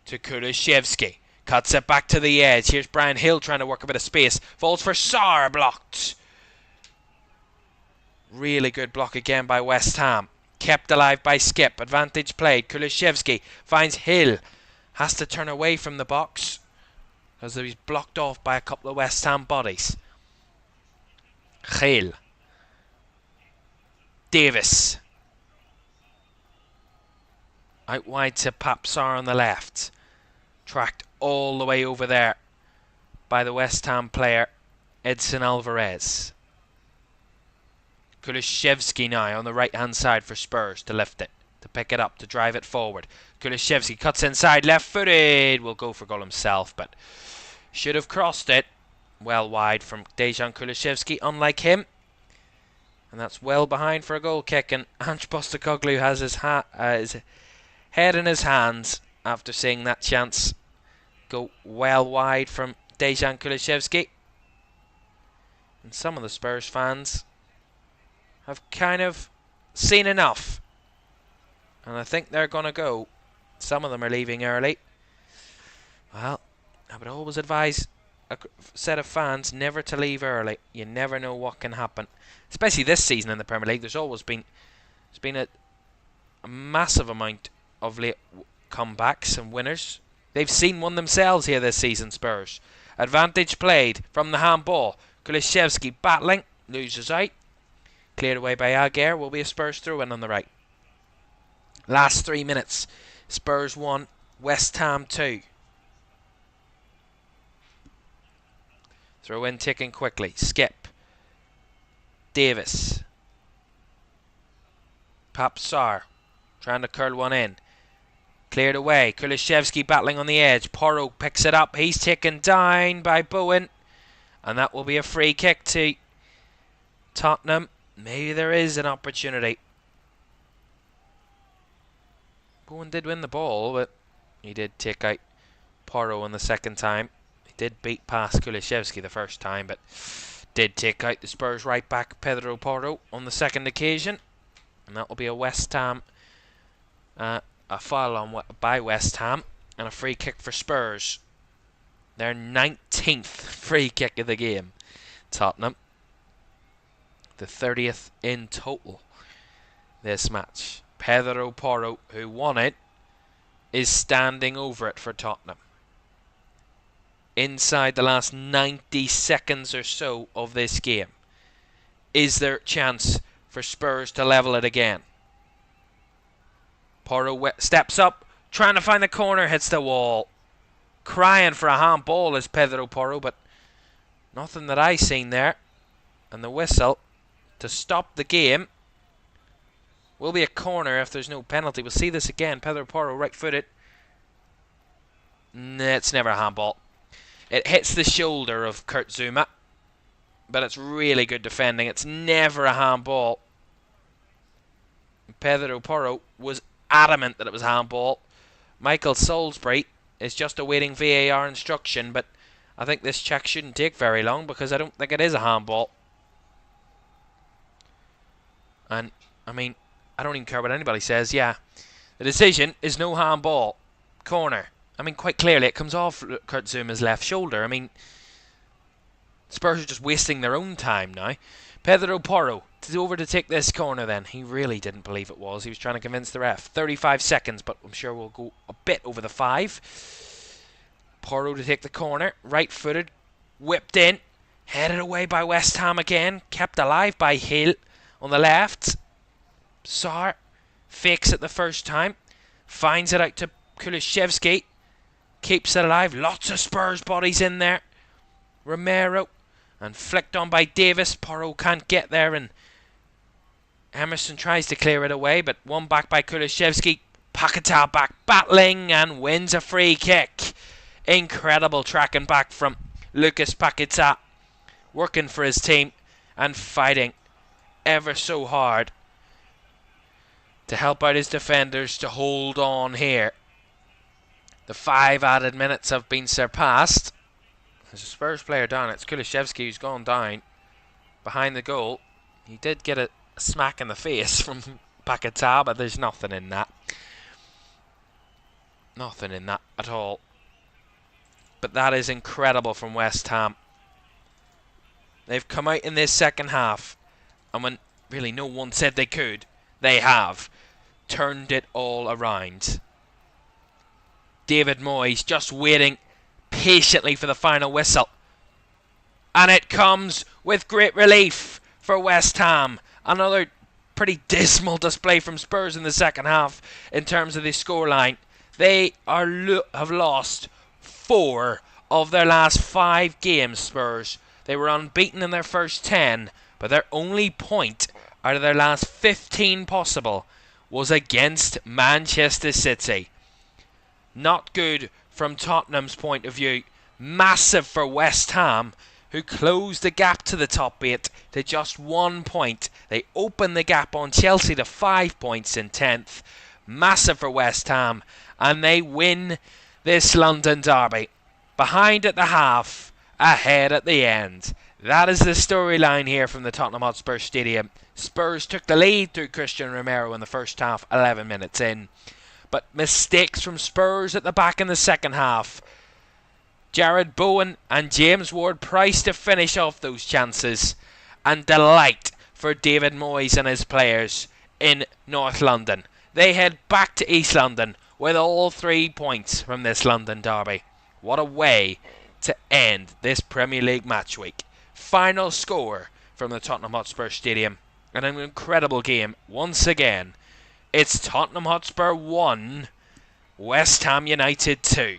To Kulusevski. Cuts it back to the edge. Here's Brian Hill trying to work a bit of space. Falls for Sarr. Blocked. Really good block again by West Ham. Kept alive by Skip. Advantage played. Kulusevski finds Hill. Has to turn away from the box because he's blocked off by a couple of West Ham bodies. Hill. Davis. Out wide to Papsar on the left. Tracked all the way over there by the West Ham player Edson Alvarez. Kulusevski now on the right hand side for Spurs to lift it, to pick it up, to drive it forward. Kulusevski cuts inside, left footed, will go for goal himself, but should have crossed it. Well wide from Dejan Kulusevski, unlike him. And that's well behind for a goal kick, and Ange Postecoglou has his head in his hands after seeing that chance go well wide from Dejan Kulusevski. And some of the Spurs fans have kind of seen enough, and I think they're going to go. Some of them are leaving early. Well, I would always advise a set of fans never to leave early. You never know what can happen, especially this season in the Premier League. There's been a massive amount of late comebacks and winners. They've seen one themselves here this season, Spurs. Advantage played from the handball. Kulusevski battling, loses out. Cleared away by Aguirre. Will be a Spurs throw-in on the right. Last 3 minutes. Spurs 1, West Ham 2. Throw-in ticking quickly. Skip. Davis. Papsar trying to curl one in. Cleared away. Kulusevski battling on the edge. Porro picks it up. He's taken down by Bowen. And that will be a free kick to Tottenham. Maybe there is an opportunity. Bowen did win the ball, but he did take out Porro on the second time. He did beat past Kulusevski the first time, but did take out the Spurs right back Pedro Porro on the second occasion. And that will be a West Ham, a foul on by West Ham, and a free kick for Spurs. Their 19th free kick of the game. Tottenham. The 30th in total this match. Pedro Porro, who won it, is standing over it for Tottenham. Inside the last 90 seconds or so of this game, is there a chance for Spurs to level it again? Porro steps up, trying to find the corner, hits the wall. Crying for a handball is Pedro Porro, but nothing that I seen there. And the whistle to stop the game. Will be a corner if there's no penalty. We'll see this again. Pedro Porro, right-footed. It's never a handball. It hits the shoulder of Kurt Zouma, but it's really good defending. It's never a handball. Pedro Porro was adamant that it was handball. Michael Salisbury is just awaiting VAR instruction, but I think this check shouldn't take very long because I don't think it is a handball. And, I mean, I don't even care what anybody says. Yeah, the decision is no handball. Corner. I mean, quite clearly it comes off Kurt Zouma's left shoulder. I mean, Spurs are just wasting their own time now. Pedro Porro over to take this corner then. He really didn't believe it was. He was trying to convince the ref. 35 seconds, but I'm sure we'll go a bit over the 5. Porro to take the corner. Right-footed. Whipped in. Headed away by West Ham again. Kept alive by Hill on the left. Sarr fakes it the first time. Finds it out to Kulusevski. Keeps it alive. Lots of Spurs bodies in there. Romero. And flicked on by Davis. Porro can't get there, and Emerson tries to clear it away, but one back by Kulusevski. Paquetá back battling and wins a free kick. Incredible tracking back from Lucas Paquetá. Working for his team and fighting ever so hard to help out his defenders to hold on here. The 5 added minutes have been surpassed. There's a Spurs player down. It's Kulusevski who's gone down behind the goal. He did get a smack in the face from Paquetá, but there's nothing in that. Nothing in that at all. But that is incredible from West Ham. They've come out in this second half, and when really no one said they could, they have turned it all around. David Moyes just waiting patiently for the final whistle, and it comes with great relief for West Ham. Another pretty dismal display from Spurs in the second half in terms of the scoreline. They have lost 4 of their last 5 games, Spurs. They were unbeaten in their first 10, but their only point out of their last 15 possible was against Manchester City. Not good from Tottenham's point of view. Massive for West Ham, who closed the gap to the top 8 to just 1 point. They opened the gap on Chelsea to 5 points in 10th. Massive for West Ham, and they win this London derby. Behind at the half, ahead at the end. That is the storyline here from the Tottenham Hotspur Stadium. Spurs took the lead through Christian Romero in the first half, 11 minutes in. But mistakes from Spurs at the back in the second half. Jared Bowen and James Ward-Prowse to finish off those chances. And delight for David Moyes and his players in North London. They head back to East London with all 3 points from this London derby. What a way to end this Premier League match week. Final score from the Tottenham Hotspur Stadium. And an incredible game once again. It's Tottenham Hotspur 1, West Ham United 2.